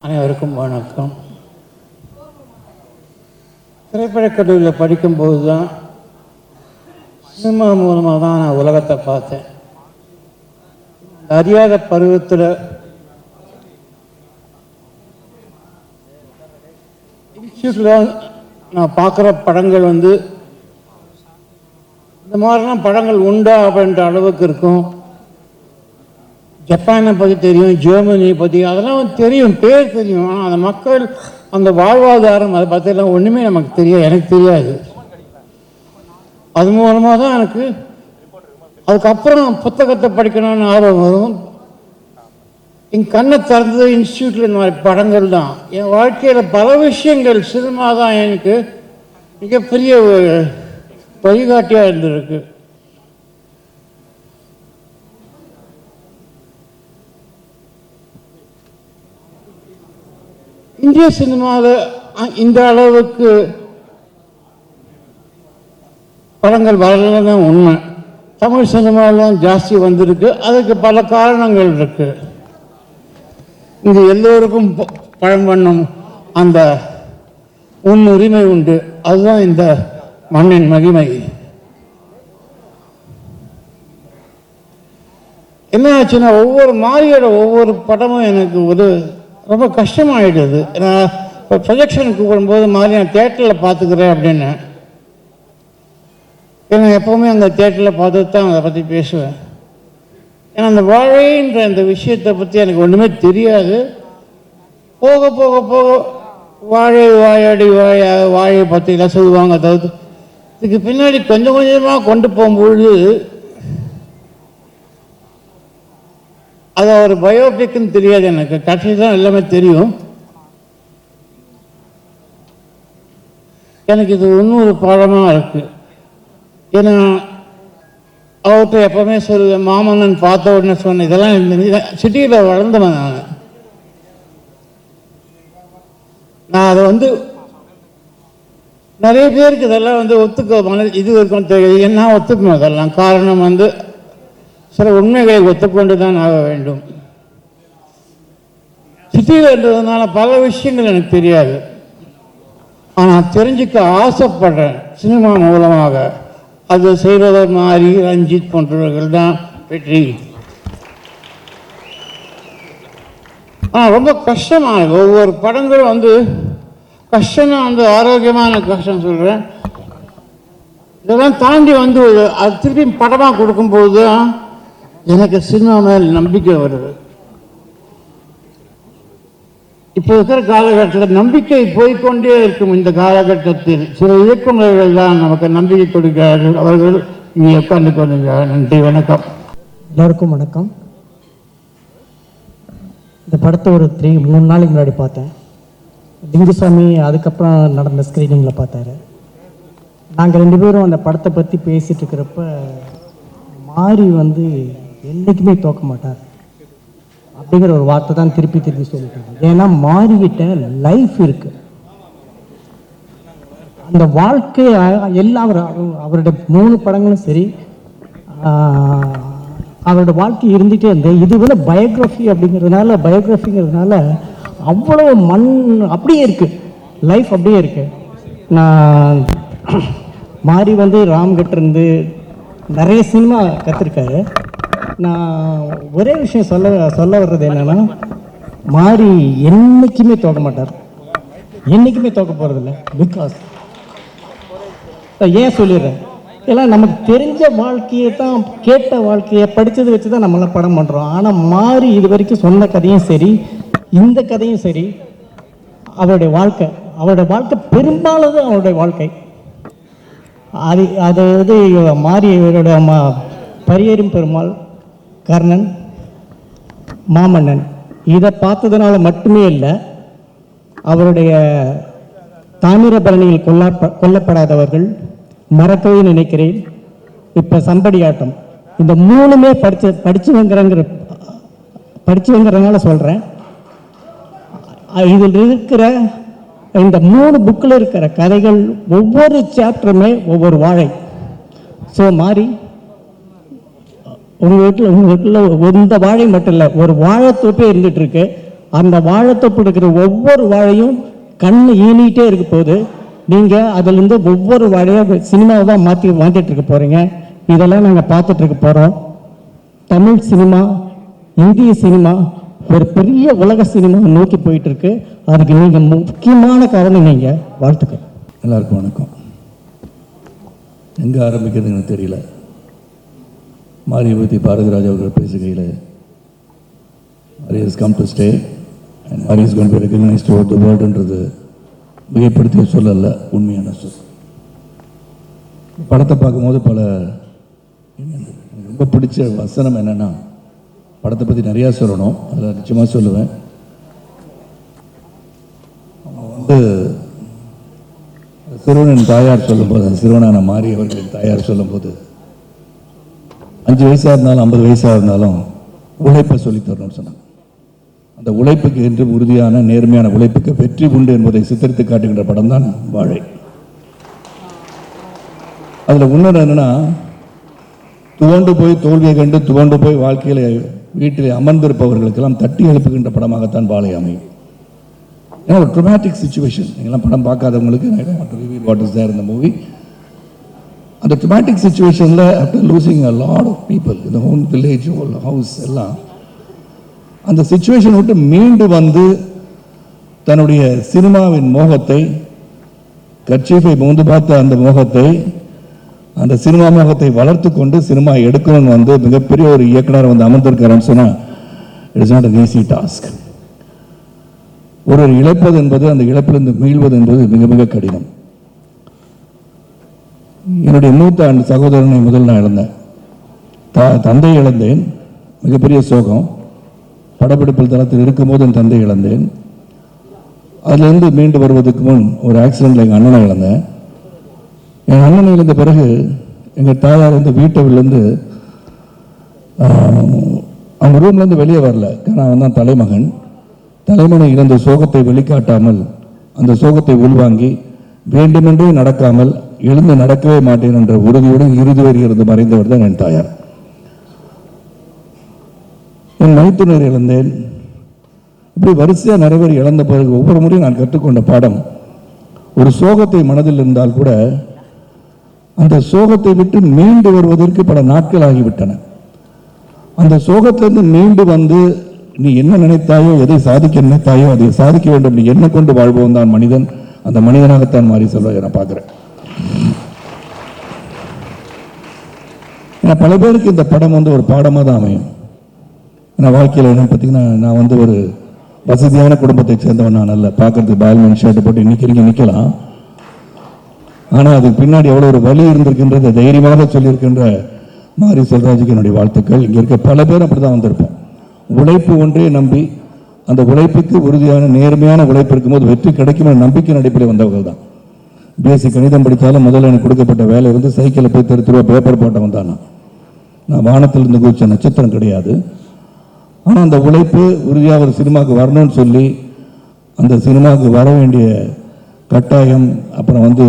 அனைவருக்கும் வணக்கம். திரைப்படக் கல்லூரியில் படிக்கும்போது தான் சினிமா மூலமாக தான் நான் உலகத்தை பார்த்தேன். அறியாத பருவத்தில் இன்ஸ்டியூட்டில் நான் பார்க்குற படங்கள் இந்த மாதிரிலாம் படங்கள் உண்டா அப்படின்ற அளவுக்கு இருக்கும். ஜப்பானை பற்றி தெரியும், ஜெர்மனியை பற்றி அதெல்லாம் தெரியும், பேர் தெரியும். ஆனால் அந்த மக்கள் அந்த வாழ்வாதாரம் அதை பற்றிலாம் ஒன்றுமே நமக்கு தெரியாது, எனக்கு தெரியாது. அது மூலமாக தான் எனக்கு அதுக்கப்புறம் புத்தகத்தை படிக்கணும்னு ஆர்வம் வரும். என் கண்ணை திறந்தது இன்ஸ்டியூட்டில் இந்த மாதிரி படங்கள் தான். என் வாழ்க்கையில் பல விஷயங்கள் சினிமா தான் எனக்கு மிகப்பெரிய வழிகாட்டியாக இருந்திருக்கு. இந்திய சினிமாவில் இந்த அளவுக்கு படங்கள் வரலன்னு உண்மை. தமிழ் சினிமாவிலும் ஜாஸ்தி வந்திருக்கு. அதுக்கு பல காரணங்கள் இருக்கு. இங்கு எல்லோருக்கும் படம் பண்ணும் அந்த உரிமை உண்டு. அதுதான் இந்த மண்ணின் மகிமை. என்ன ஆச்சுன்னா, ஒவ்வொரு மாரியோட ஒவ்வொரு படமும் எனக்கு ரொம்ப கஷ்டமாயிடுது. நான் இப்போ ப்ரொஜெக்ஷனுக்கு கூப்பிடும்போது மாதிரி நான் தேட்டரில் பார்த்துக்கிறேன் அப்படின்னு. ஏன்னா எப்போவுமே அந்த தேட்டரில் பார்த்துட்டு தான் அதை பற்றி பேசுவேன். ஏன்னா அந்த வாழைன்ற அந்த விஷயத்தை பற்றி எனக்கு ஒன்றுமே தெரியாது. போக போக போக வாழை வாயாடி வாழையை பற்றிலாம் சொல்லுவாங்க. அதாவது இதுக்கு பின்னாடி கொஞ்சம் கொஞ்சமாக கொண்டு போகும்பொழுது அது ஒரு பயோபிக்னு தெரியாது எனக்கு. கட்சி தான் எல்லாமே தெரியும். எனக்கு இது இன்னொரு பாடமாக இருக்குது. ஏன்னா அவர்கிட்ட எப்போவுமே சொல்லுவேன், மாமன்னன் பார்த்த உடனே சொன்னேன், இதெல்லாம் இந்த சிட்டியில் வளர்ந்தவன் நான் அதை நிறைய பேருக்கு இதெல்லாம் ஒத்துக்க இது இருக்கும் தெரியுது. என்ன ஒத்துக்கணும் அதெல்லாம். காரணம் சில உண்மைகளை ஒத்துக்கொண்டு தான் ஆக வேண்டும். சிட்டியில் இருந்ததுனால பல விஷயங்கள் எனக்கு தெரியாது. ஆனால் தெரிஞ்சுக்க ஆசைப்படுறேன் சினிமா மூலமாக. அது செய்வதர் மாதிரி ரஞ்சித் போன்றவர்கள் தான் வெற்றி. ஆனால் ரொம்ப கஷ்டமாக ஒவ்வொரு படங்களும் கஷ்டம்னா ஆரோக்கியமான கஷ்டம் சொல்கிறேன். இதெல்லாம் தாண்டி அது திருப்பி படமாக கொடுக்கும்போது தான் எனக்கு சினிமா மேல் நம்பிக்கை வருது. இப்போ இருக்கிற காலகட்டத்தில் நம்பிக்கை போய்கொண்டே இருக்கும். இந்த காலகட்டத்தில் சில இயக்குநர்கள் தான் நமக்கு நம்பிக்கை கொடுக்கிறார்கள். அவர்கள் இங்கே உட்கார்ந்து கொண்டிருக்கிறார்கள். நன்றி, வணக்கம். எல்லாருக்கும் வணக்கம். இந்த படத்தை ஒரு 3 நாளைக்கு முன்னாடி பார்த்தேன். லிங்குசாமி அதுக்கப்புறம் நடந்த ஸ்க்ரீனிங்கில் பார்த்தாரு. நாங்கள் 2 பேரும் அந்த படத்தை பற்றி பேசிகிட்டு இருக்கிறப்ப மாறி என்றைக்குமே தோக்க மாட்டார் அப்படிங்கிற ஒரு வார்த்தை தான் திருப்பி சொல்லிட்டு. ஏன்னா மாறிக்கிட்ட லைஃப் இருக்கு. அந்த வாழ்க்கை எல்லாம் அவருடைய 3 படங்களும் சரி, அவரோட வாழ்க்கை இருந்துகிட்டே இருந்தது. இது பயோகிராஃபி பயோகிராஃபிங்கிறதுனால அவ்வளோ அப்படியே இருக்கு, லைஃப் அப்படியே இருக்கு. நான் மாறி ராம்கிட்ட நிறைய சினிமா கற்றுருக்காரு. நான் ஒரே விஷயம் சொல்ல வர்றது என்னன்னா, மாறி என்றைக்குமே தோக்க மாட்டார், என்றைக்குமே தோக்க போகிறதில்ல. பிகாஸ் ஏன் சொல்லிடுறேன், எல்லாம் நமக்கு தெரிஞ்ச வாழ்க்கையை தான், கேட்ட வாழ்க்கையை படித்ததை வச்சு தான் நம்மளாம் படம் பண்ணுறோம். ஆனால் மாறி இது வரைக்கும் சொன்ன கதையும் சரி, இந்த கதையும் சரி, அவருடைய வாழ்க்கை பெரும்பாலும் அவருடைய வாழ்க்கை. அது மாறி இவரோட பரியேறும் பெருமாள், கர்ணன், மாமன்னன் இதை பார்த்ததுனால மட்டுமே இல்லை, அவருடைய தாமிரபரணியில் கொல்லப்படாதவர்கள், மறக்கவே நினைக்கிறேன், இப்போ சம்படியாட்டம், இந்த 3மே படிச்சவங்கிறதுனால சொல்கிறேன். இதில் இருக்கிற இந்த 3 புக்கில் இருக்கிற கதைகள் ஒவ்வொரு சாப்டருமே ஒவ்வொரு வாழை. ஸோ மாறி உங்கள் வீட்டில் இந்த வாழை மட்டும் இல்லை, ஒரு வாழைத்தோப்பே இருந்துகிட்ருக்கு. அந்த வாழைத்தோப்பு இருக்கிற ஒவ்வொரு வாழையும் கண்ணு ஈனிகிட்டே இருக்க போது நீங்கள் அதுலேருந்து ஒவ்வொரு வாழையாக சினிமாவை தான் மாற்றிட்டு இருக்க போகிறீங்க. இதெல்லாம் நாங்கள் பார்த்துட்டு இருக்க போகிறோம். தமிழ் சினிமா, இந்திய சினிமா ஒரு பெரிய உலக சினிமா நோக்கி போயிட்டு இருக்கு. அதுக்கு நீங்கள் முக்கியமான காரணம். நீங்கள் வாழ்த்துக்கள். எல்லாருக்கும் வணக்கம். எங்கே ஆரம்பிக்கிறதுன்னு எனக்கு தெரியல. மாரியை பற்றி பாரதிராஜ் அவர்கள் பேசுகையில் Mari has come to stay and Mari is going to be recognised over the வேர்ல்டுன்றது மிகப்படுத்திய சொல்லல, உண்மையான சொல். படத்தை பார்க்கும்போது எனக்கு ரொம்ப பிடிச்ச வசனம் என்னென்னா, படத்தை பற்றி நிறையா சொல்லணும், அதில் நிச்சயமாக சொல்லுவேன். சிறுவனின் தாயார் சொல்லும்போது, சிறுவனான மாரி அவர்களின் தாயார் சொல்லும்போது, 5 வயசாக இருந்தாலும் 50 வயசாக இருந்தாலும் உழைப்பை சொல்லித்தரணும்னு சொன்னாங்க. அந்த உழைப்புக்கு என்று உறுதியான நேர்மையான உழைப்புக்கு வெற்றி உண்டு என்பதை சித்தரித்து காட்டுகின்ற படம் தான் வாழை. அதில் இன்னொன்று என்னென்னா, துவண்டு போய் தோல்வியை கண்டு துவண்டு போய் வாழ்க்கையில் வீட்டில் அமர்ந்திருப்பவர்களுக்கெல்லாம் தட்டி எழுப்புகின்ற படமாகத்தான் வாழை அமையும். ஏன்னா ஒரு ட்ரமாட்டிக் சுச்சுவேஷன். நீங்களாம் படம் பார்க்காதவங்களுக்கு வாட் இஸ் தேர் இந்த மூவி. அந்த ட்ரமாட்டிக் சுச்சுவேஷனில் after losing a lot of people, இந்த ஹோல் வில்லேஜ், ஹோல் ஹவுஸ் எல்லாம், அந்த சுச்சுவேஷன் விட்டு மீண்டு வந்து தன்னுடைய சினிமாவின் மோகத்தை, கர்ச்சீஃபை மூந்து பார்த்த அந்த மோகத்தை, அந்த சினிமா மோகத்தை வளர்த்து கொண்டு சினிமா எடுக்கணும்னு வந்து மிகப்பெரிய ஒரு இயக்குனர் வந்து அமர்ந்திருக்காருன்னு சொன்னால் it is not an easy task. ஒரு இழப்பது என்பது, அந்த இழப்பிலிருந்து மீள்வது என்பது மிக மிக கடினம். என்னுடைய மூத்த சகோதரனை முதல் நான் இழந்தேன், தந்தை இழந்தேன், மிகப்பெரிய சோகம். படப்பிடிப்பில் தளத்தில் இருக்கும்போது என் தந்தை இழந்தேன். அதிலிருந்து மீண்டு வருவதற்கு முன் ஒரு ஆக்சிடென்ட்ல எங்கள் அண்ணனை இழந்தேன். என் அண்ணனை இழந்த பிறகு எங்கள் தாயார் வந்து வீட்டிலிருந்து அவங்க ரூம்லேருந்து வெளியே வரல. நான் வந்து தலைமகன். தலைமனை இழந்த சோகத்தை வெளிக்காட்டாமல், அந்த சோகத்தை உள்வாங்கி, வேண்டுமென்றே நடக்காமல், எழுந்து நடக்கவே மாட்டேன் என்ற உறுதியுடன் இறுதி வரை இருந்து மறைந்தவர் தான் என் தாயார். என் மைத்துனர் இழந்தேன். இப்படி வரிசையாக நிறைய பேர் இழந்த பிறகு ஒவ்வொரு முறையும் நான் கற்றுக்கொண்ட பாடம், ஒரு சோகத்தை மனதில் இருந்தால் கூட அந்த சோகத்தை விட்டு மீண்டு வருவதற்கு பல நாட்கள் ஆகிவிட்டன. அந்த சோகத்திலிருந்து மீண்டு வந்து நீ என்ன நினைத்தாயோ, எதை சாதிக்க நினைத்தாயோ அதை சாதிக்க வேண்டும், நீ என்ன கொண்டு வாழ்வோம் தான் மனிதன். அந்த மனிதனாகத்தான் மாறி சொல்வதை நான் பார்க்குறேன். ஏன்னா பல பேருக்கு இந்த படம் வந்து ஒரு பாடமாக தான் அமையும். ஏன்னா வாழ்க்கையில் என்ன பார்த்தீங்கன்னா, நான் வந்து ஒரு வசதியான குடும்பத்தை சேர்ந்தவன் நான் அல்ல. பார்க்கறதுக்கு பால்மேன் ஷர்ட் போட்டு இன்னைக்கு நிற்கலாம். ஆனால் அதுக்கு பின்னாடி எவ்வளோ ஒரு வலி இருந்திருக்கின்றத தைரியமாக சொல்லியிருக்கின்ற மாரி செல்வராஜுக்கு என்னுடைய வாழ்த்துக்கள். இங்கே இருக்க பல பேர் அப்படி தான் வந்திருப்போம். உழைப்பு ஒன்றே நம்பி, அந்த உழைப்புக்கு உறுதியான நேர்மையான உழைப்பு இருக்கும்போது வெற்றி கிடைக்கும் நம்பிக்கை அடிப்படையில் வந்தவர்கள் தான். பிஎஸ்சி கணிதம் படித்தாலும் முதல்ல எனக்கு கொடுக்கப்பட்ட வேலை இருந்து சைக்கிளில் போய் 30 ரூபா பேப்பர் போட்டவன் தான் நான். வானத்திலிருந்து குதிச்ச நட்சத்திரம் கிடையாது. ஆனால் அந்த உழைப்பு உறுதியாக ஒரு சினிமாவுக்கு வரணும்னு சொல்லி, அந்த சினிமாவுக்கு வர வேண்டிய கட்டாயம், அப்புறம் வந்து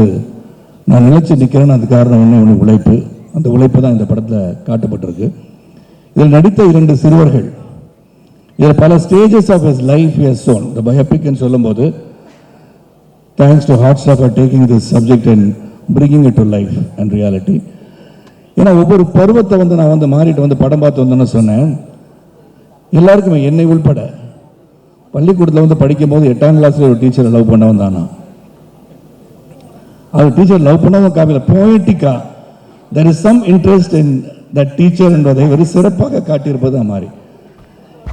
நான் நிலைச்சு நிற்கிறேன்னு அது காரணம் ஒன்று உழைப்பு. அந்த உழைப்பு தான் இந்த படத்தில் காட்டப்பட்டிருக்கு. இதில் நடித்த 2 சிறுவர்கள், இதில் பல stages of his life has shown. இந்த பயோபிக்னு சொல்லும்போது, thanks to Hotstar for taking this subject and bringing it to life and reality. ஏன்னா ஒவ்வொரு பருவத்தை வந்து நான் வந்து மாறிட்டு வந்து படம் பார்த்து வந்தேன்னு சொன்னேன். எல்லாருக்குமே, என்னை உள்பட, பள்ளிக்கூடத்தில் வந்து படிக்கும் போது 8ஆம் கிளாஸில் ஒரு டீச்சரை லவ் பண்ணவன் தானா. அவர் டீச்சர் லவ் பண்ணவன் காமியில் போயிட்டிக்கா there is some interest in that teacher என்பதை ஒரு சிறப்பாக காட்டியிருப்பது மாறி.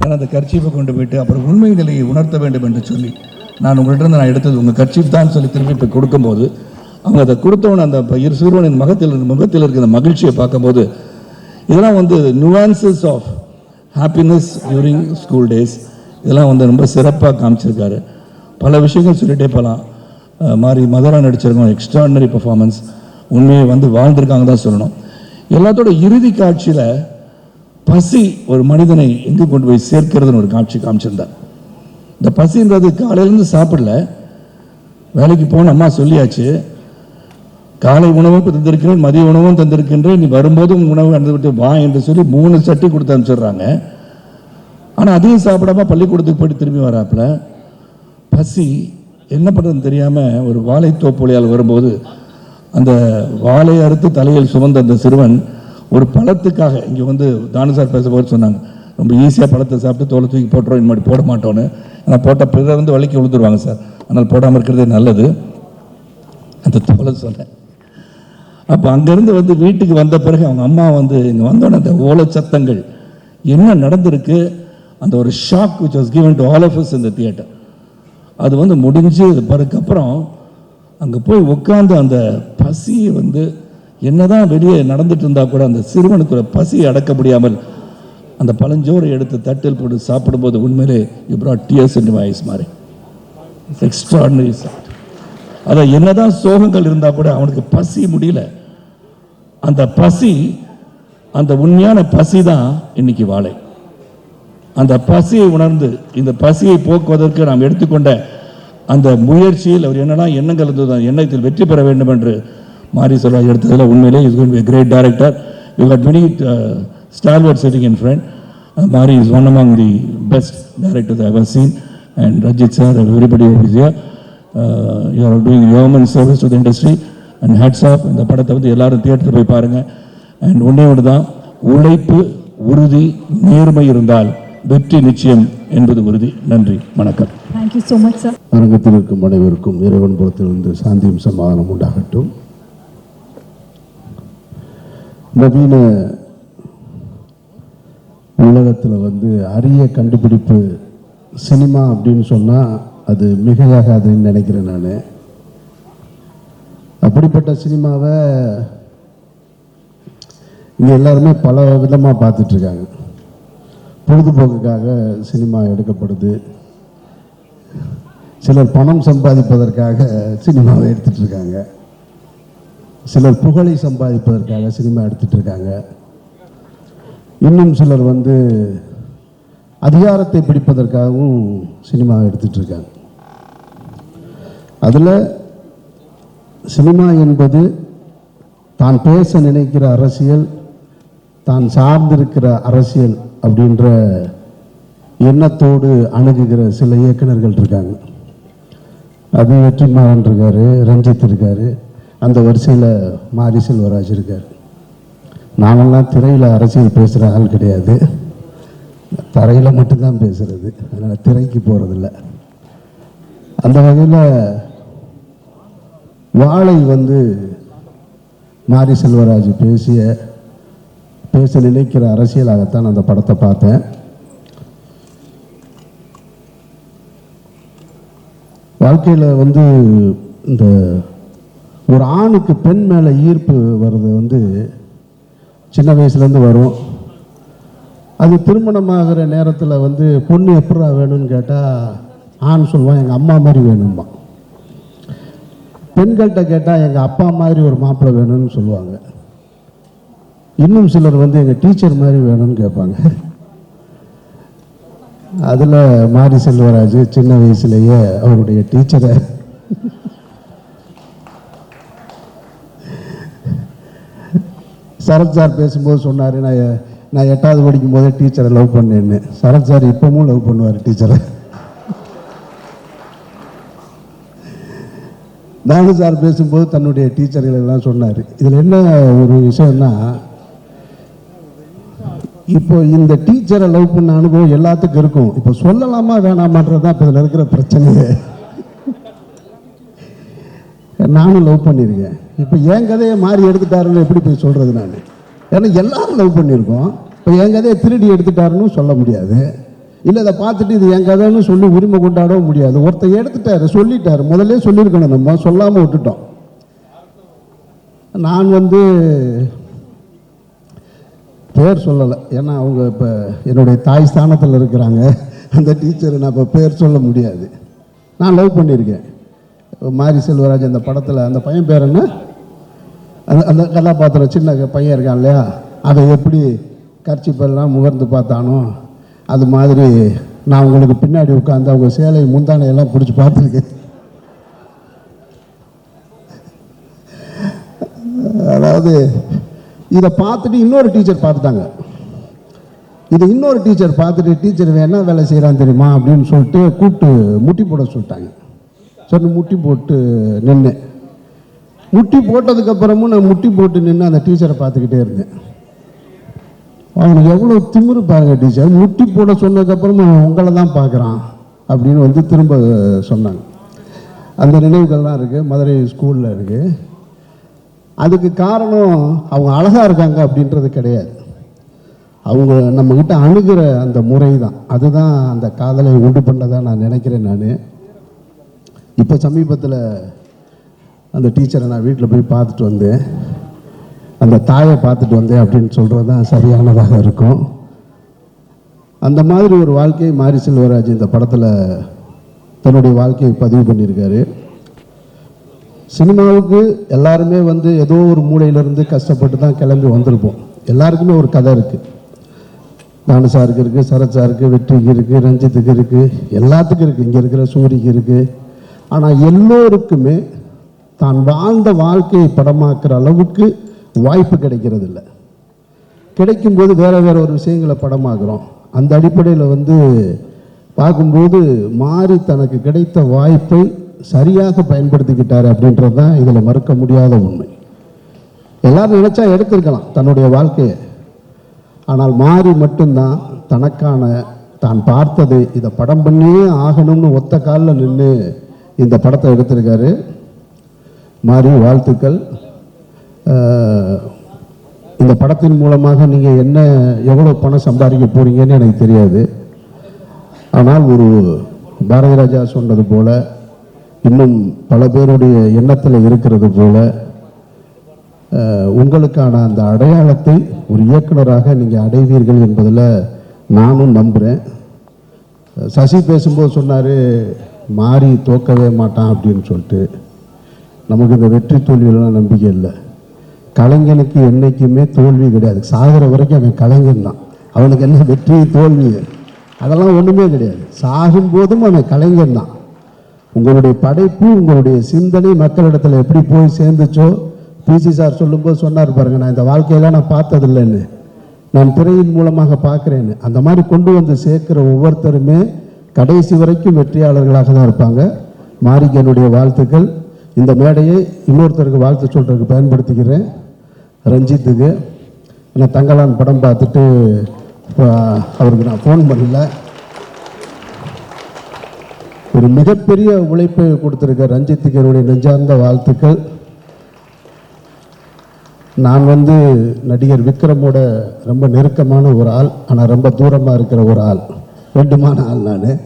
ஏன்னா அந்த கர்ச்சீஃபை கொண்டு போயிட்டு அப்புறம் உண்மை நிலையை உணர்த்த வேண்டும் என்று சொல்லி, நான் உங்கள்கிட்ட நான் எடுத்தது உங்கள் கர்ச்சீஃப் தான் சொல்லி திரும்பி இப்போ கொடுக்கும்போது, அவங்க அதை கொடுத்தவன அந்த சிறுவனின் முகத்தில் இருக்கிற மகிழ்ச்சியை பார்க்கும்போது, இதெல்லாம் வந்து nuances of happiness during school days, இதெல்லாம் வந்து ரொம்ப சிறப்பாக காமிச்சிருக்காரு. பல விஷயங்கள் சொல்லிகிட்டே போகலாம். மாதிரி மதரா நடிச்சிருக்கோம், எக்ஸ்ட்ராடினரி பர்ஃபார்மன்ஸ், உண்மையை வந்து வாழ்ந்திருக்காங்க தான் சொல்லணும். எல்லாத்தோட இறுதி காட்சியில் பசி ஒரு மனிதனை எங்கே கொண்டு போய் சேர்க்கிறதுன்னு ஒரு காட்சி காமிச்சிருந்தார். இந்த பசின்றது காலையிலேருந்து சாப்பிடல, வேலைக்கு போன அம்மா சொல்லியாச்சு, காலை உணவும் தந்திருக்கிறேன், மதிய உணவும் தந்திருக்கின்றேன், நீ வரும்போதும் உணவு அனுப்பிவிட்டு வா என்று சொல்லி 3 சட்டி கொடுத்து அனுப்பிச்சிடுறாங்க. ஆனால் அதையும் சாப்பிடாம பள்ளிக்கூடத்துக்கு போயிட்டு திரும்பி வராப்புல. பசி என்ன பண்ணுறதுன்னு தெரியாமல் ஒரு வாழைத்தோப்பொழியால் வரும்போது அந்த வாழை அறுத்து தலையில் சுமந்த அந்த சிறுவன் ஒரு பழத்துக்காக இங்கே வந்து தானு சார் பேசும்போது சொன்னாங்க, ரொம்ப ஈஸியாக பழத்தை சாப்பிட்டு தோலை தூக்கி போட்டுறோம், இனிமேல் போட மாட்டோன்னு. ஆனால் போட்டால் பிறர் வந்து வலிக்கு விழுந்துருவாங்க சார், அதனால் போடாமல் இருக்கிறதே நல்லது. அந்த தோலை சொன்னேன். அப்போ அங்கேருந்து வந்து வீட்டுக்கு வந்த பிறகு அவங்க அம்மா வந்து இங்கே வந்தோடனே அந்த ஓலை சத்தங்கள் என்ன நடந்திருக்கு, அந்த ஒரு shock which was given to all of us in the theater. அது வந்து முடிஞ்சு பிறகுக்கப்புறம் அங்கே போய் உட்காந்து அந்த பசியை வந்து என்னதான் வெளியே நடந்துட்டு இருந்தா கூட அந்த சிறுவனுக்கு பசியை அடக்க முடியாமல் அந்த பழஞ்சோரை எடுத்து தட்டில் போட்டு சாப்பிடும்போது உண்மையிலே you brought tears into my eyes மாதிரி. It's extraordinary sight. அதை என்னதான் சோகங்கள் இருந்தால் கூட அவனுக்கு பசி முடியல. அந்த பசி, அந்த உண்மையான பசி தான் இன்னைக்கு வாழை. அந்த பசியை உணர்ந்து இந்த பசியை போக்குவதற்கு நாம் எடுத்துக்கொண்ட அந்த முயற்சியில் அவர் என்னெல்லாம் எண்ணங்கள் இருந்தது, அந்த எண்ணத்தில் வெற்றி பெற வேண்டும் என்று மாரி செல்வராஜ் எடுத்ததில் உண்மையிலே is going to be a great director. You got many stalwarts sitting in front. Mari is one among the best directors I have ever seen, and Rajit sir and everybody who is here. You are doing yeoman service to the industry, and hats off. இந்த படத்தை வந்து எல்லாரும் தியேட்டரில் போய் பாருங்க. And ஒன்றே ஒன்று தான், உழைப்பு, உறுதி, நேர்மை இருந்தால் வெற்றி நிச்சயம் என்பது உறுதி. நன்றி, வணக்கம். Thank you so much, sir. அரங்கத்தில் இருக்கும் அனைவருக்கும் இறைவன் புறத்திலிருந்து சாந்தியும் சமாதானம் உண்டாகட்டும். நவீன உலகத்தில் வந்து அரிய கண்டுபிடிப்பு சினிமா அப்படின்னு சொன்னால் அது மிகையாகாதுன்னு நினைக்கிறேன் நான். அப்படிப்பட்ட சினிமாவை இங்கே எல்லாருமே பல விதமாக பார்த்துட்ருக்காங்க. பொழுதுபோக்குக்காக சினிமா எடுக்கப்படுது, சிலர் பணம் சம்பாதிப்பதற்காக சினிமாவை எடுத்துகிட்டு இருக்காங்க, சிலர் புகழை சம்பாதிப்பதற்காக சினிமா எடுத்துகிட்டு இருக்காங்க, இன்னும் சிலர் வந்து அதிகாரத்தை பிடிப்பதற்காகவும் சினிமாவை எடுத்துகிட்டு இருக்காங்க. அதில் சினிமா என்பது தான் பேச நினைக்கிற அரசியல், தான் சார்ந்திருக்கிற அரசியல் அப்படின்ற எண்ணத்தோடு அணுகுகிற சில இயக்குநர்கள் இருக்காங்க. அது வெற்றிமாறன் இருக்கார், ரஞ்சித் இருக்கார், அந்த வரிசையில் மாரி செல்வராஜ் இருக்கார். நானெல்லாம் திரையில் அரசியல் பேசுகிற ஆள் கிடையாது, தரையில் மட்டும்தான் பேசுகிறது, அதனால் திரைக்கு போகிறதில்ல. அந்த வகையில் வாழை வந்து மாரி செல்வராஜ் பேச நினைக்கிற அரசியலாகத்தான் அந்த படத்தை பார்த்தேன். வாழ்க்கையில் வந்து இந்த ஒரு ஆணுக்கு பெண் மேலே ஈர்ப்பு வர்றது வந்து சின்ன வயசுலேருந்து வரும். அது திருமணமாகிற நேரத்தில் வந்து பொண்ணு எப்படா வேணும்னு கேட்டால் ஆண் சொல்லுவான் எங்கள் அம்மா மாதிரி வேணும்மா, பெண்கள்கிட்ட கேட்டால் எங்கள் அப்பா மாதிரி ஒரு மாப்பிள்ளை வேணும்னு சொல்லுவாங்க, இன்னும் சிலர் வந்து எங்கள் டீச்சர் மாதிரி வேணும்னு கேட்பாங்க. அதில் மாரி செல்வராஜ் சின்ன வயசுலேயே அவருடைய டீச்சரை சரத் சார் பேசும்போது சொன்னார், நான் 8வது படிக்கும் போதே டீச்சரை லவ் பண்ணேன்னு. சரத் சார் இப்பவும் லவ் பண்ணுவார் டீச்சரை. தானு சார் பேசும்போது தன்னுடைய டீச்சர்கள் எல்லாம் சொன்னார். இதில் என்ன ஒரு விஷயம்னா, இப்போ இந்த டீச்சரை லவ் பண்ண அனுபவம் எல்லாத்துக்கும் இருக்கும். இப்போ சொல்லலாமா வேணாமான்றது தான் இப்போ இதில் இருக்கிற பிரச்சனையே. நானும் லவ் பண்ணியிருக்கேன். இப்போ என் கதையை மாறி எடுத்துட்டாருன்னு எப்படி போய் சொல்கிறது நான்? ஏன்னா எல்லாரும் லவ் பண்ணியிருக்கோம். இப்போ என் கதையை திருடி எடுத்துட்டாருன்னு சொல்ல முடியாது, இல்லை இதை பார்த்துட்டு இது என் கதைன்னு சொல்லி உரிமை கொண்டாடவும் முடியாது. ஒருத்தர் எடுத்துட்டாரு, சொல்லிட்டாரு, முதல்ல சொல்லியிருக்கணும், நம்ம சொல்லாமல் விட்டுட்டோம். நான் வந்து பேர் சொல்லலை, ஏன்னா அவங்க இப்போ என்னுடைய தாய் ஸ்தானத்தில் இருக்கிறாங்க. அந்த டீச்சரை நான் இப்போ பேர் சொல்ல முடியாது. நான் லவ் பண்ணியிருக்கேன். மாரி செல்வராஜ் அந்த படத்தில் அந்த பையன் பேர் என்ன, அந்த கதாபாத்திரம் சின்ன பையன் இருக்கான் இல்லையா, அதை எப்படி கர்ச்சிப்பெல்லாம் முகர்ந்து பார்த்தானோ அது மாதிரி நான் உங்களுக்கு பின்னாடி உட்காந்து அவங்க சேலை முந்தானையெல்லாம் பிடிச்சி பார்த்துருக்கேன். அதாவது இதை பார்த்துட்டு இன்னொரு டீச்சர் பார்த்துட்டாங்க. இது இன்னொரு டீச்சர் பார்த்துட்டு, டீச்சர் என்ன வேலை செய்கிறான்னு தெரியுமா அப்படின்னு சொல்லிட்டு கூப்பிட்டு முட்டி போட சொல்லிட்டாங்க. சரி முட்டி போட்டு நின்னேன். முட்டி போட்டதுக்கப்புறமும் நான் முட்டி போட்டு நின்று அந்த டீச்சரை பார்த்துக்கிட்டே இருந்தேன். அவனுக்கு எவ்வளோ திமிரு பாருங்க டீச்சர், முட்டி போட சொன்னதுக்கப்புறம் அவன் உங்களை தான் பார்க்குறான் அப்படின்னு வந்து திரும்ப சொன்னாங்க. அந்த நினைவுகள்லாம் இருக்குது, மதுரை ஸ்கூலில் இருக்குது. அதுக்கு காரணம் அவங்க அழகாக இருக்காங்க அப்படின்றது கிடையாது, அவங்க நம்மக்கிட்ட அணுகிற அந்த முறை தான். அதுதான் அந்த காதலை உண்டு பண்ணதாக நான் நினைக்கிறேன். நான் இப்போ சமீபத்தில் அந்த டீச்சரை நான் வீட்டில் போய் பார்த்துட்டு வந்தேன், அந்த தாயை பார்த்துட்டு வந்தேன் அப்படின்னு சொல்கிறது தான் சரியானதாக இருக்கும். அந்த மாதிரி ஒரு வாழ்க்கையை மாரி செல்வராஜ் இந்த படத்தில் தன்னுடைய வாழ்க்கையை பதிவு பண்ணியிருக்காரு. சினிமாவுக்கு எல்லாருமே வந்து ஏதோ ஒரு மூலையிலேருந்து கஷ்டப்பட்டு தான் கிளம்பி வந்திருப்போம். எல்லாருக்குமே ஒரு கதை இருக்குது. தானு சாருக்கு இருக்குது, சரத் சாருக்கு, வெற்றிக்கு இருக்குது, ரஞ்சித்துக்கு இருக்குது, எல்லாத்துக்கும் இருக்குது, இங்கே இருக்கிற சூரிக்கு இருக்குது. ஆனால் எல்லோருக்குமே தான் வாழ்ந்த வாழ்க்கையை படமாக்குற அளவுக்கு வாய்ப்பு கிடைக்கிறது இல்லை. கிடைக்கும்போது வேறு வேறு ஒரு விஷயங்களை படமாக்குறோம். அந்த அடிப்படையில் வந்து பார்க்கும்போது மாறி தனக்கு கிடைத்த வாய்ப்பை சரியாக பயன்படுத்திக்கிட்டார் அப்படின்றது தான் இதில் மறுக்க முடியாத உண்மை. எல்லாரும் நினச்சா எடுத்திருக்கலாம் தன்னுடைய வாழ்க்கையை, ஆனால் மாறி மட்டும்தான் தனக்கான தான் பார்த்தது இதை படம் பண்ணியே ஆகணும்னு ஒத்த காலில் நின்று இந்த படத்தை எடுத்திருக்காரு. மாறி வாழ்த்துக்கள். இந்த படத்தின் மூலமாக நீங்கள் எவ்வளோ பணம் சம்பாதிக்க போகிறீங்கன்னு எனக்கு தெரியாது. ஆனால் ஒரு பாரதி ராஜா சொன்னது போல், இன்னும் பல பேருடைய எண்ணத்தில் இருக்கிறது போல, உங்களுக்கான அந்த அடையாளத்தை ஒரு இயக்குனராக நீங்கள் அடைவீர்கள் என்பதில் நானும் நம்புகிறேன். சசி பேசும்போது சொன்னார் மாறி தோக்கவே மாட்டான் அப்படின்னு சொல்லிட்டு. நமக்கு இந்த வெற்றி தோல்வியெல்லாம் நம்பிக்கை இல்லை. கலைஞனுக்கு என்றைக்குமே தோல்வி கிடையாது. சாகிற வரைக்கும் அவன் கலைஞன் தான். அவனுக்கு என்ன வெற்றி தோல்வி அதெல்லாம் ஒன்றுமே கிடையாது. சாகும்போதும் அவன் கலைஞன் தான். உங்களுடைய படைப்பு, உங்களுடைய சிந்தனை மக்களிடத்தில் எப்படி போய் சேர்ந்துச்சோ, பிசி சார் சொல்லும்போது சொன்னார் பாருங்க, நான் இந்த வாழ்க்கையெல்லாம் நான் பார்த்ததில்லைன்னு, நான் திரையின் மூலமாக பார்க்குறேன்னு. அந்த மாதிரி கொண்டு வந்து சேர்க்கிற ஒவ்வொருத்தருமே கடைசி வரைக்கும் வெற்றியாளர்களாக தான் இருப்பாங்க. மாரிக்கு என்னுடைய வாழ்த்துக்கள். இந்த மேடையை இன்னொருத்தருக்கு வாழ்த்து சொல்கிறதுக்கு பயன்படுத்திக்கிறேன், ரஞ்சித்துக்கு. நான் தங்கலான் படம் பார்த்துட்டு அவருக்கு நான் ஃபோன் பண்ணல. ஒரு மிகப்பெரிய உழைப்பை கொடுத்துருக்க ரஞ்சித்துக்கு என்னுடைய நெஞ்சார்ந்த வாழ்த்துக்கள். நான் வந்து நடிகர் விக்ரமோட ரொம்ப நெருக்கமான ஒரு ஆள், ஆனால் ரொம்ப தூரமாக இருக்கிற ஒரு ஆள், ரெண்டுமான ஆள். நான்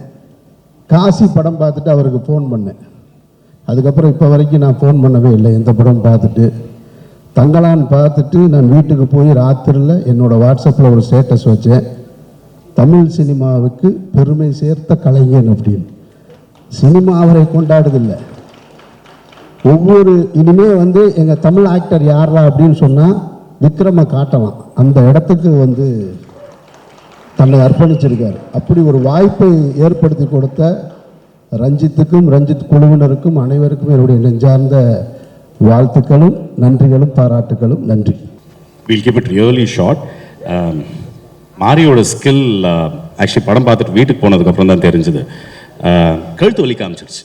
காசி படம் பார்த்துட்டு அவருக்கு ஃபோன் பண்ணேன். அதுக்கப்புறம் இப்போ வரைக்கும் நான் ஃபோன் பண்ணவே இல்லை. எந்த படம் பார்த்துட்டு தங்கலான் பார்த்துட்டு நான் வீட்டுக்கு போய் ராத்திரியில் என்னோடய வாட்ஸ்அப்பில் ஒரு ஸ்டேட்டஸ் வச்சேன், தமிழ் சினிமாவுக்கு பெருமை சேர்த்த கலைஞன் அப்படின்னு. சினிமா அவரை கொண்டாடுதில்லை. இனிமே வந்து எங்கள் தமிழ் ஆக்டர் யாரா அப்படின்னு சொன்னால் விக்ரமை காட்டலாம். அந்த இடத்துக்கு வந்து தன்னை அர்ப்பணிச்சிருக்கார். அப்படி ஒரு வாய்ப்பை ஏற்படுத்தி கொடுத்த ரஞ்சித்துக்கும் ரஞ்சித் குழுவினருக்கும் அனைவருக்கும் என்னுடைய நெஞ்சார்ந்த வாழ்த்துக்களும் நன்றிகளும் பாராட்டுகளும். நன்றி. We'll keep it really short. மாரியோட ஸ்கில் ஆக்சுவலி படம் பார்த்துட்டு வீட்டுக்கு போனதுக்கப்புறம் தான் தெரிஞ்சுது. கழுத்து வலி காமிச்சிருச்சு.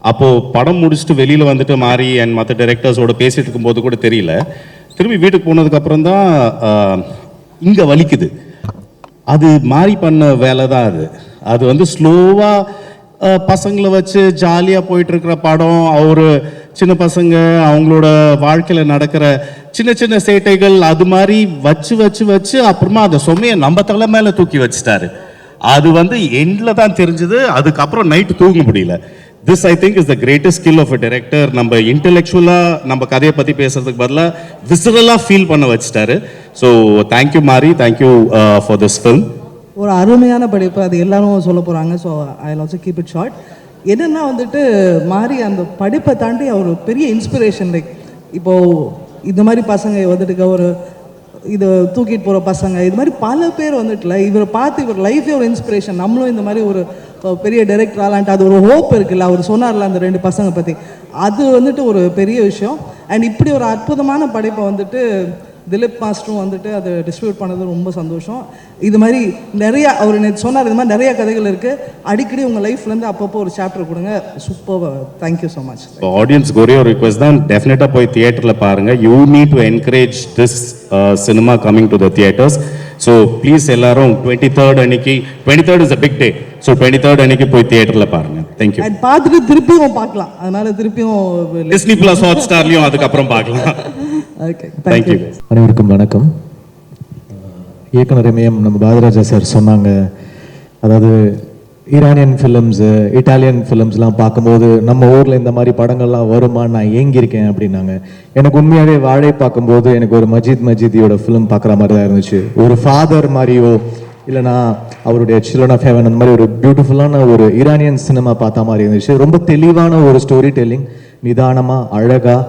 அப்போது படம் முடிச்சுட்டு வெளியில் வந்துட்டு மாரி அண்ட் மற்ற டைரக்டர்ஸோட பேசிகிட்டு இருக்கும்போது கூட தெரியல. திரும்பி வீட்டுக்கு போனதுக்கப்புறம் தான் இங்கே வலிக்குது. அது மாரி பண்ண வேலை தான் அது. அது வந்து ஸ்லோவாக பசங்களை வச்சு ஜாலியாக போயிட்டுருக்கிற படம். அவர் சின்ன பசங்க அவங்களோட வாழ்க்கையில் நடக்கிற சின்ன சின்ன சேட்டைகள் அது மாதிரி வச்சு வச்சு வச்சு அப்புறமா அந்த சுமையை நம்ம தலை மேலே தூக்கி வச்சுட்டாரு. அது வந்து எண்டில் தான் தெரிஞ்சது. அதுக்கப்புறம் நைட்டு தூங்க முடியல. This I think is the greatest skill of a director. நம்ம இன்டெலெக்சுவலாக நம்ம கதையை பற்றி பேசுறதுக்கு பதிலாக விசுவலாக ஃபீல் பண்ண வச்சுட்டாரு. ஸோ தேங்க்யூ மாரி, தேங்க்யூ ஃபார் திஸ் ஃபில்ம். ஒரு அருமையான படைப்பு, அது எல்லாரும் சொல்ல போகிறாங்க. So I also keep it short. என்னென்னா வந்துட்டு மாறி அந்த படிப்பை தாண்டி அவர் பெரிய இன்ஸ்பிரேஷன். லைக் இப்போது இந்த மாதிரி பசங்க வந்துட்டு ஒரு இதை தூக்கிட்டு போகிற பசங்க, இது மாதிரி பல பேர் வந்துட்டுல இவரை பார்த்து இவர் லைஃபே ஒரு இன்ஸ்பிரேஷன். நம்மளும் இந்த மாதிரி ஒரு பெரிய டைரக்டர் ஆளான்ட்டு அது ஒரு ஹோப் இருக்குல்ல. அவர் சொன்னார்ல அந்த 2 பசங்க பற்றி, அது வந்துட்டு ஒரு பெரிய விஷயம். அண்ட் இப்படி ஒரு அற்புதமான படைப்பை வந்துட்டு திலீப் மாஸ்டரும் வந்துட்டு அதை டிஸ்ட்ரிபியூட் பண்ணது ரொம்ப சந்தோஷம். இது மாதிரி நிறைய அவர் நேற்று சொன்னார், இது மாதிரி நிறைய கதைகள் இருக்குது. அடிக்கடி உங்கள் லைஃப்லேருந்து அப்பப்போ ஒரு சாப்டர் கொடுங்க. Super, thank you so much. Audience ஒரே ஒரு ரிக்வெஸ்ட் தான், டெஃபினட்டாக போய் தியேட்டரில் பாருங்கள். You need to encourage this cinema coming to the theatres. So please எல்லாரும் 23rd அன்னைக்கு, 23rd is a big day. So 23rd அன்னைக்கு போய் தியேட்டரில் பாருங்கள். தேங்க்யூ. அண்ட் பார்த்துட்டு திருப்பியும் பார்க்கலாம், அதனால திருப்பியும் டிஸ்னி பிளஸ் ஹாட் ஸ்டார்லையும் அதுக்கப்புறம் பார்க்கலாம். Okay, thank you. அனைவருக்கும் வணக்கம். இயக்குனர் இமயம் நம்ம பாரதிராஜா சார் சொன்னாங்க, அதாவது ஈரானியன் ஃபிலிம்ஸு, இட்டாலியன் ஃபிலிம்ஸ்லாம் பார்க்கும்போது நம்ம ஊரில் இந்த மாதிரி படங்கள்லாம் வருமா, நான் ஏங்கியிருக்கேன் அப்படின்னாங்க. எனக்கு உண்மையாகவே வாழை பார்க்கும்போது எனக்கு ஒரு மஜிதியோட ஃபிலிம் பார்க்குற மாதிரி தான் இருந்துச்சு. ஒரு ஃபாதர் மாதிரியோ இல்லைனா அவருடைய சில்ட்ரன் ஆஃப் ஹெவன் அந்த மாதிரி ஒரு பியூட்டிஃபுல்லான ஒரு ஈரானியன் சினிமா பார்த்த மாதிரி இருந்துச்சு. ரொம்ப தெளிவான ஒரு ஸ்டோரி டெல்லிங், நிதானமாக அழகாக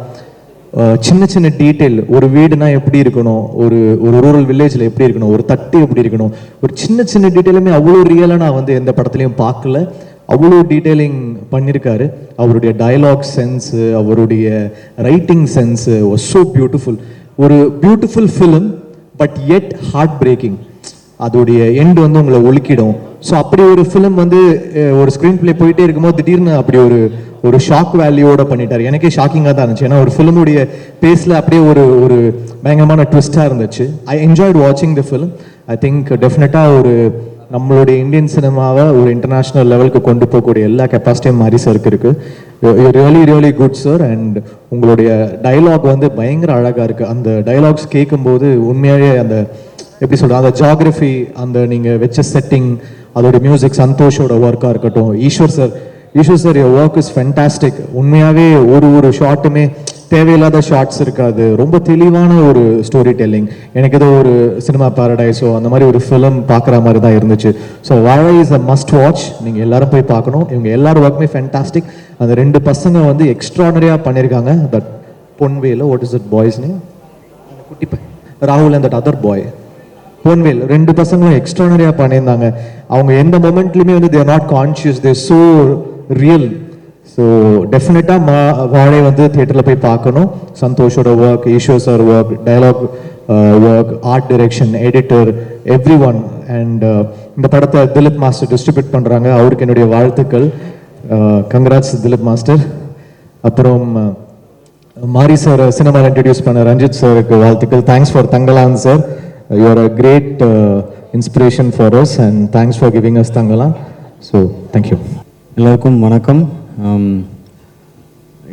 சின்ன சின்ன டீட்டெயில், ஒரு வீடுனா எப்படி இருக்கணும், ஒரு ரூரல் வில்லேஜில் எப்படி இருக்கணும், ஒரு தட்டு எப்படி இருக்கணும், ஒரு சின்ன சின்ன டீட்டெயிலுமே அவ்வளோ ரியலாக நான் வந்து எந்த படத்துலையும் பார்க்கல. அவ்வளோ டீட்டெயிலிங் பண்ணியிருக்காரு. அவருடைய டயலாக் சென்ஸு, அவருடைய writing sense was so beautiful. ஒரு beautiful film but it heart breaking. அதோடைய எண்டு வந்து உங்களை ஒழுக்கிடும். ஸோ அப்படி ஒரு ஃபிலிம் வந்து ஒரு ஸ்க்ரீன் பிளே போயிட்டே இருக்கும்போது திடீர்னு அப்படி ஒரு ஷாக் வேல்யூவோட பண்ணிட்டார். எனக்கே ஷாக்கிங்காக தான் இருந்துச்சு. ஏன்னா ஒரு ஃபிலிமுடைய பேஸில் அப்படியே ஒரு பயங்கரமான ட்விஸ்டாக இருந்துச்சு. ஐ என்ஜாய்ட் வாட்சிங் த ஃபிலிம். ஐ திங்க் டெஃபினட்டாக ஒரு நம்மளுடைய இந்தியன் சினிமாவை ஒரு இன்டர்நேஷ்னல் லெவலுக்கு கொண்டு போகக்கூடிய எல்லா கெப்பாசிட்டியும் மாதிரி சாருக்கு இருக்குது. Really good sir. அண்ட் உங்களுடைய டைலாக் வந்து பயங்கர அழகாக இருக்குது. அந்த டைலாக்ஸ் கேட்கும்போது உண்மையாகவே அந்த எப்படி சொல்கிறது, அந்த ஜாகிரஃபி, அந்த நீங்கள் வச்ச செட்டிங், அதோட மியூசிக், சந்தோஷோட ஒர்க்காக இருக்கட்டும். Eswar sir your work is fantastic. உண்மையாகவே ஒரு ஷார்ட்டுமே தேவையில்லாத ஷார்ட்ஸ் இருக்காது. ரொம்ப தெளிவான ஒரு ஸ்டோரி டெல்லிங். எனக்கு ஏதோ ஒரு சினிமா பாரடைஸோ அந்த மாதிரி ஒரு ஃபிலிம் பார்க்குற மாதிரி தான் இருந்துச்சு. ஸோ வாழை இஸ் அ மஸ்ட் வாட்ச். நீங்கள் எல்லாரும் போய் பார்க்கணும். இவங்க எல்லாரும் ஒர்க்குமே ஃபென்டாஸ்டிக். அந்த 2 பசங்க வந்து எக்ஸ்ட்ரானரியாக பண்ணியிருக்காங்க. That Ponvel, what is it boy's name, குட்டி ராகுல் and that other boy Ponvel, 2 பசங்களும் எக்ஸ்ட்ரானரியாக பண்ணியிருந்தாங்க. அவங்க எந்த மொமெண்ட்லையுமே வந்து they're not conscious, they're so real. So டெஃபினட்டாக வாழை வந்து தியேட்டரில் போய் பார்க்கணும். சந்தோஷோட work, Eswar sir work, dialogue work, art direction, editor, everyone. And இந்த படத்தை திலீப் மாஸ்டர் டிஸ்ட்ரிபியூட் பண்ணுறாங்க. அவருக்கு என்னுடைய வாழ்த்துக்கள். Congrats Dileep master. அப்புறம் மாரி சார் சினிமாவில் இன்ட்ரடியூஸ் பண்ண ரஞ்சித் சாருக்கு வாழ்த்துக்கள். Thanks for Thangalaan sir. You are a great inspiration for us and thanks for giving us Tangala. So, thank you. எல்லாருக்கும் வணக்கம்.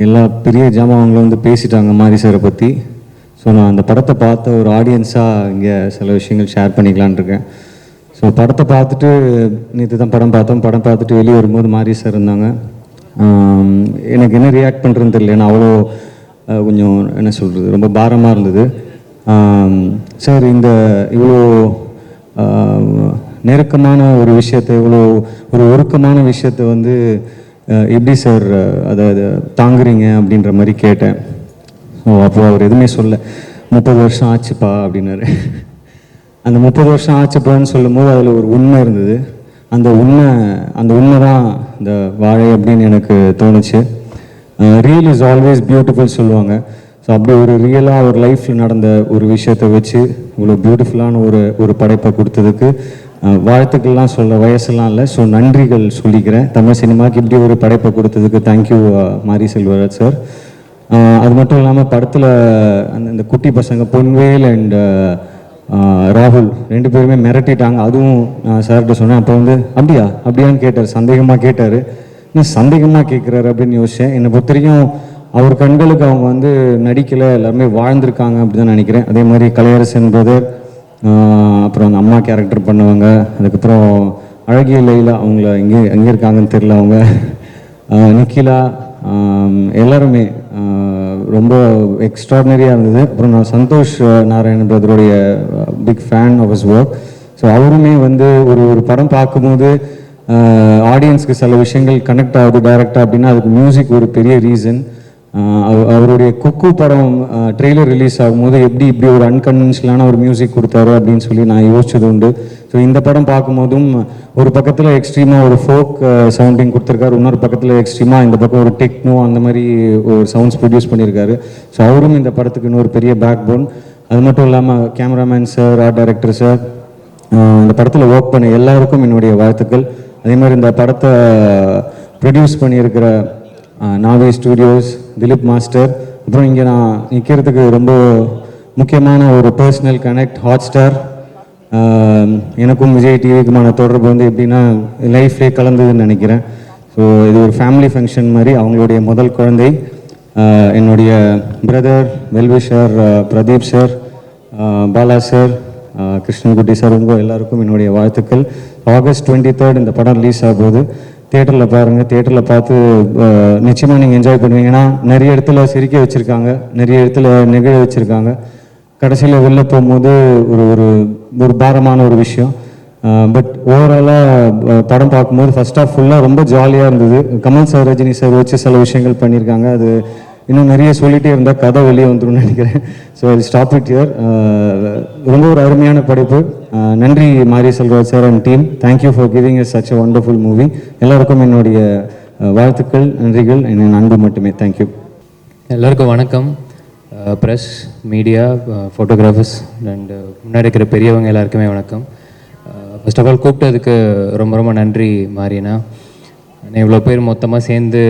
எல்லா பெரிய ஜாமான்களும் வந்து பேசிட்டாங்க மாரி சாரை பற்றி. ஸோ நான் அந்த படத்தை பார்த்த ஒரு ஆடியன்ஸாக இங்கே சில விஷயங்கள் ஷேர் பண்ணிக்கலான் இருக்கேன். ஸோ படத்தை பார்த்துட்டு நேற்று தான் படம் பார்த்துட்டு வெளியே வரும்போது மாரி சார் இருந்தாங்க. எனக்கு என்ன ரியாக்ட் பண்ணுறதுன்னு தெரியல. ஏன்னா அவ்வளோ கொஞ்சம் என்ன சொல்கிறது, ரொம்ப பாரமாக இருந்தது. சார் இந்த இவ்வளோ நெருக்கமான ஒரு விஷயத்தை, இவ்வளோ ஒரு ஒருக்கமான விஷயத்தை வந்து எப்படி சார் அதை தாங்குறீங்க அப்படின்ற மாதிரி கேட்டேன். ஸோ அப்போது அவர் எதுவுமே சொல்ல, 30 வருஷம் ஆச்சுப்பா அப்படின்னாரு. அந்த 30 வருஷம் ஆச்சுப்பான்னு சொல்லும் போது அதில் ஒரு உண்மை இருந்தது. அந்த உண்மை தான் இந்த வாழை அப்படின்னு எனக்கு தோணுச்சு. ரியல் இஸ் ஆல்வேஸ் பியூட்டிஃபுல் சொல்லுவாங்க. ஸோ அப்படி ஒரு ரியலாக ஒரு லைஃப்பில் நடந்த ஒரு விஷயத்தை வச்சு இவ்வளோ பியூட்டிஃபுல்லான ஒரு படைப்பை கொடுத்ததுக்கு வாழ்த்துக்கள்லாம் சொல்ல வயசெல்லாம் இல்லை. ஸோ நன்றிகள் சொல்லிக்கிறேன். தமிழ் சினிமாவுக்கு இப்படி ஒரு படைப்பை கொடுத்ததுக்கு தேங்க்யூ மாரி செல்வராஜ் சார். அது மட்டும் இல்லாமல் படத்தில் அந்த குட்டி பசங்க பொன்வேல் அண்ட் ராகுல் 2 பேருமே மிரட்டிட்டாங்க. அதுவும் சார்கிட்ட சொன்னேன். அப்போ வந்து அப்படியான்னு கேட்டார், சந்தேகமாக கேட்டார். இன்னும் சந்தேகமாக கேட்குறாரு அப்படின்னு யோசித்தேன். என்னை பொறுத்த வரைக்கும் அவர் கண்களுக்கு அவங்க வந்து நடிக்கலை, எல்லாருமே வாழ்ந்திருக்காங்க அப்படி தான் நினைக்கிறேன். அதே மாதிரி கலையரசன் பிரதர், அப்புறம் அந்த அம்மா கேரக்டர் பண்ணுவாங்க. அதுக்கப்புறம் அழகிய லைலா, அவங்கள எங்கே இருக்காங்கன்னு தெரில, அவங்க நிக்கிலா, எல்லாருமே ரொம்ப எக்ஸ்ட்ராடினரியாக இருந்தது. அப்புறம் நான் சந்தோஷ் நாராயணன் பிரதருடைய big fan of his work. So அவருமே வந்து ஒரு படம் பார்க்கும்போது ஆடியன்ஸ்க்கு சில விஷயங்கள் கனெக்ட் ஆகுது டைரக்டாக அப்படின்னா அதுக்கு மியூசிக் ஒரு பெரிய ரீசன். அவருடைய குக்கு படம் ட்ரெய்லர் ரிலீஸ் ஆகும்போது இப்படி ஒரு அன்கன்வென்ஷனலான ஒரு மியூசிக் கொடுத்தாரு அப்படின்னு சொல்லி நான் யோசிச்சது உண்டு. ஸோ இந்த படம் பார்க்கும்போதும் ஒரு பக்கத்தில் எக்ஸ்ட்ரீமாக ஒரு ஃபோக் சவுண்டிங் கொடுத்துருக்காரு, இன்னொரு பக்கத்தில் எக்ஸ்ட்ரீமாக இந்த பக்கம் ஒரு டெக்னோ அந்த மாதிரி ஒரு சவுண்ட்ஸ் ப்ரொடியூஸ் பண்ணியிருக்காரு. ஸோ அவரும் இந்த படத்துக்கு இன்னொரு பெரிய பேக் போன். அது மட்டும் இல்லாமல் cameraman sir, art director sir, இந்த படத்தில் ஒர்க் பண்ண எல்லாருக்கும் என்னுடைய வாழ்த்துக்கள். அதே மாதிரி இந்த படத்தை ப்ரொடியூஸ் பண்ணியிருக்கிற நாவே ஸ்டூடியோஸ், திலீப் மாஸ்டர், அப்புறம் இங்கே நான் நிற்கிறதுக்கு ரொம்ப முக்கியமான ஒரு பர்சனல் கனெக்ட் ஹாட்ஸ்டார். எனக்கும் விஜய் டிவிக்குமான தொடர்பு வந்து எப்படின்னா லைஃப்லேயே கலந்ததுன்னு நினைக்கிறேன். ஸோ இது ஒரு ஃபேமிலி ஃபங்க்ஷன் மாதிரி. அவங்களுடைய முதல் குழந்தை என்னுடைய brother well-wisher Pradeep sir, Bala sir, Krishnankutty sir, உங்கள் எல்லாருக்கும் என்னுடைய வாழ்த்துக்கள். August 23 இந்த படம் ரிலீஸ் ஆக போகுது. தியேட்டரில் பாருங்கள். தியேட்டரில் பார்த்து நிச்சயமாக நீங்கள் என்ஜாய் பண்ணுவீங்கன்னா நிறைய இடத்துல சிரிக்க வச்சுருக்காங்க, நிறைய இடத்துல நெகிழ வச்சுருக்காங்க. கடைசியில் வெளில போகும்போது ஒரு ஒரு ஒரு பாரமான ஒரு விஷயம். பட் ஓவராலாக படம் பார்க்கும்போது ஃபர்ஸ்ட் ஆஃப் ஃபுல்லாக ரொம்ப ஜாலியாக இருந்தது. கமல் சார், ரஜினி சார் வச்சு சில விஷயங்கள் பண்ணியிருக்காங்க. அது இன்னும் நிறைய சொல்லிகிட்டே இருந்தால் கதை வெளியே வந்துடும் நினைக்கிறேன். ஸோ அது ஸ்டாப் இட் ஹியர். ரொம்ப ஒரு அருமையான படைப்பு. நன்றி Mari Selvaraj sir and team. Thank you for giving us such a wonderful movie. எல்லாருக்கும் என்னுடைய வாழ்த்துக்கள், நன்றிகள், என் அன்பு மட்டுமே. தேங்க்யூ. எல்லாருக்கும் வணக்கம். ப்ரெஸ், மீடியா, ஃபோட்டோகிராஃபர்ஸ் அண்ட் முன்னாடி இருக்கிற பெரியவங்க எல்லாருக்குமே வணக்கம். ஃபர்ஸ்ட் ஆஃப் ஆல் கூப்பிட்டதுக்கு ரொம்ப ரொம்ப நன்றி மாரினா. இவ்வளோ பேர் மொத்தமாக சேர்ந்து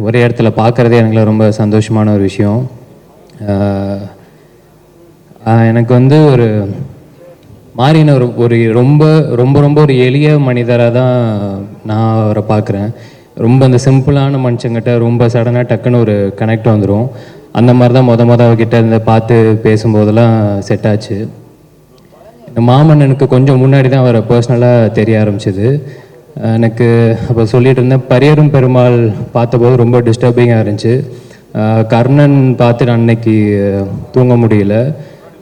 ஒரே இடத்துல பார்க்குறதே எனக்கு ரொம்ப சந்தோஷமான ஒரு விஷயம். எனக்கு வந்து ஒரு மாரின ஒரு ரொம்ப ரொம்ப ரொம்ப ஒரு எளிய மனிதராக தான் நான் அவரை பார்க்குறேன். ரொம்ப அந்த சிம்பிளான மனுஷங்கிட்ட ரொம்ப சடனாக டக்குன்னு ஒரு கனெக்ட் வந்துடும். அந்த மாதிரி தான் மொதல் அவர்கிட்ட இந்த பார்த்து பேசும்போதெல்லாம் செட் ஆச்சு. இந்த மாமன்னனுக்கு கொஞ்சம் முன்னாடி தான் அவரை பர்சனலாக தெரிய ஆரம்பிச்சிது. எனக்கு அப்போ சொல்லிட்டு இருந்தேன், பரியரும் பெருமாள் பார்த்தபோது ரொம்ப டிஸ்டர்பிங்காக இருந்துச்சு. கர்ணன் பார்த்து நான் அன்னைக்கு தூங்க முடியல.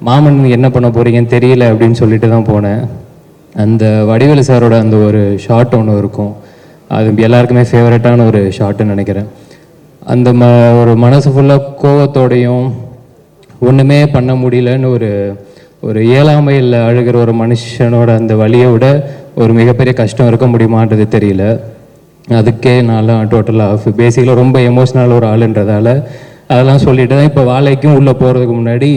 மாமன் என்ன பண்ண போகிறீங்கன்னு தெரியல அப்படின்னு சொல்லிட்டு தான் போனேன். அந்த வடிவேலு சாரோட அந்த ஒரு ஷாட் ஒன்று இருக்கும், அது எல்லாருக்குமே ஃபேவரட்டான ஒரு ஷாட்டுன்னு நினைக்கிறேன். அந்த ஒரு மனசு ஃபுல்லாக கோவத்தோடையும் ஒன்றுமே பண்ண முடியலன்னு ஒரு இயலாமையில் அழுகிற ஒரு மனுஷனோட அந்த வழியை விட ஒரு மிகப்பெரிய கஷ்டம் இருக்க முடியுமான்றது தெரியல. அதுக்கே நான்லாம் டோட்டலாக பேசிக்கலாக ரொம்ப எமோஷ்னல் ஒரு ஆளுன்றதால அதெல்லாம் சொல்லிட்டு தான் இப்போ வாழைக்கும் உள்ளே போகிறதுக்கு முன்னாடி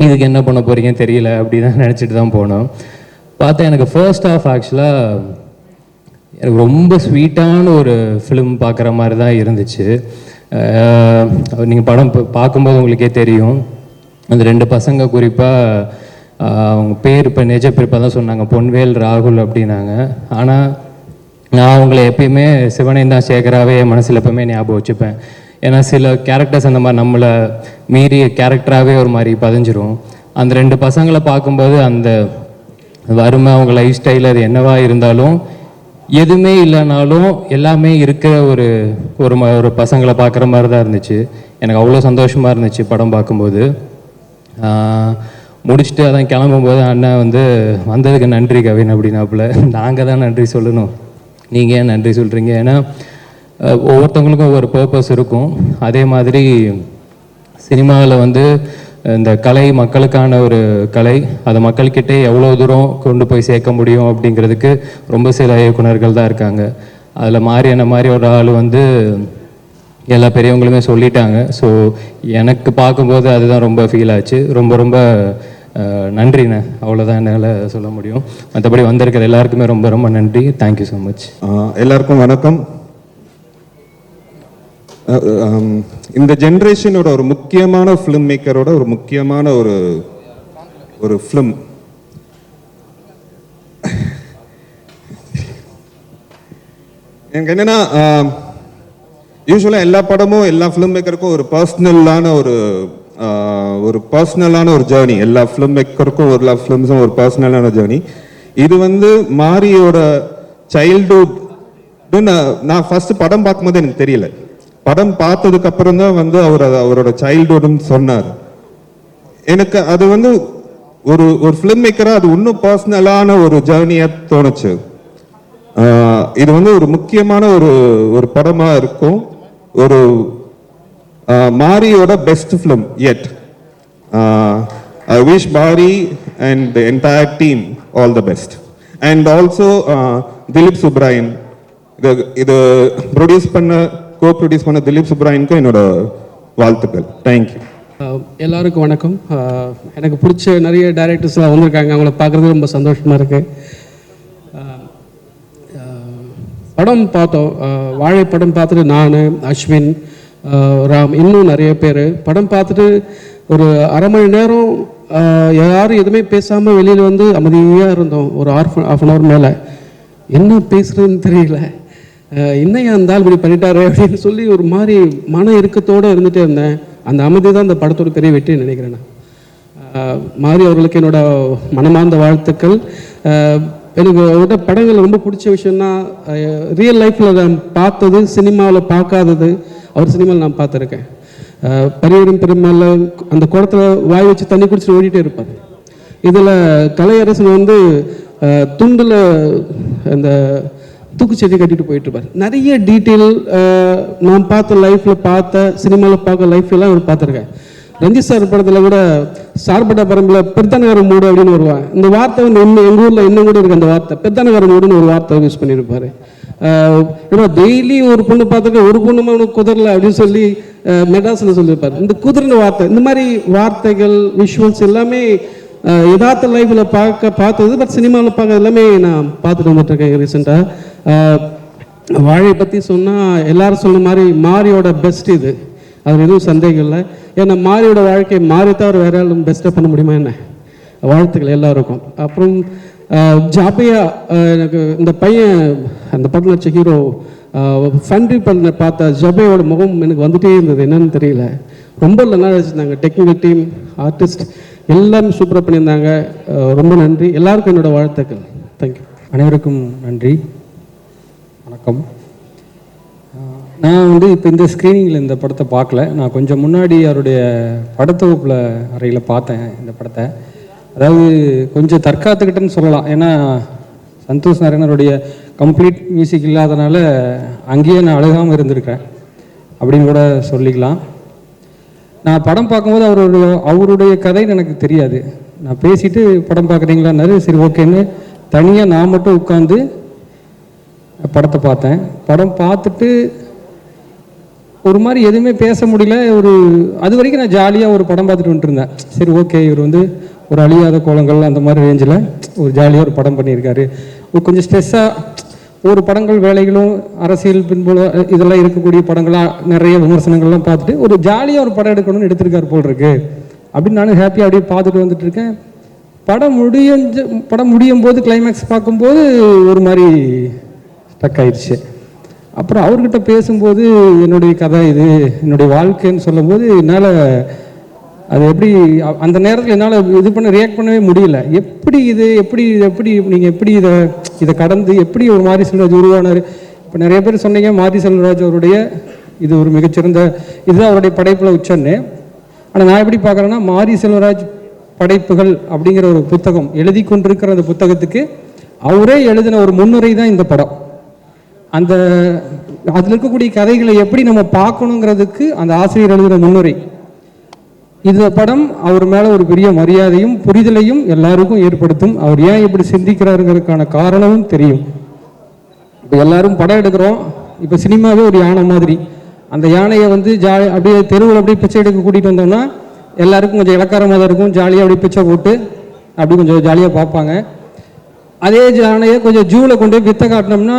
இதுக்கு என்ன பண்ண போகிறீங்கன்னு தெரியல அப்படி தான் நினச்சிட்டு தான் போனோம். பார்த்தா எனக்கு ஃபர்ஸ்ட் ஆஃப் ஆக்சுவலாக எனக்கு ரொம்ப ஸ்வீட்டான ஒரு ஃபிலிம் பார்க்குற மாதிரி தான் இருந்துச்சு. நீங்கள் படம் பார்க்கும்போது உங்களுக்கே தெரியும். அந்த ரெண்டு பசங்க குறிப்பாக அவங்க பேர் இப்போ நிஜ பேர் இப்போ தான் சொன்னாங்க, பொன்வேல் ராகுல் அப்படின்னாங்க. ஆனால் நான் அவங்கள எப்பயுமே சிவனேந்தான் சேகராகவே என் மனசில் எப்பவுமே ஞாபகம் வச்சுப்பேன். ஏன்னா சில கேரக்டர்ஸ் அந்த மாதிரி நம்மளை மீறி கேரக்டராகவே ஒரு மாதிரி பதிஞ்சிரும். அந்த ரெண்டு பசங்களை பார்க்கும்போது அந்த வறுமை, அவங்க லைஃப் ஸ்டைல், அது என்னவா இருந்தாலும் எதுவுமே இல்லைனாலும் எல்லாமே இருக்கிற ஒரு பசங்களை பார்க்குற மாதிரி தான் இருந்துச்சு. எனக்கு அவ்வளோ சந்தோஷமாக இருந்துச்சு படம் பார்க்கும்போது. முடிச்சுட்டு அதான் கிளம்பும்போது அண்ணன் வந்ததுக்கு நன்றி கவின் அப்படின்னாப்புல. நாங்கள் தான் நன்றி சொல்லணும், நீங்கள் ஏன் நன்றி சொல்கிறீங்க? ஏன்னா ஒவ்வொருத்தவங்களுக்கும் ஒவ்வொரு பர்பஸ் இருக்கும். அதே மாதிரி சினிமாவில் இந்த கலை மக்களுக்கான ஒரு கலை, அதை மக்கள்கிட்டே எவ்வளோ தூரம் கொண்டு போய் சேர்க்க முடியும் அப்படிங்கிறதுக்கு ரொம்ப சில இயக்குனர்கள் தான் இருக்காங்க. அதில் மாரியான மாதிரி ஒரு ஆள் எல்லா பெரியவங்களுமே சொல்லிட்டாங்க. ஸோ எனக்கு பார்க்கும்போது அதுதான் ரொம்ப ஃபீல் ஆச்சு. ரொம்ப ரொம்ப நன்றிண்ணே, அவ்வளோதான் என்னால் சொல்ல முடியும். மற்றபடி வந்திருக்கிற எல்லாருக்குமே ரொம்ப ரொம்ப நன்றி. Thank you so much. எல்லாருக்கும் வணக்கம். இந்த ஜென்ரேஷனோட ஒரு முக்கியமான ஃபிலிம் மேக்கரோட ஒரு முக்கியமான ஒரு ஃபிலிம். எனக்கு என்னன்னா, யூஸ்வலாக எல்லா படமும் எல்லா ஃபிலிம் மேக்கருக்கும் ஒரு பர்சனலான ஒரு ஜேர்னி. எல்லா ஃபிலிம் மேக்கருக்கும் எல்லா ஃபிலிம்ஸும் ஒரு பர்சனலான ஜேர்னி. இது மாரியோட சைல்ட்ஹுட். நான் ஃபர்ஸ்ட் படம் பார்க்கும்போது எனக்கு தெரியல. படம் பார்த்ததுக்கு அப்புறம் தான் அவரோட சைல்ட்ஹுட்னு சொன்னார். எனக்கு அது ஒரு ஃபிலிம் மேக்கரா அது இன்னும் பர்சனலான ஒரு ஜேர்னியா தோணுச்சு. இது ஒரு முக்கியமான ஒரு படமா இருக்கும். ஒரு மாரியோட best film yet. I wish Mari and the entire team all the best. And also Dilip Subrayan, இது ப்ரொடியூஸ் பண்ண, கோ ப்ரொடியூஸ் பண்ண திலீப் சுப்ராயனுக்கும் என்னோட வாழ்த்துக்கள். தேங்க்யூ. எல்லாருக்கும் வணக்கம். எனக்கு பிடிச்ச நிறைய டைரக்டர்ஸ்லாம் வந்திருக்காங்க, அவங்கள பார்க்குறது ரொம்ப சந்தோஷமாக இருக்குது. படம் பார்த்தோம், வாழை படம் பார்த்துட்டு நான், அஸ்வின், ராம், இன்னும் நிறைய பேர் படம் பார்த்துட்டு ஒரு அரை மணி நேரம் யாரும் எதுவுமே பேசாமல் வெளியில் வந்து அமைதியாக இருந்தோம். ஒரு ஹாஃப் அன் ஹவர் மேலே என்ன பேசுகிறதுன்னு தெரியல, என்னையா இருந்தாலும் இப்படி பண்ணிட்டாரு அப்படின்னு சொல்லி ஒரு மாதிரி மன இறுக்கத்தோடு இருந்துகிட்டே இருந்தேன். அந்த அமைதி தான் இந்த படத்தோட பெரிய வெற்றின்னு நினைக்கிறேன். நான் மாரி அவர்களுக்கு என்னோட மனமார்ந்த வாழ்த்துக்கள். எனக்கு அவரோட படங்கள் ரொம்ப பிடிச்ச விஷயம்னா, ரியல் லைஃப்பில் நான் பார்த்தது, சினிமாவில் பார்க்காதது அவர் சினிமாவில் நான் பார்த்துருக்கேன். பரியரும் பெருமாள் அந்த குளத்தில் வாய் வச்சு தண்ணி குடிச்சிட்டு ஓடிட்டே இருப்பார். இதில் கலையரசன் வந்து துண்டில் அந்த தூக்குச்செடி கட்டிட்டு போயிட்டு இருப்பார். நிறைய டீட்டெயில் நான் பார்த்த லைஃப்பில் சினிமாவில் பார்க்க லைஃப்லாம் அவர் பார்த்துருக்கேன். ரஞ்சித் சார் படத்தில் கூட சார்பட்ட பரம்பில் பெருத்தானகார மூடு அப்படின்னு வருவாங்க. இந்த வார்த்தை வந்து இன்னும் எங்கள் ஊரில் இன்னும் கூட இருக்குது. அந்த வார்த்தை பெருத்தானகார மூடுன்னு ஒரு வார்த்தை யூஸ் பண்ணியிருப்பார். ஏன்னா டெய்லி ஒரு பொண்ணு பார்த்துட்டு ஒரு பொண்ணுமா உனக்கு குதிரல அப்படின்னு சொல்லி மெட்ராஸில் சொல்லியிருப்பார். இந்த குதிரன வார்த்தை, இந்த மாதிரி வார்த்தைகள், விஷுவல்ஸ் எல்லாமே யதார்த்த லைஃப்பில் பார்த்தது, பட் சினிமாவில் பார்க்க எல்லாமே நான் பார்த்துட்டு வந்துட்டுருக்கேன் ரீசெண்டாக. வாழை பற்றி சொன்னால் எல்லாரும் சொன்ன மாதிரி மாரியோட பெஸ்ட் இது, அது எதுவும் சந்தேகம் இல்லை. ஏன்னா மாரியோட வாழ்க்கை மாறி தவிர வேற யாரும் பெஸ்ட்டாக பண்ண முடியுமா என்ன? வாழ்த்துக்கள் எல்லாருக்கும். அப்புறம் ஜாபையா, எனக்கு இந்த பையன் அந்த படம் நடிச்ச ஹீரோ ஃபண்ட்ரி பண்ண பார்த்த ஜபையோட முகம் எனக்கு வந்துட்டே இருந்தது, என்னன்னு தெரியல. ரொம்ப நல்லா நடிச்சிருந்தாங்க. டெக்னிக்கல் டீம், ஆர்டிஸ்ட் எல்லாமே சூப்பராக பண்ணியிருந்தாங்க. ரொம்ப நன்றி எல்லாருக்கும், என்னோட வாழ்த்துக்கள். தேங்க்யூ. அனைவருக்கும் நன்றி, வணக்கம். நான் வந்து இப்போ இந்த ஸ்க்ரீனிங்கில் இந்த படத்தை பார்க்கல. நான் கொஞ்சம் முன்னாடி அவருடைய படத்தொகுப்பில் அறையில் பார்த்தேன் இந்த படத்தை. அதாவது கொஞ்சம் தற்காத்துக்கிட்டேன்னு சொல்லலாம். ஏன்னா சந்தோஷ் நாராயணருடைய கம்ப்ளீட் மியூசிக் இல்லாதனால அங்கேயே நான் அழுகாமல் இருந்திருக்கேன் அப்படின்னு கூட சொல்லிக்கலாம். நான் படம் பார்க்கும்போது அவருடைய கதைன்னு எனக்கு தெரியாது. நான் பேசிட்டு படம் பார்க்குறீங்களான்னாரு. சரி ஓகேன்னு தனியாக நான் மட்டும் உட்காந்து படத்தை பார்த்தேன். படம் பார்த்துட்டு ஒரு மாதிரி எதுவுமே பேச முடியல. அது வரைக்கும் நான் ஜாலியாக ஒரு படம் பார்த்துட்டு வந்துட்டுருந்தேன். சரி ஓகே, இவர் வந்து ஒரு அழியாத கோலங்கள் அந்த மாதிரி ரேஞ்சில் ஒரு ஜாலியாக ஒரு படம் பண்ணியிருக்காரு. கொஞ்சம் ஸ்ட்ரெஸ்ஸாக ஒரு படங்கள் வேலைகளும் அரசியல் பின்புல இதெல்லாம் இருக்கக்கூடிய படங்களாக நிறைய விமர்சனங்கள்லாம் பார்த்துட்டு ஒரு ஜாலியாக ஒரு படம் எடுக்கணும்னு எடுத்திருக்காரு போல் இருக்கு அப்படின்னு நானும் ஹாப்பியாக அப்படியே பார்த்துட்டு வந்துட்டு இருக்கேன். படம் முடியும் போது கிளைமேக்ஸ் பார்க்கும்போது ஒரு மாதிரி ஸ்டக் ஆயிடுச்சு. அப்புறம் அவர்கிட்ட பேசும்போது என்னுடைய கதை இது, என்னுடைய வாழ்க்கைன்னு சொல்லும்போது என்னால் அது எப்படி அந்த நேரத்தில் என்னால் ரியாக்ட் பண்ணவே முடியல. எப்படி நீங்கள் எப்படி இதை கடந்து எப்படி ஒரு மாரி செல்வராஜ் உருவானார்? இப்போ நிறைய பேர் சொன்னீங்க மாரி செல்வராஜ் அவருடைய இது ஒரு மிகச்சிறந்த இதுதான் அவருடைய படைப்பில் உச்சன்னு. ஆனால் நான் எப்படி பார்க்குறேன்னா, மாரி செல்வராஜ் படைப்புகள் அப்படிங்கிற ஒரு புத்தகம் எழுதி கொண்டிருக்கிற அந்த புத்தகத்துக்கு அவரே எழுதின ஒரு முன்னுரை தான் இந்த படம். அதில் இருக்கக்கூடிய கதைகளை எப்படி நம்ம பார்க்கணுங்கிறதுக்கு அந்த ஆசிரியர் எழுதின முன்னுரை. இந்த படம் அவர் மேலே ஒரு பெரிய மரியாதையும் புரிதலையும் எல்லாருக்கும் ஏற்படுத்தும். அவர் ஏன் இப்படி சிந்திக்கிறாருங்கிறதுக்கான காரணமும் தெரியும். இப்போ எல்லாரும் படம் எடுக்கிறோம். இப்போ சினிமாவே ஒரு யானை மாதிரி. அந்த யானையை வந்து அப்படியே தெருவில் அப்படியே பிச்சை எடுக்க கூட்டிகிட்டு வந்தோம்னா எல்லாருக்கும் கொஞ்சம் இலக்காரமாக தான் இருக்கும். ஜாலியாக அப்படியே பிச்சை போட்டு அப்படி கொஞ்சம் ஜாலியாக பார்ப்பாங்க. அதே யானையை கொஞ்சம் ஜூவில் கொண்டு போய் வித்த காட்டினோம்னா,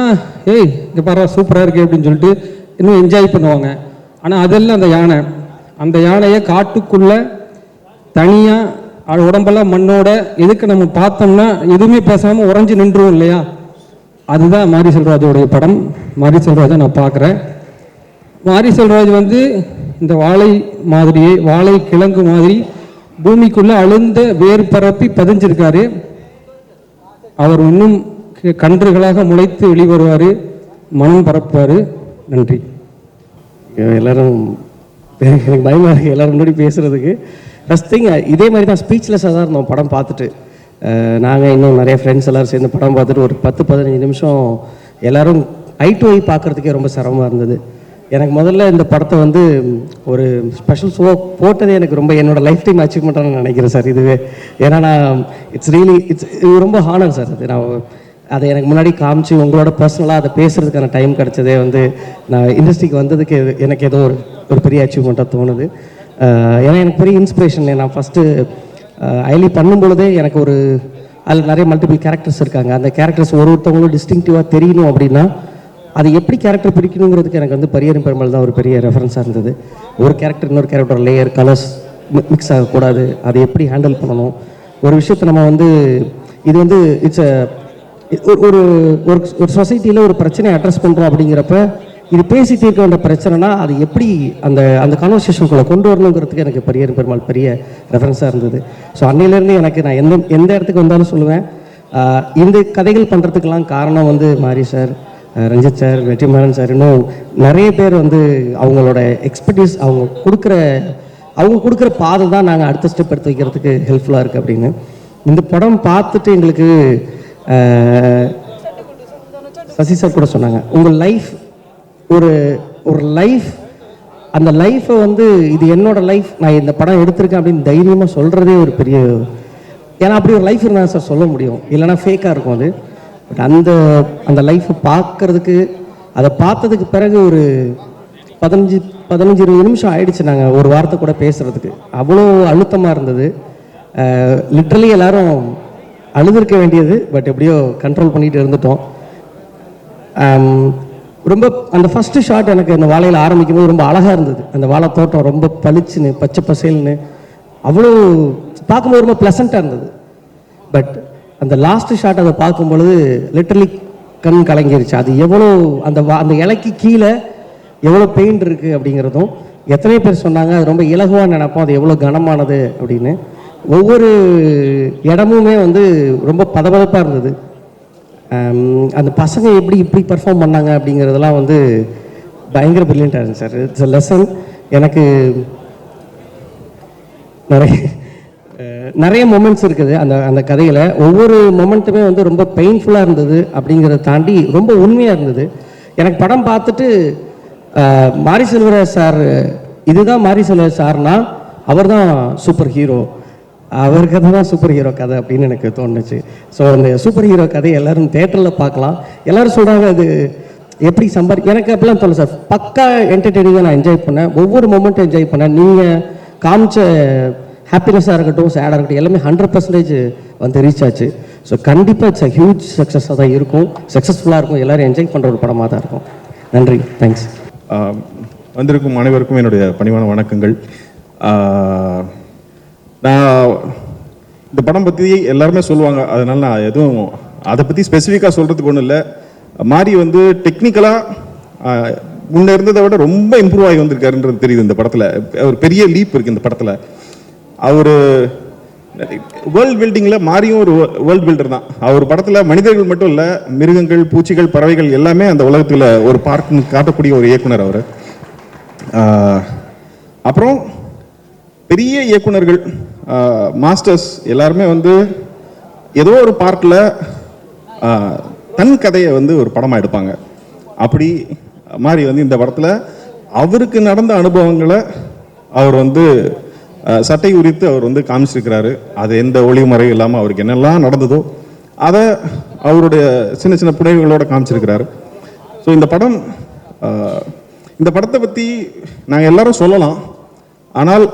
ஏய் இங்கே பாரு சூப்பராக இருக்கு அப்படின்னு சொல்லிட்டு இன்னும் என்ஜாய் பண்ணுவாங்க. ஆனால் அதெல்லாம் அந்த யானையை காட்டுக்குள்ளே தனியாக உடம்பெல்லாம் மண்ணோட எதுக்கு நம்ம பார்த்தோம்னா எதுவுமே பேசாமல் உறைஞ்சி நின்றுவோம் இல்லையா? அதுதான் மாரி செல்வராஜோடைய படம். மாரி செல்வராஜை நான் பார்க்குறேன். மாரி செல்வராஜ் வந்து இந்த வாழை கிழங்கு மாதிரி பூமிக்குள்ளே அழுந்த வேர் பரப்பி பதிஞ்சிருக்காரு. அவர் இன்னும் கன்றுகளாக முளைத்து வெளிவருவார், மனம் பரப்புவார். நன்றி. எல்லாரும் எனக்கு பயமாக இருக்குது எல்லோரும் முன்னாடி பேசுகிறதுக்கு. ஃபஸ்ட் திங் இதே மாதிரி தான் ஸ்பீச்லெஸ்ஸாக தான் இருந்தோம் படம் பார்த்துட்டு. நாங்கள் இன்னும் நிறைய ஃப்ரெண்ட்ஸ் எல்லோரும் சேர்ந்து படம் பார்த்துட்டு ஒரு 10-15 நிமிஷம் எல்லோரும் ஐ டு ஐ பார்க்குறதுக்கே ரொம்ப சிரமமாக இருந்தது. எனக்கு முதல்ல இந்த படத்தை வந்து ஒரு ஸ்பெஷல் ஷோ போட்டதே எனக்கு ரொம்ப என்னோடய லைஃப் டைம் அச்சீவ்மெண்ட்டாக நான் நினைக்கிறேன் சார் இதுவே. ஏன்னா நான் இது ரொம்ப ஹானர் சார். அது நான் அதை எனக்கு முன்னாடி காமிச்சு உங்களோட பர்சனலாக அதை பேசுகிறதுக்கான டைம் கிடச்சதே வந்து நான் இண்டஸ்ட்ரிக்கு வந்ததுக்கு எனக்கு ஏதோ ஒரு பெரிய அச்சீவ்மெண்ட்டாக தோணுது. ஏன்னா எனக்கு பெரிய இன்ஸ்பிரேஷன். நான் ஃபஸ்ட்டு ஐலி பண்ணும்பொழுதே எனக்கு ஒரு அதில் நிறைய மல்டிபிள் கேரக்டர்ஸ் இருக்காங்க. அந்த கேரக்டர்ஸ் ஒருத்தவங்களும் டிஸ்டிங்டிவாக தெரியணும் அப்படின்னா அது எப்படி கேரக்டர் பிடிக்கணுங்கிறதுக்கு எனக்கு வந்து பரியரும் பெருமாள் தான் ஒரு பெரிய ரெஃபரன்ஸாக இருந்தது. ஒரு கேரக்டர் இன்னொரு கேரக்டர் லேயர் கலர்ஸ் மிக்ஸ் ஆகக்கூடாது, அதை எப்படி ஹேண்டில் பண்ணணும். ஒரு விஷயத்தை நம்ம வந்து இது வந்து இட்ஸ் ஒரு ஒரு சொசைட்டியில் ஒரு பிரச்சனையை அட்ரஸ் பண்ணுறோம் அப்படிங்கிறப்ப இது பேசி தீர்க்க வேண்டிய பிரச்சனைனா அது எப்படி அந்த அந்த கான்வர்சேஷனுக்குள்ளே கொண்டு வரணுங்கிறதுக்கு எனக்கு பரியரும் பெருமாள் பெரிய ரெஃபரன்ஸாக இருந்தது. ஸோ அன்னையிலேருந்து எனக்கு நான் எந்த இடத்துக்கு வந்தாலும் சொல்லுவேன், இந்த கதைகள் பண்ணுறதுக்கெல்லாம் காரணம் வந்து Mari sir, Ranjith sir, Vetrimaaran sir, இன்னும் நிறைய பேர் வந்து அவங்களோட எக்ஸ்பர்டீஸ் அவங்க கொடுக்குற பாதை தான் நாங்கள் அடுத்த ஸ்டெப் எடுத்து வைக்கிறதுக்கு ஹெல்ப்ஃபுல்லாக இருக்குது அப்படின்னு. இந்த படம் பார்த்துட்டு எங்களுக்கு சசி சார் கூட சொன்னாங்க, உங்கள் லைஃப் ஒரு லைஃப், அந்த லைஃப்பை வந்து இது என்னோட லைஃப், நான் இந்த படம் எடுத்திருக்கேன் அப்படின்னு தைரியமாக சொல்கிறதே ஒரு பெரிய, ஏன்னா அப்படி ஒரு லைஃப் இருந்தால் சார் சொல்ல முடியும், இல்லைனா ஃபேக்காக இருக்கும் அது. பட் அந்த லைஃப்பை பார்க்கறதுக்கு, அதை பார்த்ததுக்கு பிறகு ஒரு 15-20 நிமிஷம் ஆயிடுச்சு நாங்கள் ஒரு வாரத்தை கூட பேசுகிறதுக்கு. அவ்வளோ அழுத்தமாக இருந்தது. லிட்ரலி எல்லாரும் அழுதுருக்க வேண்டியது, பட் எப்படியோ கண்ட்ரோல் பண்ணிட்டு இருந்துட்டோம். ரொம்ப அந்த ஃபஸ்ட்டு ஷாட் எனக்கு அந்த வாழையில் ஆரம்பிக்கும் போது ரொம்ப அழகாக இருந்தது. அந்த வாழை தோட்டம் ரொம்ப பளிச்சுன்னு பச்சை பசேல்னு அவ்வளோ பார்க்கும்போது ரொம்ப ப்ளசண்ட்டாக இருந்தது. பட் அந்த லாஸ்ட்டு ஷாட் அதை பார்க்கும் பொழுது லிட்டரலி கண் கலங்கிருச்சு. அது எவ்வளோ அந்த இலைக்கு கீழே எவ்வளோ பெயிண்ட் இருக்குது அப்படிங்கிறதும், எத்தனை பேர் சொன்னாங்க அது ரொம்ப இலகுவாக நினைப்போம், அது எவ்வளோ கனமானது அப்படின்னு. ஒவ்வொரு இடமுமே வந்து ரொம்ப பதபதப்பாக இருந்தது. அந்த பசங்க இப்படி பர்ஃபார்ம் பண்ணாங்க அப்படிங்கிறதெல்லாம் வந்து பயங்கர பிரில்லியண்ட்டாக இருந்துச்சு சார். It's a lesson. எனக்கு நிறைய மொமெண்ட்ஸ் இருக்குது அந்த கதையில். ஒவ்வொரு மொமெண்ட்டுமே வந்து ரொம்ப பெயின்ஃபுல்லாக இருந்தது அப்படிங்கிறத தாண்டி ரொம்ப உண்மையாக இருந்தது. எனக்கு படம் பார்த்துட்டு மாரி செல்வராஜ் சார், இதுதான் மாரி செல்வராஜ் சார்னா அவர் தான் சூப்பர் ஹீரோ, அவர் கதை தான் சூப்பர் ஹீரோ கதை அப்படின்னு எனக்கு தோணுச்சு. ஸோ அந்த சூப்பர் ஹீரோ கதையை எல்லோரும் தேட்டரில் பார்க்கலாம். எல்லோரும் சொல்கிறாங்க அது எப்படி எனக்கு அப்படிலாம் தோணும் சார். பக்கா என்டர்டெய்னிங்காக நான் என்ஜாய் பண்ணேன், ஒவ்வொரு மொமெண்ட்டும் என்ஜாய் பண்ணேன். நீங்கள் காமிச்ச ஹாப்பினஸாக இருக்கட்டும், சேடாக இருக்கட்டும், எல்லாமே 100% வந்து ரீச் ஆச்சு. ஸோ கண்டிப்பாக இட்ஸ் அ ஹியூஜ் சக்ஸஸாக தான் இருக்கும், சக்ஸஸ்ஃபுல்லாக இருக்கும், எல்லோரும் என்ஜாய் பண்ணுற ஒரு படமாக தான் இருக்கும். நன்றி, தேங்க்ஸ். வந்திருக்கும் அனைவருக்கும் என்னுடைய பணிவான வணக்கங்கள். நான் இந்த படம் பற்றி எல்லாருமே சொல்லுவாங்க, அதனால நான் எதுவும் அதை பற்றி ஸ்பெசிஃபிக்காக சொல்கிறதுக்கு ஒன்றும் இல்லை. மாரி வந்து டெக்னிக்கலாக முன்னே இருந்ததை விட ரொம்ப இம்ப்ரூவ் ஆகி வந்திருக்காருன்றது தெரியுது இந்த படத்தில். ஒரு பெரிய லீப் இருக்குது இந்த படத்தில். அவர் வேர்ல்டு பில்டிங்கில் மாரியும் ஒரு வேர்ல்டு பில்டர் தான். அவர் படத்தில் மனிதர்கள் மட்டும் இல்லை, மிருகங்கள், பூச்சிகள், பறவைகள் எல்லாமே அந்த உலகத்தில் ஒரு பார்க்குன்னு காட்டக்கூடிய ஒரு இயக்குனர் அவர். அப்புறம் பெரிய இயக்குனர்கள், மாஸ்டர்ஸ் எல்லாருமே வந்து ஏதோ ஒரு பார்ட்டில் தன் கதையை வந்து ஒரு படமாக எடுப்பாங்க. அப்படி மாதிரி வந்து இந்த படத்தில் அவருக்கு நடந்த அனுபவங்களை அவர் வந்து சட்டை உரித்து அவர் வந்து காமிச்சிருக்கிறாரு. அது எந்த ஒளிமறை இல்லாமல் அவருக்கு என்னெல்லாம் நடந்ததோ அதை அவருடைய சின்ன சின்ன புனைவுகளோடு காமிச்சிருக்கிறாரு. ஸோ இந்த படத்தை பற்றி நாங்கள் எல்லாரும் சொல்லலாம். ஆனால்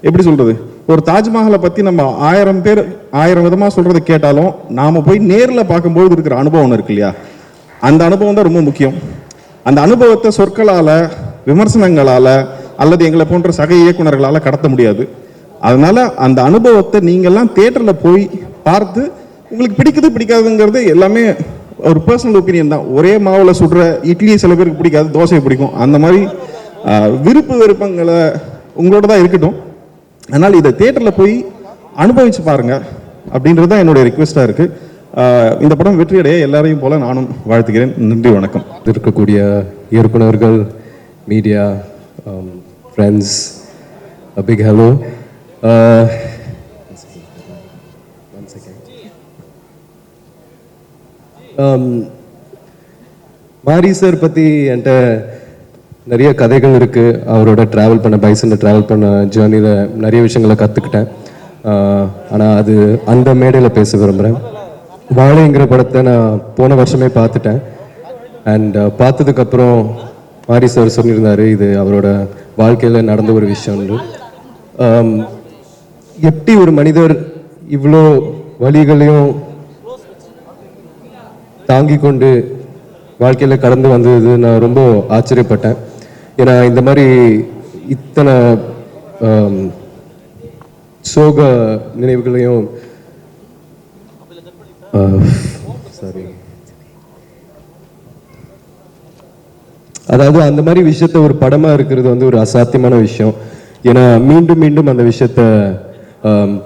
எப்படி சொல்கிறது, ஒரு தாஜ்மஹாலை பற்றி நம்ம 1000 பேர் 1000 விதமாக சொல்கிறத கேட்டாலும் நாம் போய் நேரில் பார்க்கும்போது இருக்கிற அனுபவம் இருக்கு இல்லையா, அந்த அனுபவம் தான் ரொம்ப முக்கியம். அந்த அனுபவத்தை சொற்களால், விமர்சனங்களால் அல்லது எங்களை போன்ற சக இயக்குனர்களால் கடத்த முடியாது. அதனால் அந்த அனுபவத்தை நீங்கள்லாம் தேட்டரில் போய் பார்த்து உங்களுக்கு பிடிக்குது பிடிக்காதுங்கிறது எல்லாமே ஒரு பர்சனல் ஒப்பீனியன் தான். ஒரே மாவில் சுடுற இட்லியை சில பேருக்கு பிடிக்காது, தோசையை பிடிக்கும். அந்த மாதிரி விருப்பு வெறுப்பங்களை உங்களோட தான் இருக்கட்டும். அதனால் இதை தேட்டரில் போய் அனுபவிச்சு பாருங்கள் அப்படின்றது தான் என்னுடைய ரிக்வெஸ்ட்டாக இருக்குது. இந்த படம் வெற்றியடைய எல்லாரையும் போல நானும் வாழ்த்துக்கிறேன். நன்றி, வணக்கம். இருக்கக்கூடிய இயக்குனர்கள், மீடியா, ஃப்ரெண்ட்ஸ், பிக் ஹலோ. மாரி சார் பற்றி என்கிட்ட நிறைய கதைகள் இருக்குது. அவரோட ட்ராவல் பண்ண பைசனில் ட்ராவல் பண்ண ஜேர்னியில் நிறைய விஷயங்களை கற்றுக்கிட்டேன். ஆனால் அது அந்த மேடையில் பேச விரும்புகிறேன். வாழைங்கிற படத்தை நான் போன வருஷமே பார்த்துட்டேன். அண்ட் பார்த்ததுக்கப்புறம் மாரி சார் சொல்லியிருந்தார் இது அவரோட வாழ்க்கையில் நடந்த ஒரு விஷயம்னு. எப்படி ஒரு மனிதர் இவ்வளோ வழிகளையும் தாங்கி கொண்டு வாழ்க்கையில் கடந்து வந்தது நான் ரொம்ப ஆச்சரியப்பட்டேன். ஏன்னா இந்த மாதிரி இத்தனை சோக நினைவுகளையும் சாரி அதாவது அந்த மாதிரி விஷயத்த ஒரு படமாக இருக்கிறது வந்து ஒரு அசாத்தியமான விஷயம். ஏன்னா மீண்டும் மீண்டும் அந்த விஷயத்த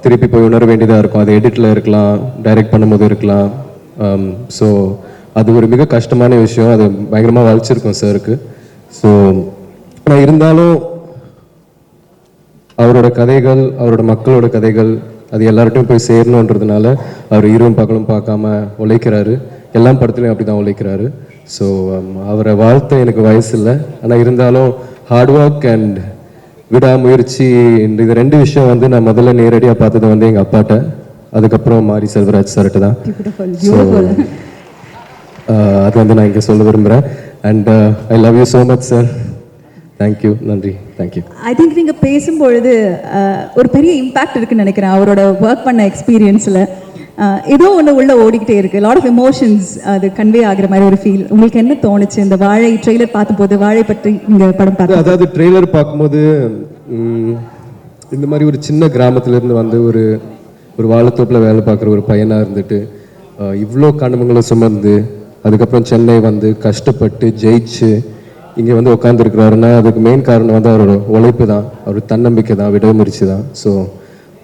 திருப்பி போய் உணர வேண்டியதாக இருக்கும். அது எடிட்டில் இருக்கலாம், டைரக்ட் பண்ணும்போது இருக்கலாம். ஸோ அது ஒரு மிக கஷ்டமான விஷயம். அது பயங்கரமாக வலிச்சிருக்கும் சாருக்கு. ஸோ ஆனால் இருந்தாலும் அவரோட கதைகள், அவரோட மக்களோட கதைகள் அது எல்லார்ட்டையும் போய் சேரணுன்றதுனால அவர் இரவும் பகலும் பார்க்காம உழைக்கிறாரு. எல்லா படத்துலையும் அப்படி தான் உழைக்கிறாரு. ஸோ அவரை வாழ்த்த எனக்கு வயசு இல்லை. ஆனால் இருந்தாலும் ஹார்ட் ஒர்க் அண்ட் விடாமுயற்சி இந்த ரெண்டு விஷயம் வந்து நான் முதல்ல நேரடியாக பார்த்தது வந்து எங்கள் அப்பாட்ட, அதுக்கப்புறம் மாரி செல்வராஜ் சார்கிட்ட தான். ஸோ அது வந்து நான் இங்கே சொல்ல விரும்புகிறேன். And I love you so much sir. Thank you, நன்றி, தேங்க்யூ. ஐ திங்க் நீங்கள் பேசும்பொழுது ஒரு பெரிய இம்பேக்ட் இருக்குன்னு நினைக்கிறேன். அவரோட ஒர்க் பண்ண எக்ஸ்பீரியன்ஸில் ஏதோ ஒன்று உள்ள ஓடிக்கிட்டே இருக்குது. லாட் ஆஃப் எமோஷன்ஸ் அது கன்வே ஆகிற மாதிரி ஒரு ஃபீல். உங்களுக்கு என்ன தோணுச்சு இந்த வாழை ட்ரெய்லர் பார்க்கும்போது? வாழை பற்றி இங்கே படம் பார்த்து, அதாவது ட்ரெய்லர் பார்க்கும்போது இந்த மாதிரி ஒரு சின்ன கிராமத்துலேருந்து வந்து ஒரு வாழைத்தோப்பில் வேலை பார்க்குற ஒரு பையனாக இருந்துட்டு இவ்வளோ கனவுங்களை சுமந்து அதுக்கப்புறம் சென்னை வந்து கஷ்டப்பட்டு ஜெயிச்சு இங்கே வந்து உட்காந்துருக்கிறாருன்னா அதுக்கு மெயின் காரணம் வந்து அவரோட உழைப்பு தான், அவர் தன்னம்பிக்கை தான், விடாமுயற்சி தான். ஸோ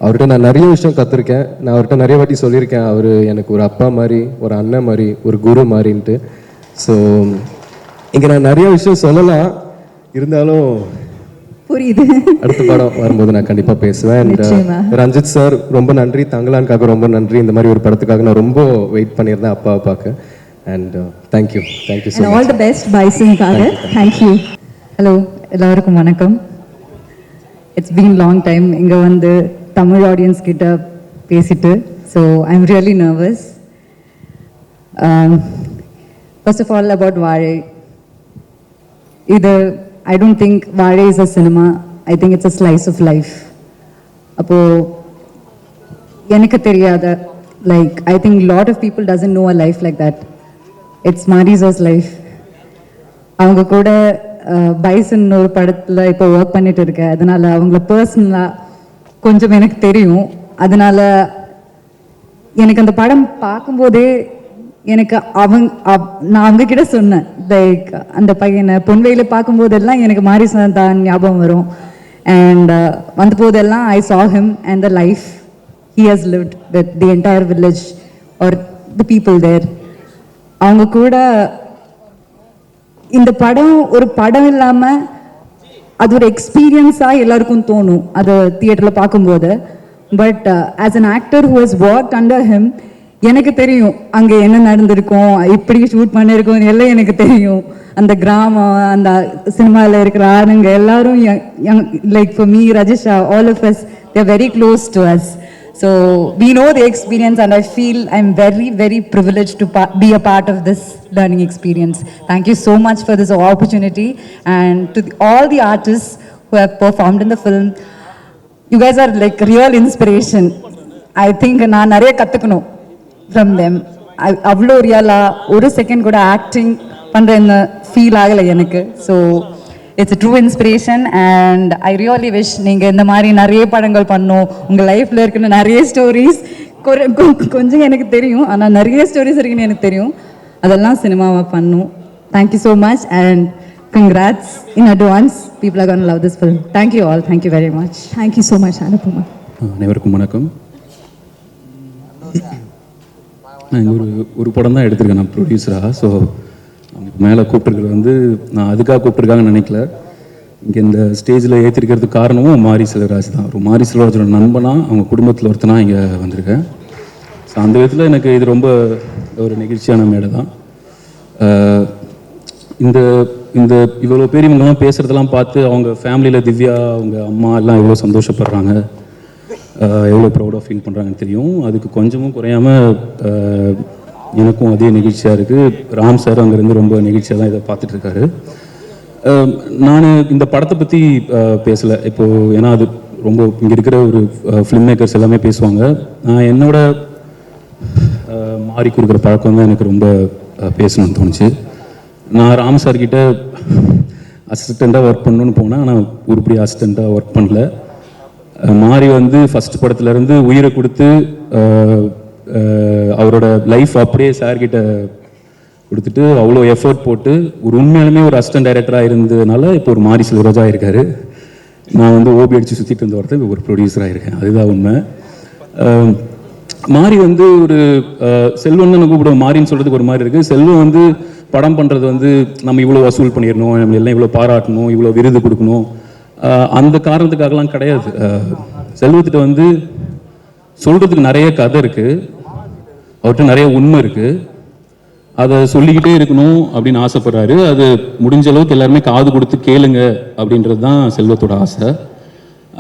அவர்கிட்ட நான் நிறைய விஷயம் கற்றுருக்கேன். நான் அவர்கிட்ட நிறைய வாட்டி சொல்லியிருக்கேன், அவர் எனக்கு ஒரு அப்பா மாதிரி, ஒரு அண்ணன் மாதிரி, ஒரு குரு மாதிரின்ட்டு. ஸோ இங்கே நான் நிறைய விஷயம் சொல்லலாம், இருந்தாலும் புரியுது. அடுத்த படம் வரும்போது நான் கண்டிப்பாக பேசுவேன். அண்ட் ரஞ்சித் சார் ரொம்ப நன்றி, தங்கலானுக்காக ரொம்ப நன்றி. இந்த மாதிரி ஒரு படத்துக்காக நான் ரொம்ப வெயிட் பண்ணியிருந்தேன் அப்பாவை பார்க்க. And thank you so much. All the best பைசனுக்காக. தேங்க்யூ. ஹலோ, எல்லாருக்கும் வணக்கம். இட்ஸ் பீன் லாங் டைம் இங்கே வந்து தமிழ் ஆடியன்ஸ் கிட்ட பேசிட்டு. So I am really nervous. First of all about Vaazhai. இது I don't think Vaazhai is a cinema. I think it's a slice of life. அப்போது எனக்கு தெரியாத like I think lot of people doesn't know a life like that. It's Mari's life. அவங்க கூட bison ஒரு படத்தில் இப்போ work பண்ணிட்டு இருக்கேன். அதனால் அவங்கள பர்சனலாக கொஞ்சம் எனக்கு தெரியும். அதனால் எனக்கு அந்த படம் பார்க்கும்போதே எனக்கு நான் அவங்கக்கிட்ட சொன்னேன், லைக் அந்த பையனை பொன்வேயில் பார்க்கும்போதெல்லாம் எனக்கு மாரிசன் தான் ஞாபகம் வரும். அண்ட் வந்த போதெல்லாம் ஐ saw him and the life he has lived with the entire village or the people there. அவங்க கூட இந்த படம் ஒரு படம் இல்லாமல் அது ஒரு எக்ஸ்பீரியன்ஸாக எல்லாருக்கும் தோணும் அது தியேட்டரில் பார்க்கும்போது. But as an actor who has worked under him, எனக்கு தெரியும் அங்கே என்ன நடந்திருக்கும், இப்படி ஷூட் பண்ணியிருக்கோம் எல்லாம் எனக்கு தெரியும். அந்த கிராமம், அந்த சினிமாவில் இருக்கிற ஆளுங்க எல்லாரும் like for me, Rajisha, all of us, they are very close to us. So we know the experience and I feel I'm very, very privileged to be a part of this learning experience. Thank you so much for this opportunity, and to all the artists who have performed in the film. You guys are like real inspiration. I think நான் நிறைய கற்றுக்கணும் from them. அவ்வளோ ரியலாக ஒரு second கூட acting பண்ணுறேன்னு feel ஆகலை எனக்கு. So it's a true inspiration and I really wish நீங்கள் இந்த மாதிரி நிறைய படங்கள் பண்ணணும். உங்கள் லைஃப்பில் இருக்கிற நிறைய ஸ்டோரிஸ் கொஞ்சம் எனக்கு தெரியும், ஆனால் நிறைய ஸ்டோரிஸ் இருக்குன்னு எனக்கு தெரியும். அதெல்லாம் சினிமாவாக பண்ணும். Thank you so much and congrats in advance. People are going to love this film. Thank you all. Thank you very much. Thank you so much, Anupama. அனைவருக்கும் வணக்கம். நான் ஒரு படம் தான் எடுத்திருக்கேன் நான் ப்ரொடியூசராக. ஸோ அவங்களுக்கு மேலே கூப்பிட்டுருக்கிறது வந்து நான் அதுக்காக கூப்பிட்டுருக்காங்கன்னு நினைக்கல. இங்கே இந்த ஸ்டேஜில் ஏற்றிருக்கிறதுக்கு காரணமும் மாரி செல்வராஜ் தான். ஒரு மாரி செல்வராஜோட நண்பனாக அவங்க குடும்பத்தில் ஒருத்தனா இங்கே வந்திருக்கேன். ஸோ அந்த விதத்தில் எனக்கு இது ரொம்ப ஒரு நெகிழ்ச்சியான மேடை தான். இந்த இந்த இவ்வளோ பேர் இவங்கெல்லாம் பேசுகிறதெல்லாம் பார்த்து அவங்க ஃபேமிலியில் திவ்யா, அவங்க அம்மா எல்லாம் எவ்வளோ சந்தோஷப்படுறாங்க, எவ்வளோ ப்ரௌடாக ஃபீல் பண்ணுறாங்கன்னு தெரியும். அதுக்கு கொஞ்சமும் குறையாமல் எனக்கும் அதே நிகழ்ச்சியாக இருக்குது. ராம் சார் அங்கேருந்து ரொம்ப நிகழ்ச்சியாக தான் இதை பார்த்துட்ருக்காரு. நான் இந்த படத்தை பற்றி பேசலை இப்போது, ஏன்னா அது ரொம்ப இங்கே இருக்கிற ஒரு ஃபிலிம் மேக்கர்ஸ் எல்லாமே பேசுவாங்க. நான் என்னோட மாறி கொடுக்குற பழக்கம் தான் எனக்கு ரொம்ப பேசணும்னு தோணுச்சு. நான் ராம் சார்கிட்ட அசிஸ்டண்ட்டாக ஒர்க் பண்ணணுன்னு போனேன், ஆனால் உருப்படி அசிஸ்டண்ட்டாக ஒர்க் பண்ணல. மாறி வந்து ஃபஸ்ட் படத்துலேருந்து உயிரை கொடுத்து அவரோட லைஃப் அப்படியே சார்கிட்ட கொடுத்துட்டு அவ்வளோ எஃபர்ட் போட்டு ஒரு உண்மையாலுமே ஒரு அசிஸ்டன்ட் டைரக்டராக இருந்ததுனால இப்போ ஒரு மாரி செல்வராஜாக இருக்காரு. நான் வந்து ஓபி அடித்து சுற்றிட்டு இருந்த ஒருத்தர் ஒரு ப்ரொடியூசராக இருக்கேன், அதுதான் உண்மை. மாரி வந்து ஒரு செல்வன் கூப்பிடுவோம், மாரின்னு சொல்கிறதுக்கு ஒரு மாதிரி இருக்குது. செல்வம் வந்து படம் பண்ணுறது வந்து நம்ம இவ்வளோ வசூல் பண்ணிடணும், நம்ம எல்லாம் இவ்வளோ பாராட்டணும், இவ்வளோ விருது கொடுக்கணும், அந்த காரணத்துக்காகலாம் கிடையாது. செல்வத்திட்ட வந்து சொல்கிறதுக்கு நிறைய கதை இருக்குது, அவர்கிட்ட நிறைய உண்மை இருக்குது, அதை சொல்லிக்கிட்டே இருக்கணும் அப்படின்னு ஆசைப்படுறாரு. அது முடிஞ்ச அளவுக்கு எல்லாருமே காது கொடுத்து கேளுங்க அப்படின்றது தான் செல்வத்தோட ஆசை.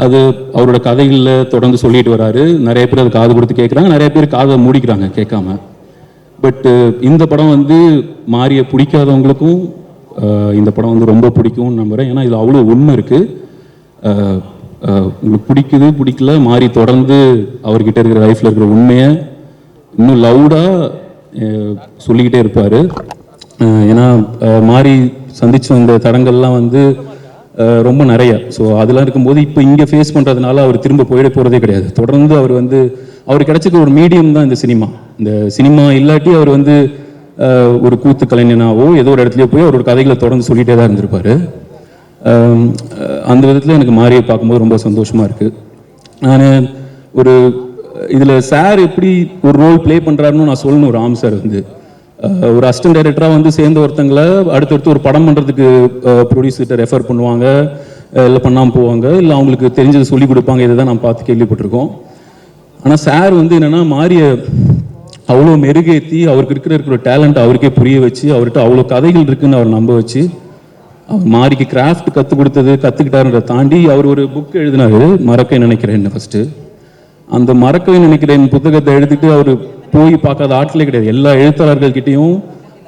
அது அவரோட கதைகளில் தொடர்ந்து சொல்லிட்டு வராரு. நிறைய பேர் அது காது கொடுத்து கேட்குறாங்க, நிறைய பேர் காதை மூடிக்கிறாங்க கேட்காம. பட் இந்த படம் வந்து மாரியை பிடிக்காதவங்களுக்கும் இந்த படம் வந்து ரொம்ப பிடிக்கும்னு நம்புகிறேன். ஏன்னா இதில் அவ்வளோ உண்மை இருக்குது. உங்களுக்கு பிடிக்குது பிடிக்கல, மாறி தொடர்ந்து அவர்கிட்ட இருக்கிற லைஃப்பில் இருக்கிற உண்மையை இன்னும் லவுடாக சொல்லிக்கிட்டே இருப்பார். ஏன்னா மாறி சந்திச்சு வந்த தடங்கள்லாம் வந்து ரொம்ப நிறைய. ஸோ அதெல்லாம் இருக்கும்போது இப்போ இங்கே ஃபேஸ் பண்ணுறதுனால அவர் திரும்ப போயிட போகிறதே கிடையாது. தொடர்ந்து அவர் வந்து அவர் கிடைச்சிக்க ஒரு மீடியம் தான் இந்த சினிமா. இந்த சினிமா இல்லாட்டி அவர் வந்து ஒரு கூத்து கலைஞனாவோ ஏதோ ஒரு இடத்துலையோ போய் அவரோட கதைகளை தொடர்ந்து சொல்லிகிட்டே தான் இருந்திருப்பார். அந்த விதத்தில் எனக்கு மாரியை பார்க்கும்போது ரொம்ப சந்தோஷமாக இருக்குது. நான் ஒரு இதில் சார் எப்படி ஒரு ரோல் ப்ளே பண்ணுறாருன்னு நான் சொல்லணும். ராம் சார் வந்து ஒரு அசிஸ்டன்ட் டைரக்டராக வந்து சேர்ந்த ஒருத்தங்களை அடுத்தடுத்து ஒரு படம் பண்ணுறதுக்கு ப்ரொடியூசர்கிட்ட ரெஃபர் பண்ணுவாங்க, இல்லை பண்ணாமல் போவாங்க, இல்லை அவங்களுக்கு தெரிஞ்சதை சொல்லி கொடுப்பாங்க. இதை தான் நான் பார்த்து கேள்விப்பட்டிருக்கோம். ஆனால் சார் வந்து என்னென்னா மாரியை அவ்வளோ மெருகேற்றி அவருக்கு இருக்கிற டேலண்ட் அவருக்கே புரிய வச்சு அவர்கிட்ட அவ்வளோ கதைகள் இருக்குதுன்னு அவர் நம்ப வச்சு அவர் மாரிக்கு கிராஃப்ட் கற்றுக் கொடுத்தது கற்றுக்கிட்டாருன்றதை தாண்டி அவர் ஒரு புக் எழுதினார், மறக்க நினைக்கிறேன். ஃபஸ்ட்டு அந்த மறக்கவே நினைக்கிறேன் புத்தகத்தை எழுதிட்டு அவர் போய் பார்க்காத ஆட்களே கிடையாது. எல்லா எழுத்தாளர்கள்கிட்டையும்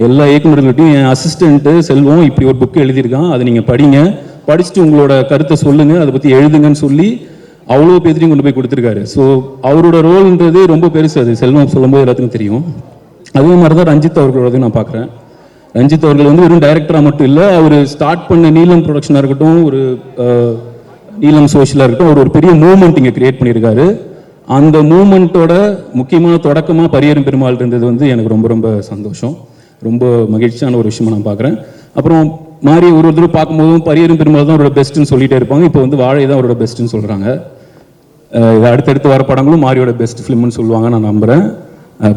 எல்லா இயக்குநர்கள்கிட்டையும் என் அசிஸ்டண்ட்டு செல்வம் இப்படி ஒரு புக்கு எழுதியிருக்கான், அதை நீங்கள் படிங்க, படிச்சுட்டு உங்களோட கருத்தை சொல்லுங்கள், அதை பற்றி எழுதுங்கன்னு சொல்லி அவ்வளோ பேர்த்தையும் கொண்டு போய் கொடுத்துருக்காரு. ஸோ அவரோட ரோல்ன்றது ரொம்ப பெருசு. அது செல்வம் சொல்லும்போது எல்லாத்துக்கும் தெரியும். அதே மாதிரி தான் ரஞ்சித் அவர்களோடது நான் பார்க்குறேன். ரஞ்சித் அவர்கள் வந்து வெறும் டைரக்டராக மட்டும் இல்லை, அவர் ஸ்டார்ட் பண்ண நீலம் ப்ரொடக்ஷனாக இருக்கட்டும், ஒரு நீலம் சோஷியலாக இருக்கட்டும், அவர் ஒரு பெரிய மூவ்மெண்ட் இங்கே கிரியேட் பண்ணியிருக்காரு. அந்த மூமெண்ட்டோட முக்கியமான தொடக்கமாக பரியரும் பெருமாள் இருந்தது வந்து எனக்கு ரொம்ப ரொம்ப சந்தோஷம், ரொம்ப மகிழ்ச்சியான ஒரு விஷயமா நான் பார்க்குறேன். அப்புறம் மாறி ஒரு தடவை பார்க்கும்போதும் பரியரும் பெருமாள் தான் அவரோட பெஸ்ட்டுன்னு சொல்லிட்டே இருப்பாங்க. இப்போ வந்து வாழை தான் அவரோட பெஸ்ட்டுன்னு சொல்கிறாங்க. இது அடுத்தடுத்து வர படங்களும் மாரியோட பெஸ்ட் ஃபிலிம்னு சொல்லுவாங்க நான் நம்புகிறேன்.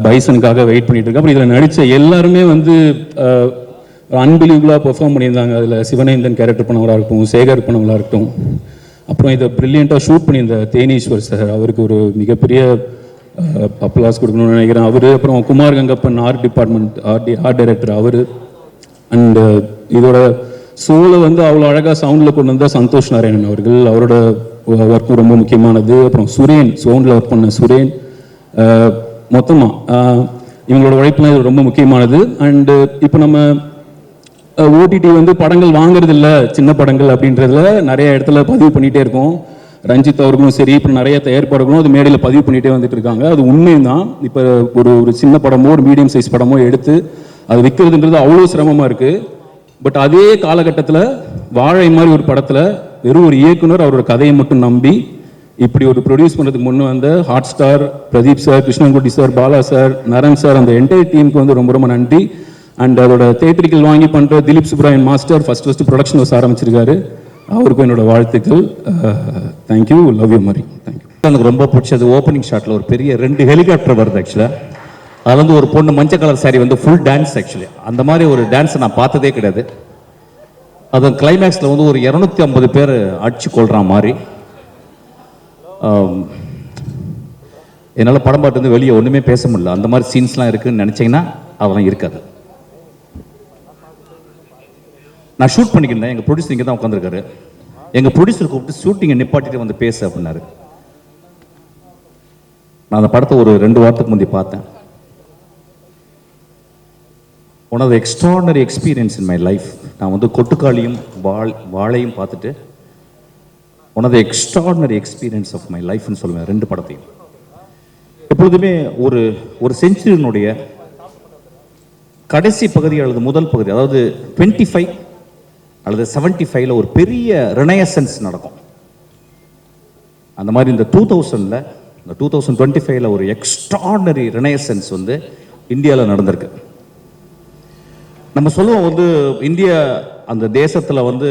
பைசனுக்காக வெயிட் பண்ணிட்டு இருக்கேன். அப்புறம் இதில் நடித்த எல்லாருமே வந்து அன்பிலீவபிளாக பெர்ஃபார்ம் பண்ணியிருந்தாங்க. அதில் சிவனேந்தன் கேரக்டர் பண்ணவங்களாக இருக்கட்டும், சேகர் பண்ணவங்களாக இருக்கட்டும், அப்புறம் இதை ப்ரில்லியண்ட்டாக ஷூட் பண்ணியிருந்த தேனீஸ்வர் சார், அவருக்கு ஒரு மிகப்பெரிய அப்ளாஸ் கொடுக்கணும்னு நினைக்கிறேன். அவர் அப்புறம் Kumar Gangappan art department art director அவர். அண்டு இதோட சோலை வந்து அவ்வளோ அழகாக சவுண்டில் கொண்டு வந்தால் சந்தோஷ் நாராயணன் அவர்கள், அவரோட ஒர்க்கும் ரொம்ப முக்கியமானது. அப்புறம் சுரேன் சவுண்டில் ஒர்க் பண்ண சுரேன், மொத்தமாக இவங்களோட உழைப்புலாம் இது ரொம்ப முக்கியமானது. அண்டு இப்போ நம்ம ஓடிடி வந்து படங்கள் வாங்குறது இல்லை, சின்ன படங்கள் அப்படின்றதுல நிறைய இடத்துல பதிவு பண்ணிகிட்டே இருக்கோம். ரஞ்சித் அவர்களும் சரி, இப்போ நிறைய தயாரிப்பாளர்களும் அது மேடையில் பதிவு பண்ணிகிட்டே வந்துட்டு இருக்காங்க. அது உண்மைதான். இப்போ ஒரு சின்ன படமோ ஒரு மீடியம் சைஸ் படமோ எடுத்து அது விற்கிறதுன்றது அவ்வளோ சிரமமாக இருக்குது. பட் அதே காலகட்டத்தில் வாழை மாதிரி ஒரு படத்தில் வெறும் ஒரு இயக்குனர் அவரோட கதையை மட்டும் நம்பி இப்படி ஒரு ப்ரொடியூஸ் பண்ணுறதுக்கு முன்னே வந்த hot star Pradeep sir, Krishnankutty sir, Bala sir, Naran sir, அந்த என்டையர் டீமுக்கு வந்து ரொம்ப ரொம்ப நன்றி. அண்ட் அதோட தேட்டரிக்கல் வாங்கி பண்ணுற Dileep Subrayan master first production house ஆரம்பிச்சிருக்காரு, அவருக்கும் என்னோட வாழ்த்துக்கள். தேங்க்யூ, லவ் யூ மாதிரி. தேங்க்யூ. எனக்கு ரொம்ப பிடிச்சது ஓப்பனிங் ஷாட்டில் ஒரு பெரிய 2 ஹெலிகாப்டர் வருது. ஆக்சுவலாக அது வந்து ஒரு பொண்ணு மஞ்சள் கலர் சாரி வந்து ஃபுல் டான்ஸ். ஆக்சுவலி அந்த மாதிரி ஒரு டான்ஸை நான் பார்த்ததே கிடையாது. அது கிளைமேக்ஸில் வந்து ஒரு 250 பேர் அடிச்சு கொள்கிற மாதிரி. என்னால் படம் பாட்டு வந்து வெளியே ஒன்றுமே பேச முடியல. அந்த மாதிரி சீன்ஸ்லாம் இருக்குதுன்னு நினச்சிங்கன்னா அதெல்லாம் இருக்காது. நான் ஷூட் பண்ணிக்கிறேன். எங்கள் ப்ரொடியூசர் இங்கே தான் உட்காந்துருக்காரு. எங்கள் ப்ரொடியூசர் கூப்பிட்டு ஷூட்டிங்கை நிப்பாட்டிட்டு வந்து பேசு அப்படின்னாரு. நான் அந்த படத்தை ஒரு 2 வாரத்துக்கு முந்தைய பார்த்தேன். One of the extraordinary experience in my life. நான் வந்து கொட்டுக்காளியும் வாழையும் பார்த்துட்டு one of the extraordinary experience of my லைஃப்னு சொல்லுவேன் ரெண்டு படத்தையும். எப்பொழுதுமே ஒரு செஞ்சுரியினுடைய கடைசி பகுதி அல்லது முதல் பகுதி, அதாவது 25 அல்லது 75ல ஒரு பெரிய ரெனயசன்ஸ் நடக்கும். அந்த மாதிரி இந்த 2000ல இந்த 2025ல ஒரு எக்ஸ்ட்ராடனரி ரெனயசன்ஸ் வந்து இந்தியாவில் நடந்திருக்கு. நம்ம சொல்லுவோம் வந்து இந்தியா அந்த தேசத்தில் வந்து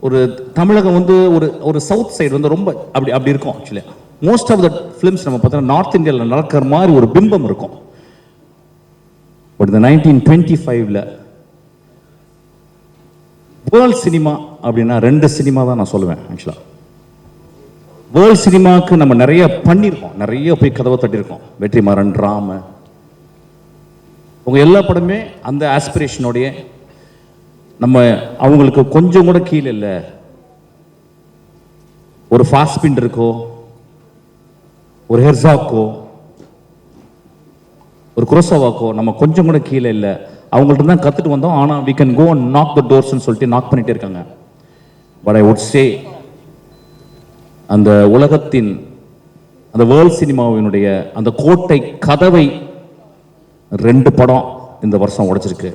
ஒரு தமிழகம் வந்து ஒரு சவுத் சைடு வந்து ரொம்ப அப்படி இருக்கும். Actually most of the films நம்ம பார்த்தோம்னா நார்த் இந்தியாவில் நடக்கிற மாதிரி ஒரு பிம்பம் இருக்கும். பட் இந்த 1925ல வேர்ல்ட் சினிமா அப்படின்னா 2 சினிமா தான் நான் சொல்லுவேன். ஆக்சுவலாக வேர்ல்ட் சினிமாவுக்கு நம்ம நிறைய பண்ணியிருக்கோம், நிறைய போய் கதவை தட்டியிருக்கோம். வெற்றிமாறன், ராம, உங்க எல்லா படமே அந்த ஆஸ்பிரேஷனோடைய நம்ம அவங்களுக்கு கொஞ்சம் கூட கீழே இல்லை. ஒரு ஃபாஸ்பிண்டருக்கோ ஒரு ஹெர்சாக்கோ ஒரு குரோசோவாக்கோ நம்ம கொஞ்சம் கூட கீழே இல்லை. அவங்கள்ட்ட தான் கற்றுட்டு வந்தோம். ஆனால் we can go and knock the doors சொல்லிட்டு நாக் பண்ணிட்டே இருக்காங்க. பட் ஐ வுட் சே அந்த உலகத்தின் அந்த வேர்ல்ட் சினிமாவினுடைய அந்த கோட்டை கதவை 2 படம் இந்த வருஷம் உடைச்சிருக்கு.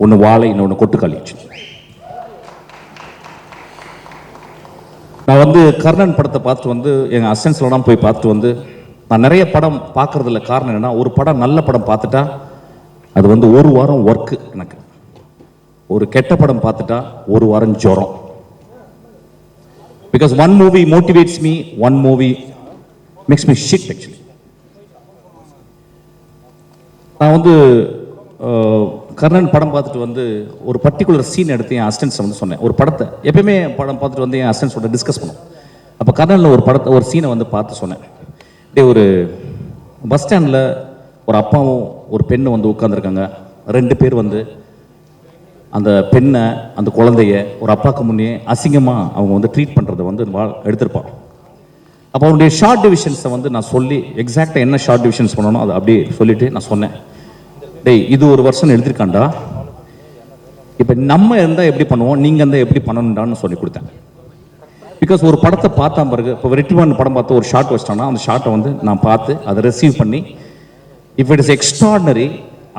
ஒன்று வாழை, இன்னொன்று கொட்டுக்காளி. நான் வந்து கர்ணன் படத்தை பார்த்துட்டு வந்து எங்கள் அசிஸ்டன்ஸ்லாம் போய் பார்த்துட்டு வந்து நான் நிறைய படம் பார்க்கறதுல காரணம் என்னன்னா, ஒரு படம் நல்ல படம் பார்த்துட்டா அது வந்து 1 வாரம் ஒர்க்கு எனக்கு. ஒரு கெட்ட படம் பார்த்துட்டா 1 வாரம் ஜுரம். Because 1 movie motivates me, 1 movie makes me shit. Actually நான் வந்து கர்ணன் படம் பார்த்துட்டு வந்து ஒரு பர்டிகுலர் சீன் எடுத்து என் அசிஸ்டன்ஸ் வந்து சொன்னேன். ஒரு படத்தை எப்பயுமே படம் பார்த்துட்டு வந்து என் அசிஸ்டன்ஸோட டிஸ்கஸ் பண்ணுவோம். அப்போ கர்ணனில் ஒரு சீனை வந்து பார்த்து சொன்னேன். ஒரு பஸ் ஸ்டாண்டில் ஒரு அப்பாவும் ஒரு பெண்ணும் வந்து உட்காந்துருக்காங்க. 2 பேர் வந்து அந்த பெண்ணை அந்த குழந்தைய ஒரு அப்பாவுக்கு முன்னே அசிங்கமாக அவங்க வந்து ட்ரீட் பண்ணுறதை வந்து எடுத்திருப்பான். அப்போ அவனுடைய ஷார்ட் டிவிஷன்ஸை வந்து நான் சொல்லி எக்ஸாக்டாக என்ன ஷார்ட் டிவிஷன்ஸ் பண்ணணும் அதை அப்படியே சொல்லிட்டு நான் சொன்னேன், டேய் இது ஒரு வருஷம் எழுதிருக்காண்டா, இப்போ நம்ம இருந்தால் எப்படி பண்ணுவோம், நீங்கள் இருந்தால் எப்படி பண்ணணுண்டான்னு சொல்லி கொடுத்தேன். பிகாஸ் ஒரு படத்தை பார்த்தா பிறகு இப்போ வெற்றிமாறன் படம் பார்த்து ஒரு ஷார்ட் வச்சிட்டான்னா அந்த ஷார்ட்டை வந்து நான் பார்த்து அதை ரிசீவ் பண்ணி if it is extraordinary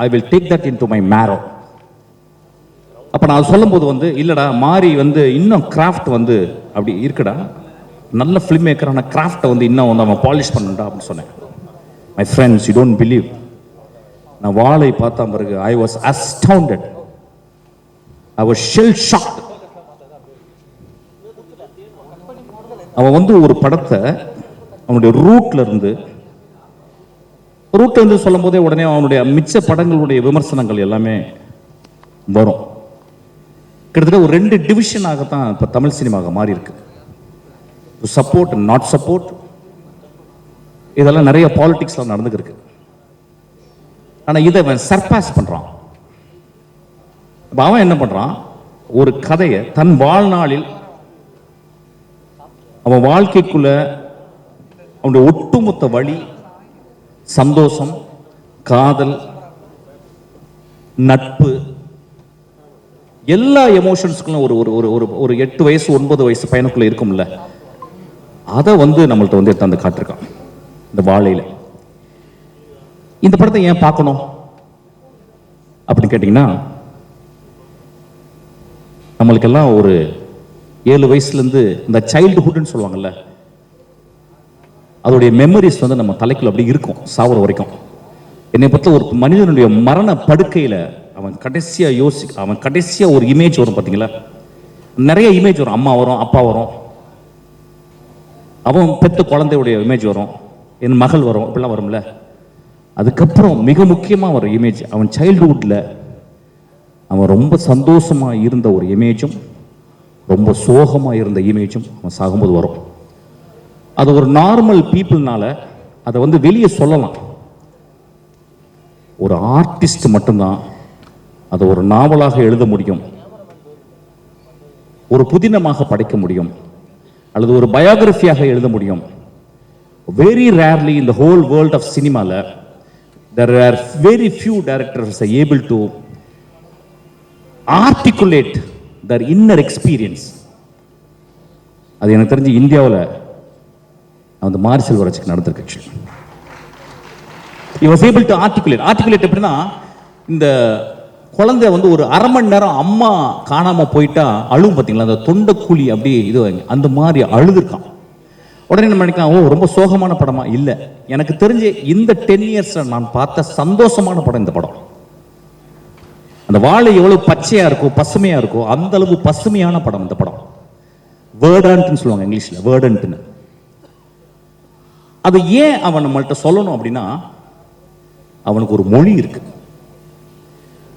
I will take that into my marrow. அப்போ நான் சொல்லும்போது வந்து இல்லைடா மாறி வந்து இன்னும் கிராஃப்ட் வந்து அப்படி இருக்குடா, நல்ல ஃபிலிம் மேக்கரான கிராஃப்டை வந்து இன்னும் வந்து அவன் பாலிஷ் பண்ணண்டா அப்படின்னு சொன்னேன். My friends, you don't believe, நான் வாழை பார்த்தா பிறகு I was astounded, I was shell shocked. அவன் வந்து ஒரு படத்தை அவனுடைய ரூட்ல இருந்து சொல்லும் போதே உடனே அவனுடைய மிச்ச படங்களுடைய விமர்சனங்கள் எல்லாமே வரும். கிட்டத்தட்ட ஒரு 2 டிவிஷனாகத்தான் இப்போ தமிழ் சினிமாவாக மாறி இருக்கு. சப்போர்ட் அண்ட் நாட் சப்போர்ட், இதெல்லாம் நிறைய பாலிடிக்ஸ்லாம் நடந்துருக்கு. ஆனால் இதை அவன் சர்பாஸ் பண்ணுறான். அவன் என்ன பண்ணுறான், ஒரு கதையை தன் வாழ்நாளில் அவன் வாழ்க்கைக்குள்ள அவனுடைய ஒட்டுமொத்த வழி, சந்தோஷம், காதல், நட்பு, எல்லா எமோஷன்ஸ்க்குள்ள ஒரு 8 வயசு 9 வயசு பையனுக்குள்ள இருக்கும்ல, அதை வந்து நம்மள்ட்ட வந்து எடுத்து காட்டிருக்கான் இந்த வாழையில. இந்த படத்தை ஏன் பார்க்கணும் அப்படின்னு கேட்டீங்கன்னா, நம்மளுக்கெல்லாம் ஒரு 7 வயசுலேருந்து இந்த சைல்டுஹுட்னு சொல்லுவாங்கல்ல, அதோடைய மெமரிஸ் வந்து நம்ம தலைக்குள்ள அப்படி இருக்கும் சாவர வரைக்கும். என்னை பொறுத்த ஒரு மனிதனுடைய மரண படுக்கையில் அவன் கடைசியாக ஒரு இமேஜ் வரும் பார்த்தீங்களா, நிறைய இமேஜ் வரும். அம்மா வரும், அப்பா வரும், அவன் பெத்த குழந்தையுடைய இமேஜ் வரும், என் மகள் வரும், இப்படிலாம் வரும்ல. அதுக்கப்புறம் மிக முக்கியமாக ஒரு இமேஜ், அவன் சைல்டுஹுட்டில் அவன் ரொம்ப சந்தோஷமாக இருந்த ஒரு இமேஜும் ரொம்ப சோகமாக இருந்த இமேஜும் அவன் சாகும்போது வரும். அது ஒரு நார்மல் பீப்புள்னால அதை வந்து வெளியே சொல்லலாம். ஒரு ஆர்டிஸ்ட் மட்டும்தான் அதை ஒரு நாவலாக எழுத முடியும், ஒரு புதினமாக படைக்க முடியும், அல்லது ஒரு பயோகிராஃபியாக எழுத முடியும். Very rarely in the whole world of cinema there are very few directors are able to articulate their inner experience. அது எனக்கு தெரிஞ்சு இந்தியாவில் அந்த மாரி செல்வராஜுக்கு நடந்திருக்கு. Actually he was able to articulate எப்படின்னா, இந்த குழந்தை வந்து ஒரு அரை மணி நேரம் அம்மா காணாம போயிட்டா அழுவும் பார்த்தீங்களா, அந்த தொண்டைக்குழி அப்படியே இது அந்த மாதிரி அழுதுருக்கான். உடனே நம்ம நினைக்கலாம், ஓ ரொம்ப சோகமான படமா? இல்லை, எனக்கு தெரிஞ்சு இந்த 10 years நான் பார்த்த சந்தோஷமான படம் இந்த படம். அந்த வாழை எவ்வளவு பச்சையா இருக்கோ பசுமையா இருக்கோ அந்த அளவு பசுமையான படம் இந்த படம். வேர்டன்ட்னு சொல்லுவாங்க இங்கிலீஷ்ல, வேர்டன்ட்னு. அது ஏன் அவன் நம்மள்கிட்ட சொல்லணும் அப்படின்னா, அவனுக்கு ஒரு மொழி இருக்கு.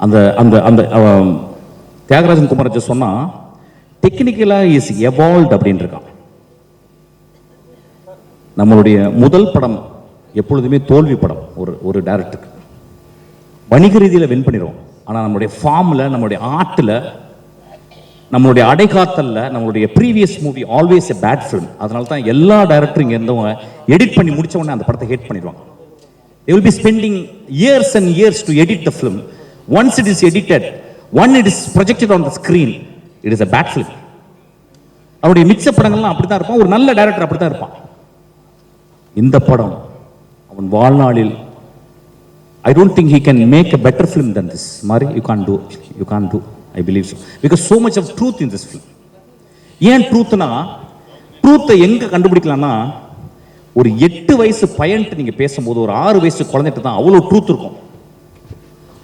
அந்த அந்த அந்த தியாகராஜன் குமாரஜி சொன்னா, டெக்னிக்கலா இஸ் எவால்வ்ட் அப்படின்னு இருக்கான். நம்மளுடைய முதல் படம் எப்பொழுதுமே தோல்வி படம். ஒரு டைரக்டருக்கு வணிக ரீதியில் வின் பண்ணிடுவோம். ஆனால் நம்மளுடைய ஃபார்மில், நம்மளுடைய ஆர்ட்டில், நம்மளுடைய அடைகாத்தல்ல, நம்மளுடைய previous movie always a bad film. அதனால தான் எல்லா டைரக்டரும் இங்கே இருந்தவங்க எடிட் பண்ணி முடிச்ச உடனே அந்த படத்தை ஹேட் பண்ணிடுவாங்க. they will be spending years and years to edit the film. Once it is edited, when it is projected on the screen, it is a bad film. அவருடைய மிச்ச படங்கள்லாம் அப்படி தான் இருப்பான். ஒரு நல்ல டைரக்டர் அப்படி தான் இருப்பான். இந்த படம் அவன் வாழ்நாளில் I don't think he can make a better film than this. Mari, you can't do. I believe so. Because so much of truth in this film. ஏன் ட்ரூத்னா, ட்ரூத்தை எங்க கண்டுபிடிக்கலாம்னா, ஒரு 8 வயசு பையன்ட்டு நீங்க பேசும்போது ஒரு 6 வயசு குழந்தைட்டு தான் அவ்வளோ ட்ரூத் இருக்கும்.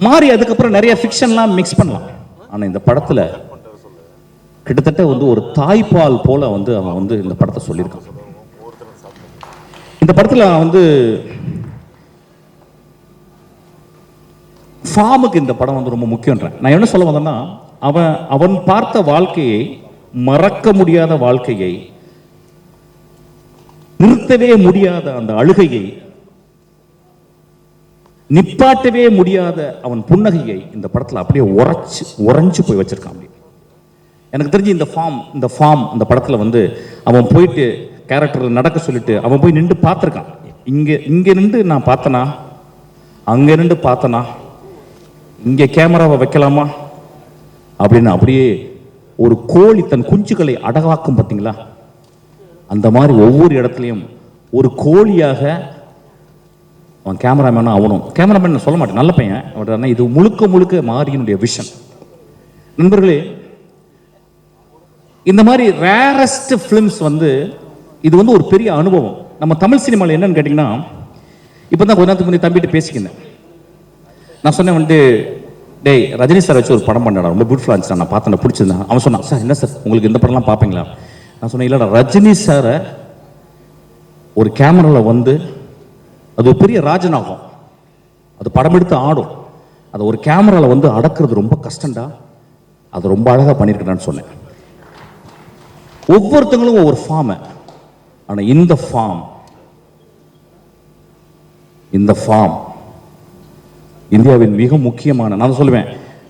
மாறி அதுக்கப்புறம் நிறைய ஃபிக்ஷன்லாம் மிக்ஸ் பண்ணலாம். ஆனா இந்த படத்துல கிட்டத்தட்ட வந்து ஒரு தாய்ப்பால் போல வந்து அவன் வந்து இந்த படத்தை சொல்லியிருக்கான். இந்த படத்துல வந்து ஃபார்முக்கு இந்த படம் வந்து ரொம்ப முக்கியம்ன்றேன். நான் என்ன சொல்ல வந்தேன்னா, அவன் பார்த்த வாழ்க்கையை, மறக்க முடியாத வாழ்க்கையை, நிறுத்தவே முடியாத அந்த அழுகையை, நிப்பாட்டவே முடியாத அவன் புன்னகையை இந்த படத்துல அப்படியே உறைஞ்சு போய் வச்சிருக்கான். எனக்கு தெரிஞ்சு இந்த ஃபார்ம் அந்த படத்துல வந்து அவன் போயிட்டு கேரக்டர் நடக்க சொல்லிட்டு அவன் போய் நின்று பார்த்துருக்கான். இங்க நின்று நான் பார்த்தனா, அங்க நின்று பார்த்தனா, இங்க கேமராவை வைக்கலாமா அப்படின்னு அப்படியே ஒரு கோழி தன் குஞ்சுகளை அடகாக்கும் பார்த்தீங்களா, அந்த மாதிரி ஒவ்வொரு இடத்துலையும் ஒரு கோழியாக அவன் கேமராமேனும் அவனும். கேமராமேன் சொல்ல மாட்டேன், நல்ல பையன் அவன். இது முழுக்க மாரியினுடைய விஷன். நண்பர்களே, இந்த மாதிரி ரேரஸ்ட் ஃபிலிம்ஸ் வந்து இது வந்து ஒரு பெரிய அனுபவம். நம்ம தமிழ் சினிமாவில் என்னன்னு கேட்டிங்கன்னா, இப்போ தான் கொஞ்ச நேரத்துக்கு முன்னாடி தம்பிட்டு பேசிக்கினேன். நான் சொன்னேன் வந்து, டேய் ரஜினி சார் வச்சு ஒரு படம் பண்ணடா, ரொம்ப பியூட்டிஃபுல்லாக இருந்துச்சு, நான் பார்த்தேன், பிடிச்சிருந்தேன். அவன் சொன்னான், சார் என்ன சார் உங்களுக்கு இந்த படம்லாம் பார்ப்பீங்களா? நான் சொன்னேன், இல்லைடா, ரஜினி சாரை ஒரு கேமராவில் வந்து அது ஒரு பெரிய ராஜநாகம், அது படம் எடுத்து ஆடும், அதை ஒரு கேமராவில் வந்து அடக்கிறது ரொம்ப கஷ்டம்டா, அது ரொம்ப அழகாக பண்ணியிருக்கேன்னு சொன்னேன். ஒவ்வொருத்தங்களும் ஒவ்வொரு ஃபார்மை. ஆனால் இந்த ஃபார்ம் இந்தியாவின் மிக முக்கியமான, நான் சொல்லுவேன்,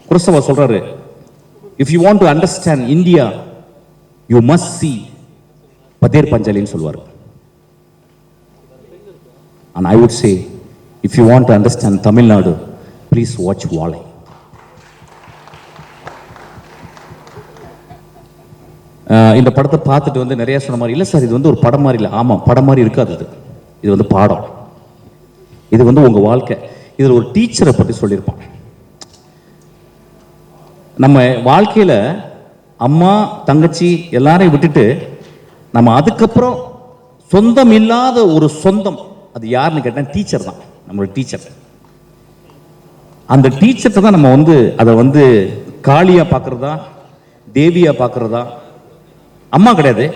குருசவா சொல்றாரு, if you want to understand India you must see Pather பஞ்சாலின்னு சொல்வார். and I would say if you want to understand Tamil Nadu, please watch Valai. இந்த படத்தை பார்த்துட்டு வந்து நிறைய சொன்ன மாதிரி, இல்லை சார் இது வந்து ஒரு படம் மாதிரி இல்லை. ஆமாம், படம் மாதிரி இருக்காது, இது வந்து பாடம், இது வந்து உங்கள் வாழ்க்கை. இதில் ஒரு டீச்சரை பற்றி சொல்லியிருப்பான். நம்ம வாழ்க்கையில் அம்மா தங்கச்சி எல்லாரையும் விட்டுட்டு நம்ம அதுக்கப்புறம் சொந்தம் இல்லாத ஒரு சொந்தம், அது யாருன்னு கேட்டால் டீச்சர் தான், நம்மளோட டீச்சர். அந்த டீச்சர்கிட்ட தான் நம்ம வந்து அதை வந்து காளியாக பார்க்குறதா, தேவியாக பார்க்குறதா. அம்மா கிடையாது,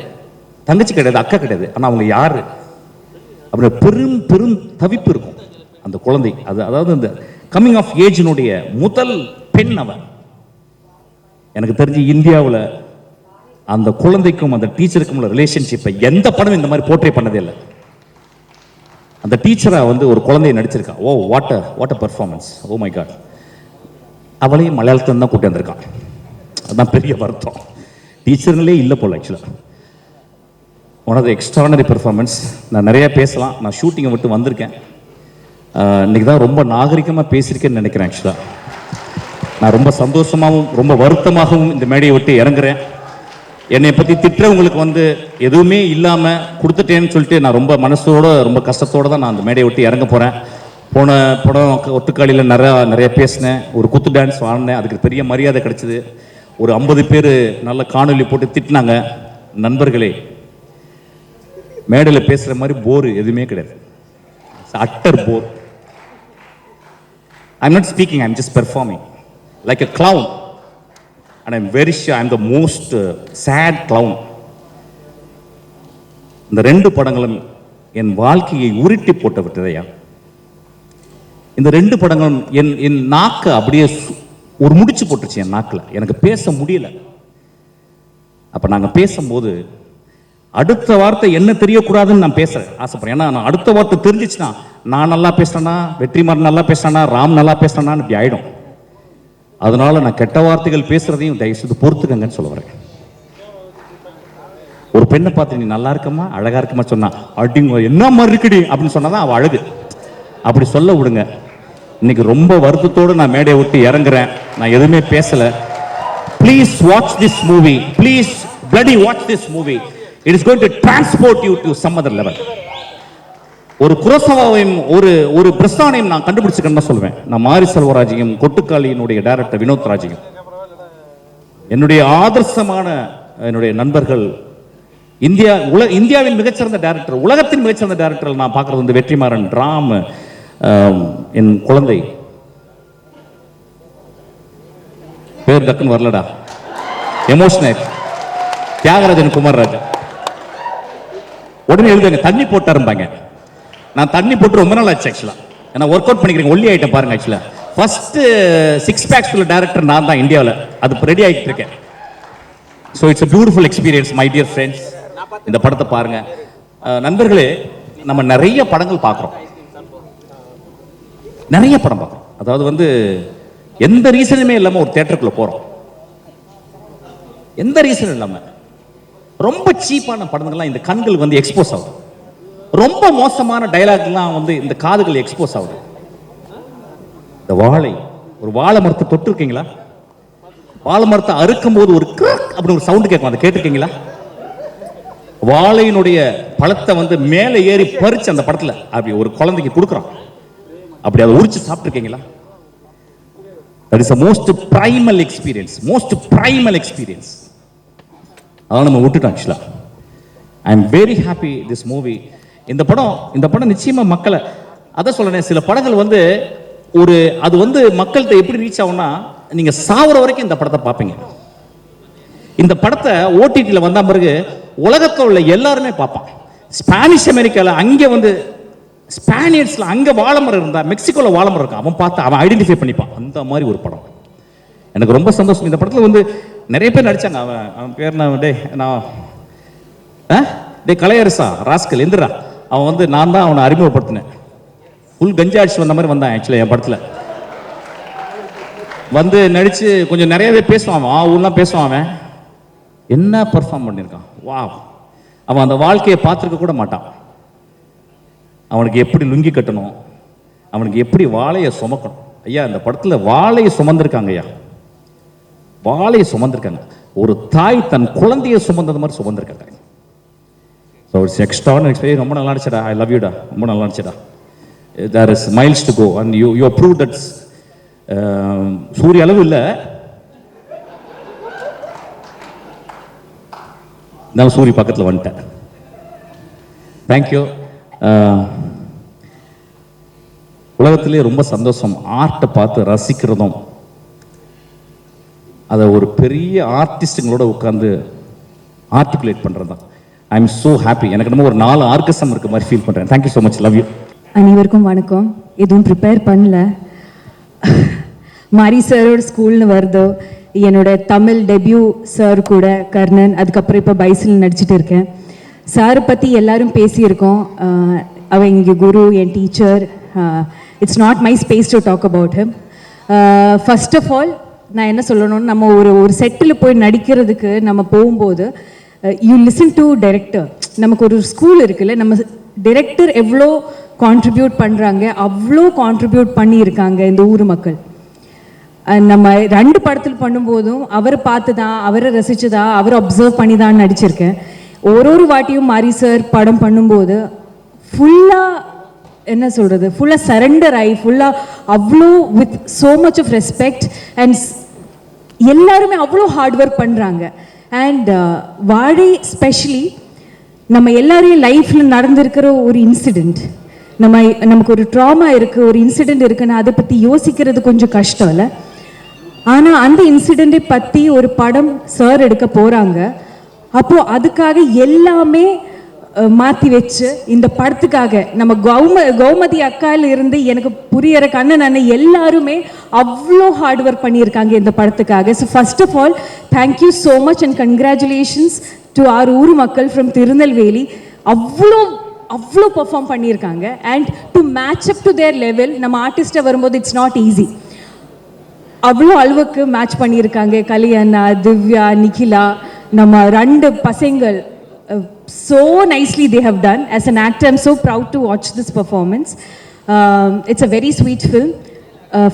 தங்கச்சி கிடையாது, அக்கா கிடையாது, ஆனால் அவங்க யாரு அப்படி பெரும் தவிப்பு இருக்கும் அந்த குழந்தை. அதாவது இந்த கம்மிங் ஆஃப் ஏஜினுடைய முதல் பெண் அவன். எனக்கு தெரிஞ்சு இந்தியாவில் அந்த குழந்தைக்கும் அந்த டீச்சருக்கும் உள்ள ரிலேஷன்ஷிப்பை எந்த படம் இந்த மாதிரி போர்ட்ரே பண்ணதே இல்லை. அந்த டீச்சரா வந்து ஒரு குழந்தையை நடிச்சிருக்கா. Oh what a performance, oh my god. அவளையும் மலையாளத்துல தான் கூட்டி வந்திருக்கான். அதுதான் பெரிய வருத்தம். டீச்சர்ங்களே இல்லை போல. ஆக்சுவலாக one of the extraordinary performance. நான் நிறைய பேசலாம், நான் ஷூட்டிங்கை விட்டு வந்திருக்கேன். இன்னைக்கு தான் ரொம்ப நாகரிகமாக பேசியிருக்கேன்னு நினைக்கிறேன். ஆக்சுவலாக நான் ரொம்ப சந்தோஷமாகவும் ரொம்ப வருத்தமாகவும் இந்த மேடையை விட்டு இறங்குறேன். என்னை பற்றி திட்டுறவங்களுக்கு வந்து எதுவுமே இல்லாமல் கொடுத்துட்டேன்னு சொல்லிட்டு நான் ரொம்ப மனசோட ரொம்ப கஷ்டத்தோடு தான் நான் அந்த மேடையை விட்டு இறங்க போகிறேன். போன படம் ஒட்டுக்காளியில் நிறைய பேசினேன், ஒரு குத்து டான்ஸ் ஆடினேன், அதுக்கு பெரிய மரியாதை கிடச்சிது. ஒரு 50 பேர் நல்ல காணொலி போட்டு திட்டினாங்க. நண்பர்களே, மேடையில் பேசுகிற மாதிரி போர் எதுவுமே கிடையாது. Utter bore. I'm not speaking, I'm just performing like a clown. And I'm very sure I'm the most sad clown. இந்த 2 படங்களும் என் வாழ்க்கையை உருட்டி போட்டு விட்டதையா. இந்த 2 படங்களும் என் நாக்கை அப்படியே ஒரு முடிச்சு போட்டுருச்சு என் நாக்கில். எனக்கு பேச முடியல. அப்போ நாங்கள் பேசும்போது அடுத்த வார்த்தை என்ன தெரியக்கூடாதுன்னு நான் பேச ஆசைப்படுறேன். ஏன்னா நான் அடுத்த வார்த்தை தெரிஞ்சிச்சுன்னா நான் நல்லா பேசுறேன்னா, வெற்றிமாறன் நல்லா பேசுறானா, ராம் நல்லா பேசுறானான்னு இப்படி ஆயிடும். அதனால நான் கெட்ட வார்த்தைகள் பேசுறதையும் தயவுசெய்து பொறுத்துக்கங்கன்னு சொல்ல வரேன். ஒரு பெண்ணை பார்த்து நீ நல்லா இருக்கமா, அழகா இருக்கமா சொன்னா அப்படிங்க என்ன மாதிரி இருக்குடி அப்படின்னு சொன்னாதான் அவள் அழகு. அப்படி சொல்ல விடுங்க. இன்னைக்கு ரொம்ப வருத்தத்தோடு நான் மேடையை விட்டு இறங்குறேன். நான் எதுவுமே பேசல. Please watch this movie. Please bloody watch this movie. It is going to transport you to some other level. ஒரு குரோசவாவையும் ஒரு பிரஸ்தானையும் நான் கண்டுபிடிச்சுக்கன்னு சொல்லுவேன். நான் மாரி செல்வராஜையும் கொட்டுக்காளியினுடைய டைரக்டர் வினோத் ராஜையும் என்னுடைய ஆதர்சமான என்னுடைய நண்பர்கள். இந்தியாவின் மிகச்சிறந்த டைரக்டர், உலகத்தின் மிகச்சிறந்த டைரக்டர் நான் பார்க்கறது வந்து வெற்றிமாறன், ராம், என் குழந்தை பேர் டக்குன்னு வரலடா, எமோஷனல் தியாகராஜன் குமார்ராஜா. உடனே எழுதுங்க தண்ணி போட்டாரும்பாங்க. நான் தண்ணி போட்டு ரொம்ப நாள் ஆச்சு ஆக்சுவலா. நான் ஒர்க் அவுட் பண்ணிக்கிறேன், ஒல்லி ஐட்டம் பாருங்க. ஆக்சுவலா ஃபர்ஸ்ட் 6 பேக்ஸ் உள்ள டைரக்டர் நான் தான் இந்தியாவில். அது ரெடி ஆகிட்டு இருக்கேன். So it's a beautiful experience my dear friends. இந்த படத்தை பாருங்க நண்பர்களே. நம்ம நிறைய படங்கள் பார்க்குறோம், நிறைய படம் பார்க்குறோம். அதாவது வந்து எந்த ரீசனுமே இல்லாமல் ஒரு தியேட்டருக்குள்ள போகிறோம், எந்த ரீசனும் இல்லாமல். ரொம்ப சீப்பான படங்கள்லாம் இந்த கண்கள் வந்து எக்ஸ்போஸ் ஆகுது. ரொம்ப மோசமான டைலாக்லாம் வந்து இந்த காதுகள் எக்ஸ்போஸ் ஆகுது. இந்த ஒரு வாழை மரத்தை தொட்டு இருக்கீங்களா? வாழை மரத்தை அறுக்கும் போது ஒரு அப்படி ஒரு சவுண்டு கேட்கும், அதை கேட்டிருக்கீங்களா? வாழையினுடைய பழத்தை வந்து மேலே ஏறி பறிச்சு அந்த படத்துல அப்படி ஒரு குழந்தைக்கு கொடுக்குறான், அப்படி அதை உரிச்சு சாப்பிட்டுருக்கீங்களா? That is a most primal experience, most primal experience. அதான் நம்ம விட்டுட்டோம் ஆக்சுவலா. I am very happy this movie. இந்த படம் நிச்சயமா மக்களை, அதான் சொல்றேன், சில படங்கள் வந்து அது வந்து மக்கள்கிட்ட எப்படி ரீச் ஆகும்னா, நீங்க சாவர வரைக்கும் இந்த படத்தை பார்ப்பீங்க. இந்த படத்தை ஓடிடியில் வந்த பிறகு உலகத்தில் உள்ள எல்லாருமே பார்ப்பான். ஸ்பானிஷ் அமெரிக்காவில் அங்கே வந்து ஸ்பானியர்ஸ்ல அங்க வாழைமரம் இருந்தா, மெக்சிகோல வாழைமரம் இருக்கும், அவன் பார்த்து அவன் ஐடென்டிஃபை பண்ணிப்பான். அந்த மாதிரி ஒரு படம். எனக்கு ரொம்ப சந்தோஷம். இந்த படத்துல வந்து நிறைய பேர் நடிச்சாங்க. அவன் பேர் டே கலையரசா ராஸ்கல் எந்திரா. அவன் வந்து நான் தான் அவனை அறிமுகப்படுத்தினேன். ஃபுல் கஞ்சா அடிச்சு வந்த மாதிரி வந்தான் ஆக்சுவலா என் படத்துல. வந்து நடிச்சு கொஞ்சம் நிறையவே பேசுவான். ஊர்லாம் பேசுவான். அவன் என்ன பர்ஃபார்ம் பண்ணியிருக்கான், வா. அவன் அந்த வாழ்க்கையை பார்த்துருக்க கூட மாட்டான். அவனுக்கு எப்படி லுங்கி கட்டணும், அவனுக்கு எப்படி வாழையை சுமக்கணும். ஐயா இந்த படத்துல வாழையை சுமந்திருக்காங்க. ஐயா வாழையை சுமந்திருக்காங்க. ஒரு தாய் தன் குழந்தையை சுமந்தது மாதிரி சுமந்திருக்காங்க. So it's extraordinary experience. ரொம்ப நல்லா நடிச்சடா. ஐ லவ் யூடா. ரொம்ப நல்லா நடிச்சடா. There is miles to go and you prove that's. சூரிய அளவு இல்லை, நான் சூரிய பக்கத்தில் வந்துட்டேன். தேங்க்யூ. உலகத்திலே ரொம்ப சந்தோஷம் ஆர்ட்டை பார்த்து ரசிக்கிறதும், அதை ஒரு பெரிய ஆர்டிஸ்டுங்களோட உட்காந்து ஆர்டிகுலேட் பண்ணுறது தான். I am so happy. எனக்கு நம்ம ஒரு 4 ஆர்கெஸ்ட்ரம் இருக்க மாதிரி ஃபீல் பண்ணுறேன். Thank you so much. Love you. அனைவருக்கும் வணக்கம். எதுவும் ப்ரிப்பேர் பண்ணல. மாரி சாரோட ஸ்கூல்னு வருதோ, என்னோட தமிழ் டெபியூ சார் கூட கர்ணன், அதுக்கப்புறம் இப்போ பைசில் நடிச்சிட்டு இருக்கேன். சாரை பற்றி எல்லாரும் பேசியிருக்கோம். அவன் இங்கே குரு, என் teacher. It's not my space to talk about him. First of all நான் என்ன சொல்லணும்னு, நம்ம ஒரு செட்டில் போய் நடிக்கிறதுக்கு நம்ம போகும்போது யூ லிசன் டு டைரக்டர். நமக்கு ஒரு ஸ்கூல் இருக்குல்ல, நம்ம டைரக்டர் எவ்வளோ கான்ட்ரிபியூட் பண்ணுறாங்க, அவ்வளோ கான்ட்ரிபியூட் பண்ணியிருக்காங்க இந்த ஊர் மக்கள். நம்ம 2 படத்தில் பண்ணும்போதும் அவரை பார்த்து தான், அவரை ரசித்து தான், அவரை அப்சர்வ் பண்ணி தான் நடிச்சிருக்கேன். ஒரு வாட்டியும் மாரி சார் படம் பண்ணும்போது ஃபுல்லாக என்ன சொல்கிறது, ஃபுல்லாக சரண்டர் ஆகி, ஃபுல்லாக அவ்வளோ with so much of respect and எல்லாருமே அவ்வளோ ஹார்ட் ஒர்க் பண்ணுறாங்க. அண்ட் வாழை ஸ்பெஷலி நம்ம எல்லாரையும் லைஃப்பில் நடந்திருக்கிற ஒரு இன்சிடெண்ட், நமக்கு ஒரு ட்ராமா இருக்குது, ஒரு இன்சிடெண்ட் இருக்குன்னா அதை பற்றி யோசிக்கிறது கொஞ்சம் கஷ்டம் இல்லை. ஆனால் அந்த இன்சிடெண்ட்டை பற்றி ஒரு படம் சார் எடுக்க போகிறாங்க. அப்போது அதுக்காக எல்லாமே மாற்றி வச்சு இந்த படத்துக்காக நம்ம கௌமதி அக்கால இருந்து எனக்கு புரியற கண்ணன் அண்ணன் எல்லாருமே அவ்வளோ ஹார்ட் ஒர்க் பண்ணியிருக்காங்க இந்த படத்துக்காக. So first of all thank you so much and congratulations to our ஊர் மக்கள் ஃப்ரம் திருநெல்வேலி. அவ்வளோ பெர்ஃபார்ம் பண்ணியிருக்காங்க. And to match up to their level, நம்ம ஆர்டிஸ்ட்டை வரும்போது இட்ஸ் நாட் ஈஸி. அவ்வளோ அளவுக்கு மேட்ச் பண்ணியிருக்காங்க. கல்யாணா, திவ்யா, நிகிலா, நம்ம 2 பசங்கள் so nicely they have done. As an actor, I'm so proud to watch this performance. It's a very sweet film.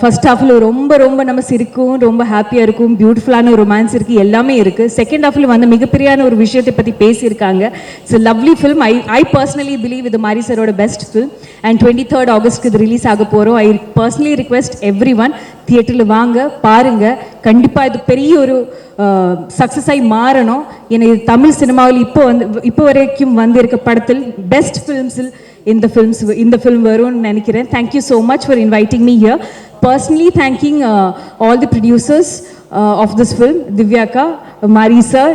First halfல ரொம்ப நம்ம சிரிக்கும், ரொம்ப ஹாப்பியாக இருக்கும், பியூட்டிஃபுல்லான ரொமான்ஸ் இருக்குது, எல்லாமே இருக்குது. செகண்ட் ஹாஃபில் வந்து மிகப்பெரியான ஒரு விஷயத்தை பற்றி பேசியிருக்காங்க. It's a lovely film. I personally believe இது மாரி சாரோட பெஸ்ட் ஃபில்ம். அண்ட் 23rd ஆகஸ்ட்க்கு இது ரிலீஸ் ஆக போகிறோம். I personally request every one, தியேட்டரில் வாங்க, பாருங்கள். கண்டிப்பாக இது பெரிய ஒரு சக்ஸஸ் ஆகி மாறணும். ஏன்னா இது தமிழ் சினிமாவில் இப்போ வரைக்கும் வந்திருக்க படத்தில் பெஸ்ட் ஃபில்ம்ஸில் இந்த ஃபில்ம் வரும்னு நினைக்கிறேன். Thank you so much for inviting me here. Personally thanking all the producers of this film, Divyaka, Mari sir,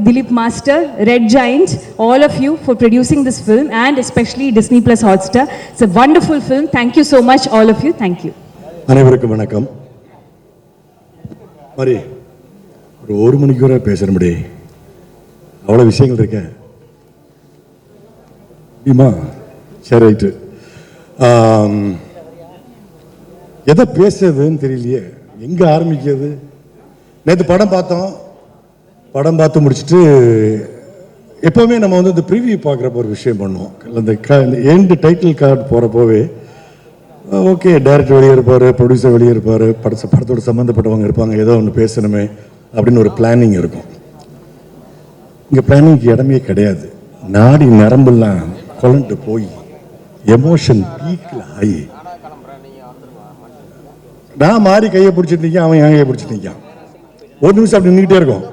Dilip Master, Red Giant, all of you for producing this film, and especially Disney Plus Hotstar. It's a wonderful film. Thank you so much, all of you. Thank you. அனைவருக்கும் வணக்கம். மரி ஒரு 1 மணிக்கு வரை பேசுகிற முடி அவ்வளோ விஷயங்கள் இருக்க முடியுமா? சரி, ரைட்டு. எதை பேசுறதுன்னு தெரியலையே, எங்கே ஆரம்பிக்கிறது? நேற்று படம் பார்த்து முடிச்சுட்டு எப்போவுமே நம்ம வந்து இந்த ப்ரிவியூ பார்க்குறப்ப ஒரு விஷயம் பண்ணுவோம். இந்த எண்டு டைட்டில் கார்டு போகிறப்போவே ஓகே, டைரக்டர் வெளியே இருப்பார், ப்ரொடியூசர் வெளியே இருப்பார், படத்தோட சம்மந்தப்பட்டவங்க இருப்பாங்க, ஏதோ ஒன்று பேசணுமே அப்படின்னு ஒரு பிளானிங் இருக்கும். இங்கே பிளானிங்க்கு இடமே கிடையாது. நாடி நரம்பெல்லாம் கொலண்டு போய் எமோஷன் பீக்கில் ஆகி நான் மாறி கையை பிடிச்சிட்டு நிற்கான், அவன் என் கையை பிடிச்சிட்டு நிற்கான். 1 நிமிஷம் அப்படி நின்றுட்டே இருக்கும்.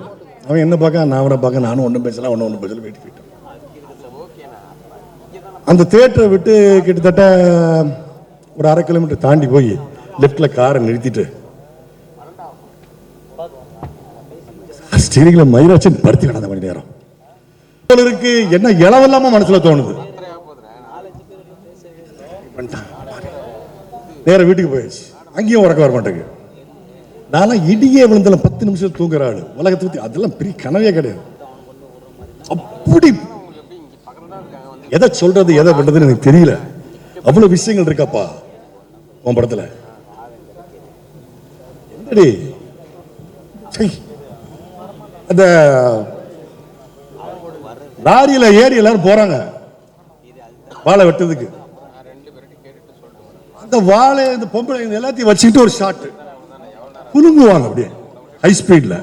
அவன் என்ன பார்க்க, நான் அவனை பார்க்க, நானும் ஒன்றும் பேசலாம், ஒன்றும் பேசல, வெயிட் போயிட்டான். அந்த தியேட்டரை விட்டு கிட்டத்தட்ட ஒரு 1/2 கிலோமீட்டர் தாண்டி போய் லெஃப்டில் காரை நிறுத்திட்டு ஸ்டீரிங்கில் மயிராட்சி படுத்தி கிடந்த மணி நேரம் இருக்கு. என்ன இளவல்லாம மனசுல தோணுது. நேரம் வீட்டுக்கு போயிடுச்சு. அங்கேயும் உறக்க வர மாட்டேங்க. நான்லாம் இடியே விழுந்தாலும் 10 நிமிஷம் தூங்குற ஆளு. உலகத்தை பத்தி அதெல்லாம் பெரிய கனவே கிடையாது. அப்படி எதை சொல்றது எதை பண்றதுன்னு எனக்கு தெரியல. அவ்வளவு விஷயங்கள் இருக்காப்பா உன் படத்துல. என்னடி அந்த லாரியில ஏறி எல்லாரும் போறாங்க வாழை வெட்டுறதுக்கு. அந்த வாழை இந்த பொம்பளை எல்லாத்தையும் வச்சுக்கிட்டு ஒரு ஷாட் குலுங்குவாங்க அப்படியே ஹை ஸ்பீட்ல.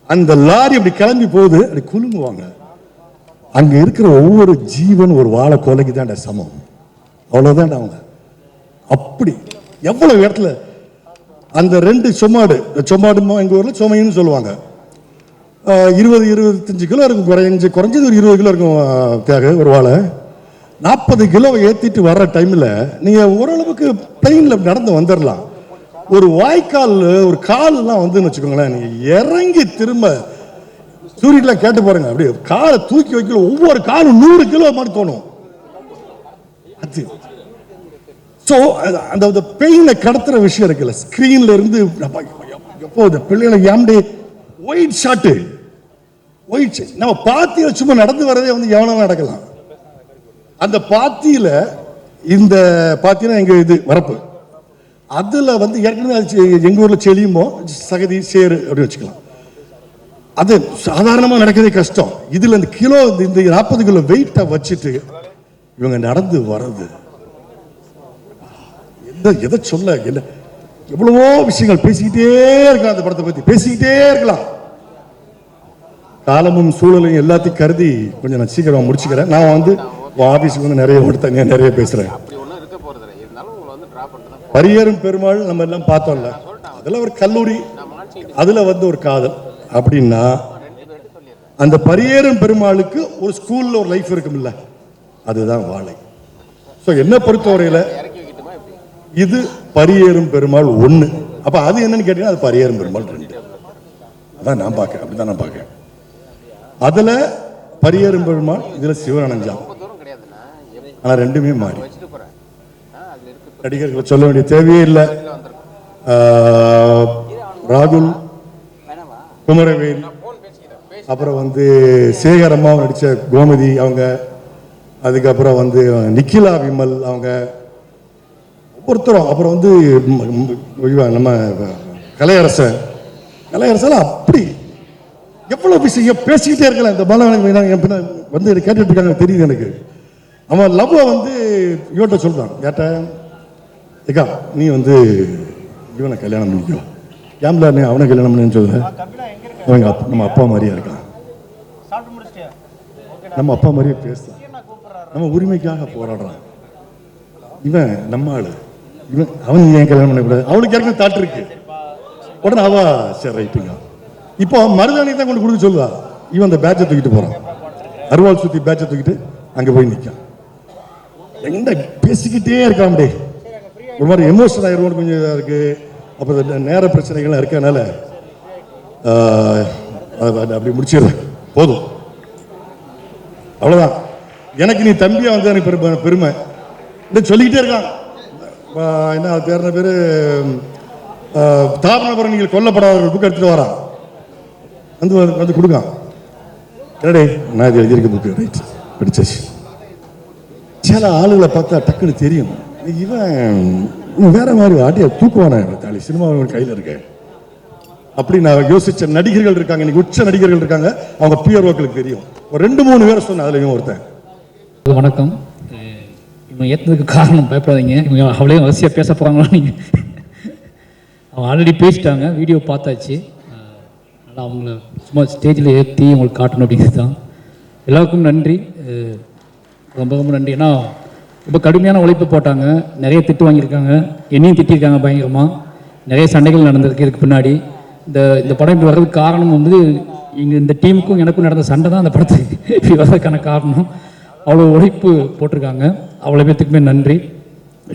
அந்த லாரி அப்படி கிளம்பி போகுது, அப்படி குலுங்குவாங்க. அங்க இருக்கிற ஒவ்வொரு ஜீவன் ஒரு வாழை கொலைக்கு தான் சமம். அவ்வளவுதான் அவங்க. அப்படி எவ்வளவு இடத்துல அந்த 2 சொமாடு எங்க ஊர்ல சோமைன்னு சொல்லுவாங்க. 20-25 கிலோ இருக்கும், குறைஞ்சது ஒரு 20 கிலோ இருக்கும் தேவை ஒரு வாழை. 40 கிலோ ஏற்றிட்டு வர்ற டைமில் நீங்கள் ஓரளவுக்கு பிளெயினில் நடந்து வந்துடலாம். ஒரு வாய்க்கால் ஒரு கால்லாம் வந்துன்னு வச்சுக்கோங்களேன், நீங்கள் இறங்கி திரும்ப சூரியன்லாம் கேட்டு பாருங்க, அப்படியே காலை தூக்கி வைக்கல, ஒவ்வொரு காலும் 100 கிலோ மாதிரி தோணும். அது ஸோ அந்த பெயினை கடத்துற விஷயம் இருக்குல்ல, ஸ்க்ரீன்ல இருந்து எப்போ இந்த பிள்ளைகளை ஏம்டே ஒயிட் ஷாட்டு நம்ம பாத்தியில சும்மா நடந்து வரதே வந்து எவனாலும் நடக்கலாம். அந்த பாத்தியில இந்த பாத்தினா எங்க இது வரப்பு, அதுல வந்து ஏற்கனவே எங்க ஊர்ல செளியுமோ சகதி சேரு அப்படின்னு வச்சுக்கலாம். அது சாதாரணமா நடக்கிறதே கஷ்டம். இதுல இந்த கிலோ இந்த 40 கிலோ வெயிட்டை வச்சுட்டு இவங்க நடந்து வர்றது, எதை சொல்ல, என்ன எவ்வளவோ விஷயங்கள் பேசிக்கிட்டே இருக்கலாம். அந்த படத்தை பற்றி பேசிக்கிட்டே இருக்கலாம். காலமும் சூழலையும் எல்லாத்தையும் கருதி கொஞ்சம் நான் சீக்கிரமாக முடிச்சுக்கிறேன். நான் வந்து ஆஃபீஸுக்கு வந்து நிறைய தனியாக நிறைய பேசுகிறேன். பரியேறும் பெருமாள் நம்ம எல்லாம் பார்த்தோம்ல, அதில் ஒரு கல்லூரி, அதில் வந்து ஒரு காதல் அப்படின்னா, அந்த பரியேறும் பெருமாளுக்கு ஒரு ஸ்கூலில் ஒரு லைஃப் இருக்கும்ல, அதுதான் வாழை. ஸோ என்ன பொறுத்தவரையில் இது பரியேறும் பெருமாள் 1. அப்போ அது என்னன்னு கேட்டீங்கன்னா அது பரியேறும் பெருமாள் 2. அதான் நான் பார்க்கேன், அப்படிதான் நான் பார்க்கேன். அதில் பரியேறும் பெருமாள், இதில் சிவனஞ்சான். ஆனால் ரெண்டுமே மாறி. நடிகர்களை சொல்ல வேண்டிய தேவையே இல்லை. ராகுல், குமரவேல், அப்புறம் வந்து சேகர் அம்மாவும் நடித்த கோமதி அவங்க, அதுக்கப்புறம் வந்து நிக்கிலா விமல் அவங்க ஒவ்வொருத்தரும், அப்புறம் வந்து நம்ம கலையரசன் அப்படி எவ்வளோ விஷயம் பேசிக்கிட்டே இருக்கலாம். இந்த பாலம் வந்து கேட்டுட்டு இருக்காங்க தெரியுது எனக்கு. அவன் லவ்வை வந்து இவன்கிட்ட சொல்கிறான், கேட்ட ஏக்கா நீ வந்து இவனை கல்யாணம் பண்ணிக்கோ, ஏம்ல நீ அவனை கல்யாணம் பண்ணு சொல்ல, அவங்க நம்ம அப்பா மாதிரியா இருக்கான், நம்ம அப்பா மாதிரியே பேசுறான், நம்ம உரிமைக்காக போராடுறான், இவன் நம்ம ஆளு, இவன் அவன் ஏன் கல்யாணம் பண்ணக்கூடாது, அவளுக்கு யாருக்கும் தாட்டு இருக்கு. உடனே அவ சரி ரைட்டுங்க. இப்போ மருதாணி தான் கொண்டு கொடுக்க சொல்லுவா, இவன் அந்த பேட்சை தூக்கிட்டு போறான், அருவாள் சுத்தி பேட்சை தூக்கிட்டு அங்கே போய் நிற்கான். எங்க பேசிக்கிட்டே இருக்கான், அப்படியே ஒரு மாதிரி எமோஷன் ஆயிரும், கொஞ்சம் இதாக இருக்கு. அப்புறம் நேர பிரச்சனைகள்லாம் இருக்கனால அப்படி முடிச்சிடுறேன், போதும், அவ்வளோதான். எனக்கு நீ தம்பியா வந்து எனக்கு பெருமை சொல்லிக்கிட்டே இருக்கான். என்ன பேர் பேர் தாபனபுரம் நீங்கள் கொல்லப்படாத புக் எடுத்துட்டு வரான், வந்து கொடுக்கான். என்னடே நான் இது எழுதியிருக்க புக்கு, ரைட் படிச்சாச்சு. சில ஆளுகளை பார்த்தா டக்குன்னு தெரியும், இவன் வேற மாதிரி ஆட்டியா தூக்குவான தாலி சினிமா கையில் இருக்க. அப்படி நான் யோசிச்ச நடிகர்கள் இருக்காங்க, இன்னைக்கு உச்ச நடிகர்கள் இருக்காங்க, அவங்க பிஆர்ஓக்களுக்கு தெரியும். ஒரு 2-3 பேரை சொன்ன அதுலயும் ஒருத்தன். வணக்கம். இவங்க ஏற்றதுக்கு காரணம் பயப்படாதீங்க, இவங்க அவளையும் வரிசையாக பேச போகிறாங்களா நீங்கள், அவங்க ஆல்ரெடி பேசிட்டாங்க, வீடியோ பார்த்தாச்சு. அதனால் அவங்கள சும்மா ஸ்டேஜில் ஏற்றி உங்களுக்கு காட்டணும் அப்படிங்கிறது தான். எல்லாருக்கும் நன்றி, ரொம்ப ரொம்ப நன்றி. ஏன்னா ரொம்ப கடுமையான உழைப்பு போட்டாங்க, நிறைய திட்டு வாங்கியிருக்காங்க, என்னையும் திட்டிருக்காங்க பயங்கரமாக, நிறைய சண்டைகள் நடந்திருக்கு இதுக்கு பின்னாடி. இந்த படம் இப்படி வர்றதுக்கு காரணம் வந்து இங்கே இந்த டீமுக்கும் எனக்கும் நடந்த சண்டை தான் அந்த படத்துக்கு இப்படி வர்றதுக்கான காரணம். அவ்வளோ உழைப்பு போட்டிருக்காங்க, அவ்வளோ பேத்துக்குமே நன்றி.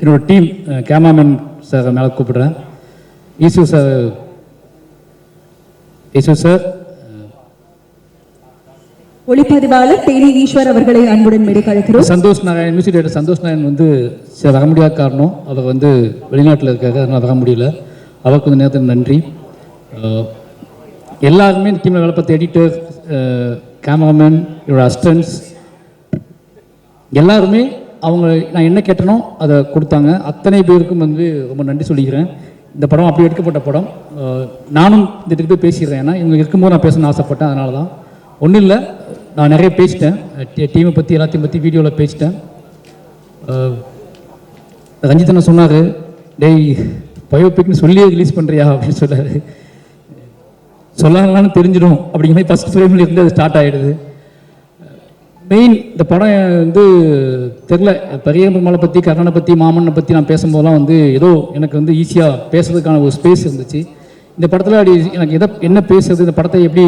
என்னோட டீம் கேமராமேன் சார் மேலே கூப்பிடுறேன், ஈஸ்வர் சார், ஒளிப்பதிவாளர் தேனி ஈஸ்வர் அவர்களை அன்புடன் மேடை அழைக்கிறோம். சந்தோஷ் நாராயண், மியூசிக் டைரக்டர் சந்தோஷ் நாராயண் வந்து வர முடியாத காரணம், அவர் வந்து வெளிநாட்டில் இருக்காரு, அதனால் வர முடியல. அவருக்கு கொஞ்சம் நேரத்துக்கு நன்றி. எல்லாருமே இந்த டீமில் வேலை பார்த்த எடிட்டர், கேமராமேன், என்னோட அசிஸ்டன்ட்ஸ் எல்லாருமே அவங்க நான் என்ன கேட்டனோ அதை கொடுத்தாங்க. அத்தனை பேருக்கும் வந்து ரொம்ப நன்றி சொல்லிக்கிறேன். இந்த படம் அப்படி எடுக்கப்பட்ட படம். நானும் இந்த போய் பேசிடுறேன், ஏன்னா இவங்க இருக்கும்போது நான் பேசணும்னு ஆசைப்பட்டேன். அதனால தான் ஒன்றும் இல்லை, நான் நிறைய பேசிட்டேன், டீமை பற்றி எல்லாத்தையும் பற்றி வீடியோவில் பேசிட்டேன். ரஞ்சித் என்ன சொன்னார், டேய் பயோபிக்னு சொல்லியே ரிலீஸ் பண்ணுறியா அப்படின்னு சொன்னார். சொல்லலாம்னு தெரிஞ்சிடும் அப்படிங்கிற மாதிரி ஃபஸ்ட் ஃப்ரேமில் இருந்து அது ஸ்டார்ட் ஆகிடுது. மெயின் இந்த படம் வந்து தெரில, பெரியம்மாளை பற்றி, கர்ணனை பற்றி, மாமனை பற்றி நான் பேசும்போதெல்லாம் வந்து ஏதோ எனக்கு வந்து ஈஸியாக பேசுறதுக்கான ஒரு ஸ்பேஸ் இருந்துச்சு. இந்த படத்தில் அப்படி எனக்கு என்ன பேசுறது, இந்த படத்தை எப்படி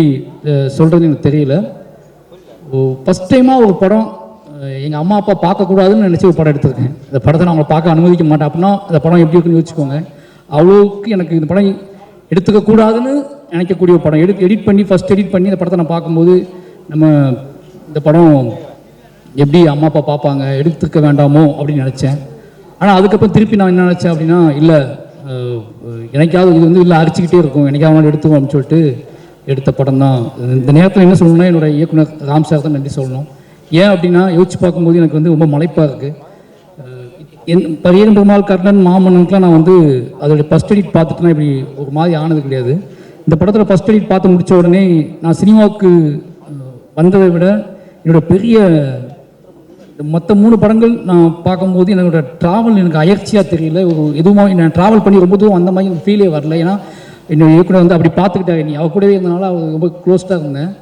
சொல்கிறதுன்னு எனக்கு தெரியல. ஃபஸ்ட் டைமாக ஒரு படம் எங்கள் அம்மா அப்பா பார்க்கக்கூடாதுன்னு நினச்சி ஒரு படம் எடுத்திருக்கேன். இந்த படத்தை நான் அவங்களை பார்க்க அனுமதிக்க மாட்டேன், அப்படின்னா அந்த படம் எப்படி இருக்குன்னு யோசிச்சுக்கோங்க. அவ்வளோக்கு எனக்கு இந்த படம் எடுத்துக்கக்கூடாதுன்னு நினைக்கக்கூடிய ஒரு படம். ஃபஸ்ட் எடிட் பண்ணி இந்த படத்தை நான் பார்க்கும்போது நம்ம இந்த படம் எப்படி அம்மா அப்பா பார்ப்பாங்க, எடுத்துக்க வேண்டாமோ அப்படின்னு நினச்சேன். ஆனால் அதுக்கப்புறம் திருப்பி நான் என்ன நினச்சேன் அப்படின்னா, இல்லை எனக்காவது இது வந்து இல்லை அரிச்சிக்கிட்டே இருக்கும், எனக்காவது எடுத்துவோம் அப்படின்னு சொல்லிட்டு எடுத்த படம் தான். இந்த நேரத்தில் என்ன சொல்லணும்னா என்னோட இயக்குனர் ராம் சார் தான் நன்றி சொல்லணும். ஏன் அப்படின்னா யோசிச்சு பார்க்கும்போது எனக்கு வந்து ரொம்ப மலைப்பாக இருக்குது. பரியேறும் பெருமாள், கர்ணன், மாமன்னனுக்குலாம் நான் வந்து அதோடய ஃபஸ்ட் எடிட் பார்த்துட்டுனா இப்படி ஒரு மாதிரி ஆனது கிடையாது. இந்த படத்தில் ஃபஸ்ட் எடிட் பார்த்து முடித்த உடனே நான் சினிமாவுக்கு வந்ததை விட என்னோட பெரிய மற்ற 3 படங்கள் நான் பார்க்கும்போது என்னோட ட்ராவல் எனக்கு அயற்சியாக தெரியல. ஒரு எதுவும் நான் ட்ராவல் பண்ணி ரொம்ப தூரம் அந்த மாதிரி ஃபீலே வரல. ஏன்னா என்னோட இயக்குனர் வந்து அப்படி பார்த்துக்கிட்டாங்க, நீ அவ கூடவே இருந்தனால அவர் ரொம்ப க்ளோஸ்டாக இருந்தேன்.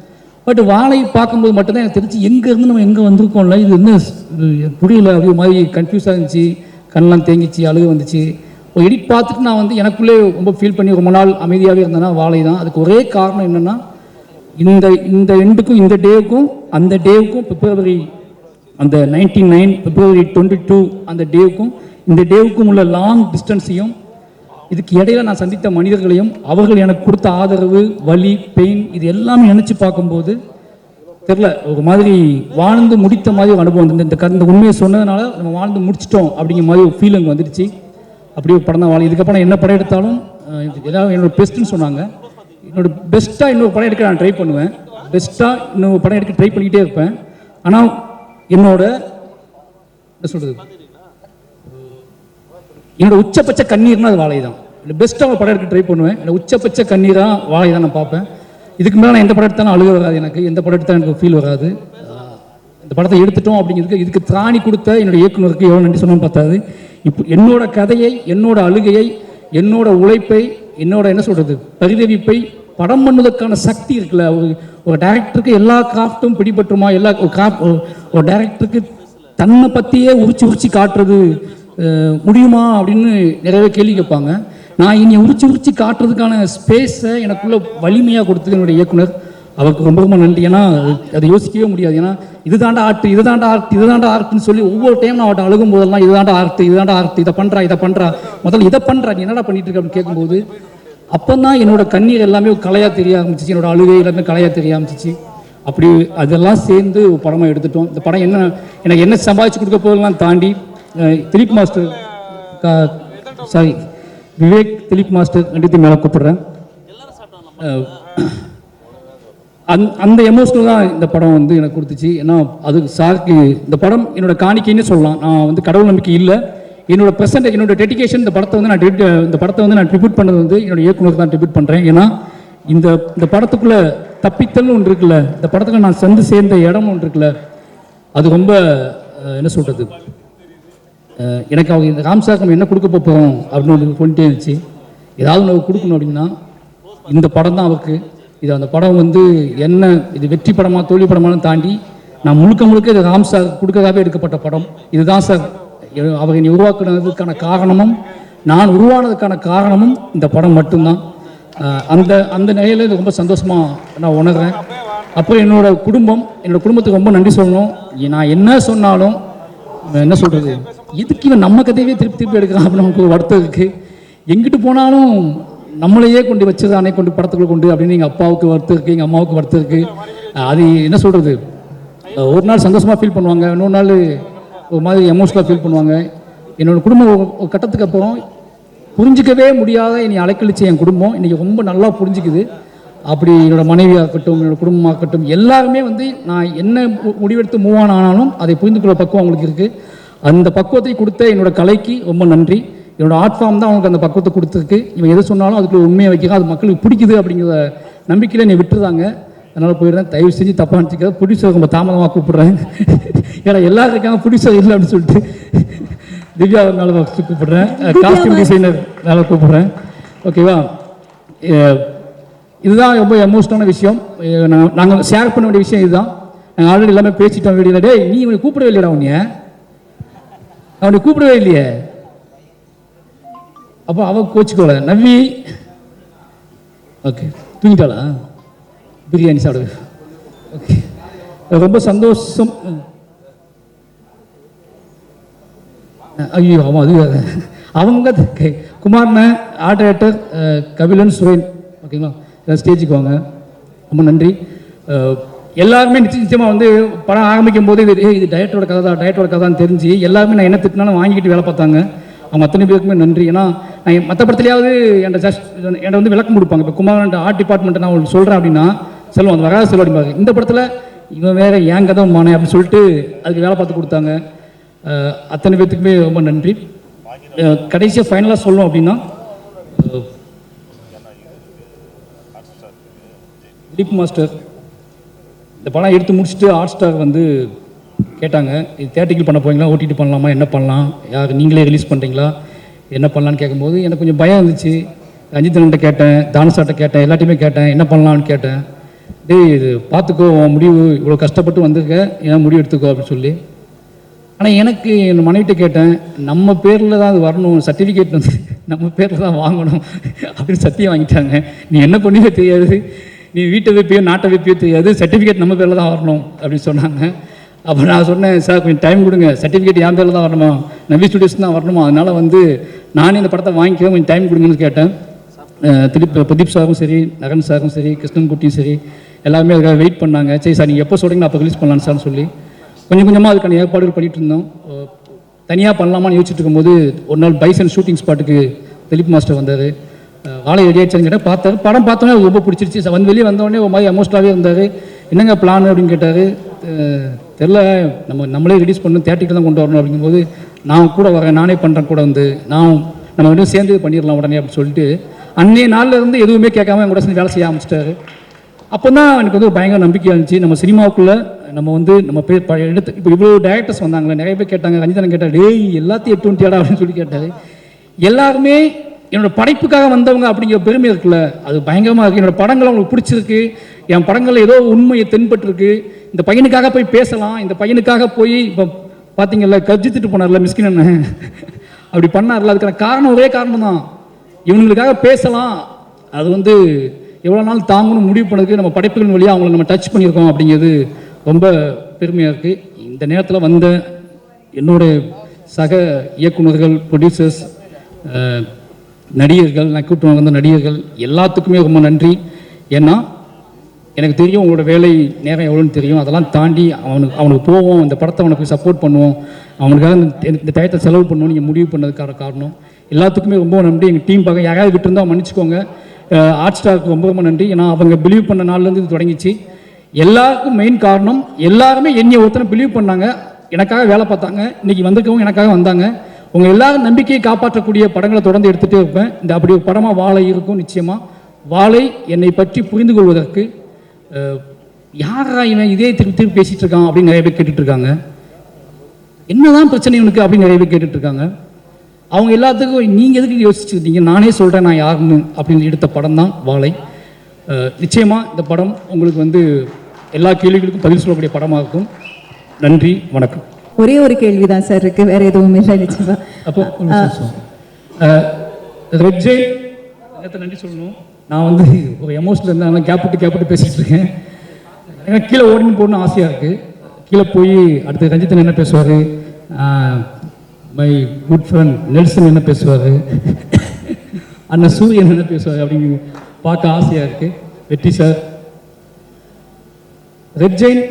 பட் வாழை பார்க்கும்போது மட்டும்தான் எனக்கு தெரிஞ்சு எங்கேருந்து நம்ம எங்கே வந்திருக்கோம்ல, இது என்ன புரியல, அப்படியே மாதிரி கன்ஃபியூஸாக இருந்துச்சு, கண்ணெலாம் தேங்கிச்சு, அழுக வந்துச்சு. ஒரு எடிட் பார்த்துட்டு நான் வந்து எனக்குள்ளே ரொம்ப ஃபீல் பண்ணி ரொம்ப நாள் அமைதியாகவே இருந்தேன்னா வாழை தான். அதுக்கு ஒரே காரணம் என்னென்னா இந்த எண்டுக்கும் இந்த டேவுக்கும் அந்த டேவுக்கும் பிப்ரவரி அந்த 99 பிப்ரவரி 22 அந்த டேவுக்கும் இந்த டேவுக்கும் உள்ள லாங் டிஸ்டன்ஸையும் இதுக்கு இடையில நான் சந்தித்த மனிதர்களையும் அவர்கள் எனக்கு கொடுத்த ஆதரவு, வலி, பெயின் இது எல்லாமே நினச்சி பார்க்கும்போது தெரில ஒரு மாதிரி வாழ்ந்து முடித்த மாதிரி ஒரு அனுபவம் வந்து இந்த உண்மையை சொன்னதுனால நம்ம வாழ்ந்து முடிச்சிட்டோம் அப்படிங்கிற மாதிரி ஒரு ஃபீலிங் வந்துடுச்சு. அப்படியே ஒரு படம் தான் வாழை. இதுக்கப்புறம் என்ன படம் எடுத்தாலும் ஏதாவது என்னோட பெஸ்ட்டுன்னு சொன்னாங்க. என்னோட பெஸ்ட்டாக இன்னொரு படம் எடுக்க நான் ட்ரை பண்ணுவேன். பெஸ்ட்டாக இன்னொரு படம் எடுக்க ட்ரை பண்ணிக்கிட்டே இருப்பேன். ஆனால் என்னோட என்ன சொல்கிறது, என்னோட உச்சபட்ச கண்ணீர்னா அது வாழை தான். பெஸ்ட்டாக ஒரு படம் எடுக்க ட்ரை பண்ணுவேன். என்னோட உச்சபட்ச கண்ணீராக வாழை தான் நான் பார்ப்பேன். இதுக்கு மேலே நான் எந்த படம் எடுத்தாலும் அழுக வராது, எனக்கு எந்த படம் எடுத்தாலும் எனக்கு ஃபீல் வராது. இந்த படத்தை எடுத்துட்டோம் அப்படிங்கிறதுக்கு இதுக்கு திராணி கொடுத்த என்னோட இயக்குனருக்கு எவ்வளோ நன்றி சொன்னாலும் பார்த்தாது. இப்போ என்னோட கதையை, என்னோட அழுகையை, என்னோட உழைப்பை, என்னோட என்ன சொல்கிறது பரிதவிப்பை படம் பண்ணுவதற்கான சக்தி இருக்குல்ல. ஒரு டைரக்டருக்கு எல்லா கிராஃப்ட்டும் பிடிபட்டுமா, எல்லா ஒரு டைரக்டருக்கு தன்னை பற்றியே உரிச்சு காட்டுறது முடியுமா அப்படின்னு நிறையவே கேள்வி கேட்பாங்க. நான் இனி உரிச்சு காட்டுறதுக்கான ஸ்பேஸை எனக்குள்ள வலிமையாக கொடுத்தது என்னுடைய இயக்குனர். அவருக்கு ரொம்ப ரொம்ப நன்றி. ஏன்னா அதை யோசிக்கவே முடியாது. ஏன்னா இதுதாண்டா ஆர்ட்னு சொல்லி ஒவ்வொரு டைம் நான் அவட்ட அழுகும் போதெல்லாம் இதுதாண்டா ஆர்ட், இதை பண்ணுறா, முதல்ல இதை பண்ணுறா, நீ என்னடா பண்ணிட்டு இருக்க அப்படின்னு கேட்கும்போது அப்போ தான் என்னோட கண்ணீர் எல்லாமே கலையாக தெரிய ஆரம்பிச்சிச்சு, என்னோட அழுகை எல்லாமே கலையாக தெரிய ஆரம்பிச்சிச்சு. அப்படி அதெல்லாம் சேர்ந்து ஒரு படமாக எடுத்துட்டோம். இந்த படம் எனக்கு என்ன சம்பாதிச்சு கொடுக்க போதெல்லாம் தாண்டி திலீப் மாஸ்டர் விவேக் திலீப் மாஸ்டர் ரெண்டுத்தையும் மேலே கூப்பிடுறேன். அந்த எமோஷனல் தான் இந்த படம் வந்து எனக்கு கொடுத்துச்சு. ஏன்னா அது சாருக்கு இந்த படம் என்னோட காணிக்கைன்னு சொல்லலாம். நான் வந்து கடவுள் நம்பிக்கை இல்லை, என்னோட ப்ரெசன்ட் என்னோட டெடிகேஷன் இந்த படத்தை வந்து நான் ட்ரிபியூட் பண்ணது வந்து என்னோட இயக்குனருக்கு தான் ட்ரிபியூட் பண்ணுறேன். ஏன்னா இந்த படத்துக்குள்ளே தப்பித்தல் ஒன்று இருக்குல்ல, இந்த படத்துக்குள்ள நான் சேர்ந்த இடம் ஒன்று இருக்குல்ல, அது ரொம்ப என்ன சொல்கிறது, எனக்கு அவங்க இந்த ராம்சார் நம்ம என்ன கொடுக்க போகிறோம் அப்படின்னு ஒன்று கொண்டுட்டே இருந்துச்சு. ஏதாவது ஒன்று கொடுக்கணும் அப்படின்னா இந்த படம் தான் அவருக்கு. இது அந்த படம் வந்து என்ன இது வெற்றி படமாக தோல்வி படமானு தாண்டி நான் முழுக்க இது ராம்சார் கொடுக்கறதாகவே எடுக்கப்பட்ட படம். இதுதான் சார் அவர் என்னை உருவாக்குனதுக்கான காரணமும் நான் உருவானதுக்கான காரணமும் இந்த படம் மட்டும்தான். அந்த நிலையில் இது ரொம்ப சந்தோஷமாக நான் உணர்றேன். அப்போ என்னோட குடும்பத்துக்கு ரொம்ப நன்றி சொல்லணும். நான் என்ன சொன்னாலும் என்ன சொல்கிறது, எதுக்கு இவன் நம்ம கதையவே திருப்பி எடுக்கிறான் அப்படின்னு நமக்கு வருத்தம் இருக்குது. எங்கிட்டு போனாலும் நம்மளையே கொண்டு வச்சதானே கொண்டு படத்துக்குள்ள கொண்டு அப்படின்னு எங்கள் அப்பாவுக்கு வருத்தம் இருக்குது, எங்கள் அம்மாவுக்கு வருத்தம் இருக்குது. அது என்ன சொல்கிறது, ஒரு நாள் சந்தோஷமாக ஃபீல் பண்ணுவாங்க, இன்னொரு நாள் ஒரு மாதிரி எமோஷனலாக ஃபீல் பண்ணுவாங்க. என்னோடய குடும்பம் ஒரு கட்டத்துக்கு அப்புறம் புரிஞ்சிக்கவே முடியாத என்னை அலைக்கழிச்ச என் குடும்பம் இன்றைக்கி ரொம்ப நல்லா புரிஞ்சிக்குது. அப்படி என்னோடய மனைவியாக இருக்கட்டும், என்னோடய குடும்பமாக இருக்கட்டும், எல்லாருமே வந்து நான் என்ன முடிவெடுத்து மூவ் ஆனாலும் அதை புரிந்து கொள்ள பக்குவம் அவங்களுக்கு இருக்குது. அந்த பக்குவத்தை கொடுத்த என்னோடய கலைக்கு ரொம்ப நன்றி. என்னோடய ஆர்ட் ஃபார்ம் தான் அவங்களுக்கு அந்த பக்குவத்தை கொடுத்துருக்கு. இவன் எது சொன்னாலும் அதுக்குள்ள உண்மையை வைக்கிறான், அது மக்களுக்கு பிடிக்குது அப்படிங்கிற நம்பிக்கையில் என்னை விட்டுருந்தாங்க. அதனால் போயிடுறேன். தயவு செஞ்சு தப்பாக நினச்சிக்க. ப்ரொடியூசர் ரொம்ப தாமதமாக கூப்பிட்றேன். ஏன்னா எல்லாரும் இருக்காங்க, ப்ரொடியூசர் இல்லை அப்படின்னு சொல்லிட்டு திவ்யா மேலே கூப்பிட்றேன், காஸ்டியூம் டிசைனர் மேலே கூப்பிட்றேன். ஓகேவா, இதுதான் ரொம்ப எமோஷனான விஷயம். நாங்கள் ஷேர் பண்ண வேண்டிய விஷயம் இதுதான். நாங்கள் ஆல்ரெடி எல்லாமே பேசிட்டோம் வீடியோவில். டேய் நீ இவனை கூப்பிடவே இல்லைடா, அவனை கூப்பிடவே இல்லையே. அப்போ அவன் கோச்சிக்கோல நவ்வி ஓகே தூங்கிட்டாளா, பிரியாணி சாப்பிடு. ஓகே ரொம்ப சந்தோஷம். ஐயோ அவன் அது அவங்க குமார்ண்ண ஆர்டர் கபிலன் சுரேன் ஓகேங்களா, ஸ்டேஜுக்கு வாங்க. ரொம்ப நன்றி. எல்லாருமே நிச்சயமாக வந்து படம் ஆரம்பிக்கும் போது இது டயட்டோட கதை தான் தெரிஞ்சு எல்லாருமே நான் என்ன திட்டினாலும் வாங்கிக்கிட்டு வேலை பார்த்தாங்க. அவங்க அத்தனை பேருக்குமே நன்றி. ஏன்னா நான் மற்ற படத்துலையாவது என்னை வந்து விளக்கம் கொடுப்பாங்க. இப்போ குமாரன் ஆர்ட் டிபார்ட்மெண்ட்டை நான் உங்களுக்கு சொல்கிறேன் அப்படின்னா செல்வம் அந்த வராது செல்வம் அப்படிம்பாங்க. இந்த படத்தில் இவன் வேறு ஏன் கதை மானே அப்படின்னு சொல்லிட்டு அதுக்கு வேலை பார்த்து கொடுத்தாங்க. அத்தனை பேர்த்துக்குமே ரொம்ப நன்றி. கடைசியாக ஃபைனலாக சொல்லணும் அப்படின்னா திலீப் மாஸ்டர் இந்த படம் எடுத்து முடிச்சுட்டு ஹாட் ஸ்டார் வந்து கேட்டாங்க, இது தேட்டிக்கல் பண்ண போறீங்களா, ஓடிடி பண்ணலாமா, என்ன பண்ணலாம், யார் நீங்களே ரிலீஸ் பண்ணுறீங்களா, என்ன பண்ணலான்னு கேட்கும்போது எனக்கு கொஞ்சம் பயம் இருந்துச்சு. ரஞ்சித்தன்கிட்ட கேட்டேன், தானசாட்ட கேட்டேன், எல்லாத்தையுமே கேட்டேன், என்ன பண்ணலான்னு கேட்டேன். டேய் இது பார்த்துக்கோ, உன் முடிவு இவ்வளோ கஷ்டப்பட்டு வந்திருக்க, ஏன் முடிவு எடுத்துக்கோ அப்படின்னு சொல்லி. ஆனால் எனக்கு என் மனைவிட்ட கேட்டேன், நம்ம பேரில் தான் அது வரணும், சர்டிஃபிகேட் வந்து நம்ம பேரில் தான் வாங்கணும் அப்படின்னு சத்தியம் வாங்கிட்டாங்க. நீ என்ன பண்ணியோ தெரியாது, நீ வீட்டை வைப்பியோ நாட்டை வைப்பியோ தெரியாது, சர்டிஃபிகேட் நம்ம பேரில் தான் வரணும் அப்படின்னு சொன்னாங்க. அப்போ நான் சொன்னேன், சார் கொஞ்சம் டைம் கொடுங்க, சர்டிஃபிகேட் என் பேரில் தான் வரணுமா, நவி ஸ்டுடியோஸ் தான் வரணுமா, அதனால் வந்து நானே இந்த படத்தை வாங்கிக்குவேன், கொஞ்சம் டைம் கொடுங்கன்னு கேட்டேன். பிரதீப் சாரும் சரி, நகன் சாரும் சரி, கிருஷ்ணன் குட்டியும் சரி, எல்லாருமே அதுக்காக வெயிட் பண்ணாங்க. சரி சார் நீங்கள் எப்போ சொல்கிறீங்க அப்போ ரிலீஸ் பண்ணலான்னு சார்னு சொல்லி கொஞ்சம் கொஞ்சமாக அதுக்கான ஏற்பாடுகள் பண்ணிகிட்டு இருந்தோம். தனியாக பண்ணலாமான்னு யோசிச்சுட்டு இருக்கும்போது ஒரு நாள் பைசன் ஷூட்டிங் ஸ்பாட்டுக்கு திலீப் மாஸ்டர் வந்தார். வாழை ரெடியாச்சுன்னு கேட்டால் பார்த்தாரு. படம் பார்த்தோன்னே ரொம்ப பிடிச்சிருச்சு. வந்து வெளியே வந்தோடனே ஒரு மாதிரி எமோஷனலாகவே இருந்தார். என்னங்க பிளான் அப்படின்னு கேட்டார். தெரில, நம்மளே ரிலீஸ் பண்ணணும், தேட்டருக்கு தான் கொண்டு வரணும் அப்படிங்கும்போது நான் கூட வரேன், நானே பண்ணுறேன் கூட வந்து நம்ம ரெண்டும் சேர்ந்து பண்ணிடலாம் உடனே அப்படின்னு சொல்லிட்டு அன்றைய நாளில் இருந்து எதுவுமே கேட்காம என் கூட சேர்ந்து வேலை செய்ய ஆரம்பிச்சிட்டாரு. அப்போ தான் எனக்கு வந்து ஒரு பயங்கர நம்பிக்கை இருந்துச்சு. நம்ம சினிமாவுக்குள்ளே நம்ம பேர் எடுத்து இப்போ இவ்வளோ டேரக்டர்ஸ் வந்தாங்களே, நிறைய பேர் கேட்டாங்க. ரஞ்சிதன் கேட்டார், டேய் எல்லாத்தையும் 20 அப்படின்னு சொல்லி கேட்டார். எல்லாருமே என்னோட படைப்புக்காக வந்தவங்க அப்படிங்கிற பெருமை இருக்குல்ல, அது பயங்கரமாக இருக்குது. என்னோடய படங்கள் அவங்களுக்கு பிடிச்சிருக்கு, என் படங்களில் ஏதோ உண்மையை தென்பட்டுருக்கு. இந்த பையனுக்காக போய் பேசலாம், இந்த பையனுக்காக போய் இப்போ பார்த்தீங்கல்ல கர்ஜித்துட்டு போனார்ல மிஸ்கின் அண்ணன், அப்படி பண்ணார்ல, அதுக்கான காரணம் ஒரே காரணம் தான், இவங்களுக்காக பேசலாம். அது வந்து எவ்வளோ நாள் தாங்கணும் முடிவு பண்ணதுக்கு நம்ம படைப்புகள் வழியாக அவங்கள நம்ம டச் பண்ணியிருக்கோம் அப்படிங்கிறது ரொம்ப பெருமையாக இருக்குது. இந்த நேரத்தில் வந்த என்னோட சக இயக்குநர்கள், ப்ரொடியூசர்ஸ், நடிகர்கள், நான் கூப்பிட்டு வந்த நடிகர்கள் எல்லாத்துக்குமே ரொம்ப நன்றி. ஏன்னா எனக்கு தெரியும் உங்களோட வேலை நேரம் எவ்வளோன்னு தெரியும். அதெல்லாம் தாண்டி அவனுக்கு போவோம், இந்த படத்தை அவனுக்கு சப்போர்ட் பண்ணுவோம், அவனுக்காக இந்த டயத்தை செலவு பண்ணுவோம் நீங்கள் முடிவு பண்ணதுக்கான காரணம் எல்லாத்துக்குமே ரொம்ப நன்றி. எங்கள் டீம் பார்க்க யாராவது விட்டுருந்தால் மன்னிச்சுக்கோங்க. ஹாட் ஸ்டாருக்கு ரொம்ப ரொம்ப நன்றி. ஏன்னா அவங்க பிலீவ் பண்ண நாள்லேருந்து இது தொடங்கிச்சு. எல்லாருக்கும் மெயின் காரணம் எல்லாருமே என்னை ஒருத்தனை பிலீவ் பண்ணாங்க, எனக்காக வேலை பார்த்தாங்க. இன்றைக்கி வந்திருக்கவங்க எனக்காக வந்தாங்க. உங்கள் எல்லாரும் நம்பிக்கையை காப்பாற்றக்கூடிய படங்களை தொடர்ந்து எடுத்துகிட்டே இருப்பேன். இந்த அப்படி ஒரு படமாக வாழை இருக்கும். நிச்சயமாக வாழை என்னை பற்றி புரிந்து கொள்வதற்கு யாரா இவன் இதே திருப்பி பேசிகிட்டு இருக்கான் அப்படின்னு நிறைய பேர் கேட்டுட்ருக்காங்க. என்னதான் பிரச்சனை இவனுக்கு அப்படின்னு நிறைய பேர் கேட்டுட்ருக்காங்க. அவங்க எல்லாத்துக்கும் நீங்கள் எதுக்கு யோசிச்சுருந்தீங்க, நானே சொல்கிறேன் நான் யாருன்னு அப்படின்னு எடுத்த படம் தான் வாழை. நிச்சயமாக இந்த படம் உங்களுக்கு வந்து எல்லா கேள்விகளுக்கும் பதில் சொல்லக்கூடிய படமாக இருக்கும். நன்றி, வணக்கம். ஒரே ஒரு கேள்வி தான் சார் இருக்குது, வேறு எதுவும் இல்லை நிச்சயமாக. அப்போ ரெட் ஜெயில் நேற்று நன்றி சொல்லணும். நான் வந்து ஒரு எமோஷனில் இருந்தால் கேப்பிட்டு பேசிகிட்டு இருக்கேன். எனக்கு கீழே ஓடின்னு போகணுன்னு ஆசையாக இருக்குது. கீழே போய் அடுத்து ரஞ்சித்தன் என்ன பேசுவார், மை குட் ஃப்ரெண்ட் நெல்சன் என்ன பேசுவார், அண்ணன் சூரியன் என்ன பேசுவார் அப்படின்னு பார்க்க ஆசையாக இருக்குது. வெற்றி சார், ரெட் ஜெயின்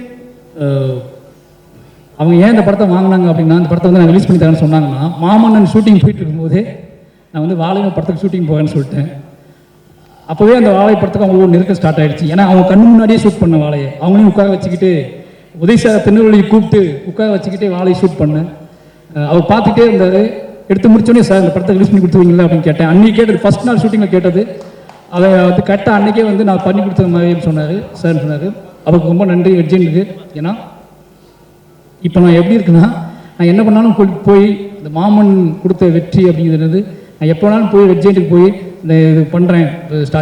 அவங்க ஏன் இந்த படத்தை வாங்கினாங்க அப்படின்னா, இந்த படத்தை வந்து நான் ரிலீஸ் பண்ணி தரேன்னு சொன்னாங்கன்னா, மாமன்னன் ஷூட்டிங் போயிட்டு இருக்கும்போதே நான் வந்து வாழை படத்துக்கு ஷூட்டிங் போவேன்னு சொல்லிட்டேன். அப்போவே அந்த வாழை படத்துக்கு அவங்களுக்கு நெருக்கம் ஸ்டார்ட் ஆகிடுச்சு. ஏன்னா அவங்க கண்ணு முன்னாடியே ஷூட் பண்ண வாழையை அவங்களையும் உட்கார வச்சுக்கிட்டு உதய் சார் திருநெல்வேலி கூப்பிட்டு உட்கார வச்சுக்கிட்டே வாழையை ஷூட் பண்ணேன். அவர் பார்த்துட்டே இருந்தார். எடுத்து முடிச்சோடனே சார் இந்த படத்தை ரிலீஸ் பண்ணி கொடுத்துருவீங்களா அப்படின்னு கேட்டேன். அன்றைக்கி கேட்டது, ஃபஸ்ட் நாள் ஷூட்டிங்கில் கேட்டது. அதை வந்து கரெக்டாக அன்றைக்கே வந்து நான் பண்ணி கொடுத்தது மாதிரின்னு சொன்னார் சார் சொன்னார். அவருக்கு ரொம்ப நன்றி வெட்ஜினுக்கு. ஏன்னா இப்போ நான் எப்படி இருக்குன்னா, நான் என்ன பண்ணாலும் போய் இந்த மாமன் கொடுத்த வெற்றி அப்படிங்கிறது, நான் எப்போ வேணாலும் போய் வெட்ஜெயின்ட்டுக்கு போய் இந்த இது பண்ணுறேன்,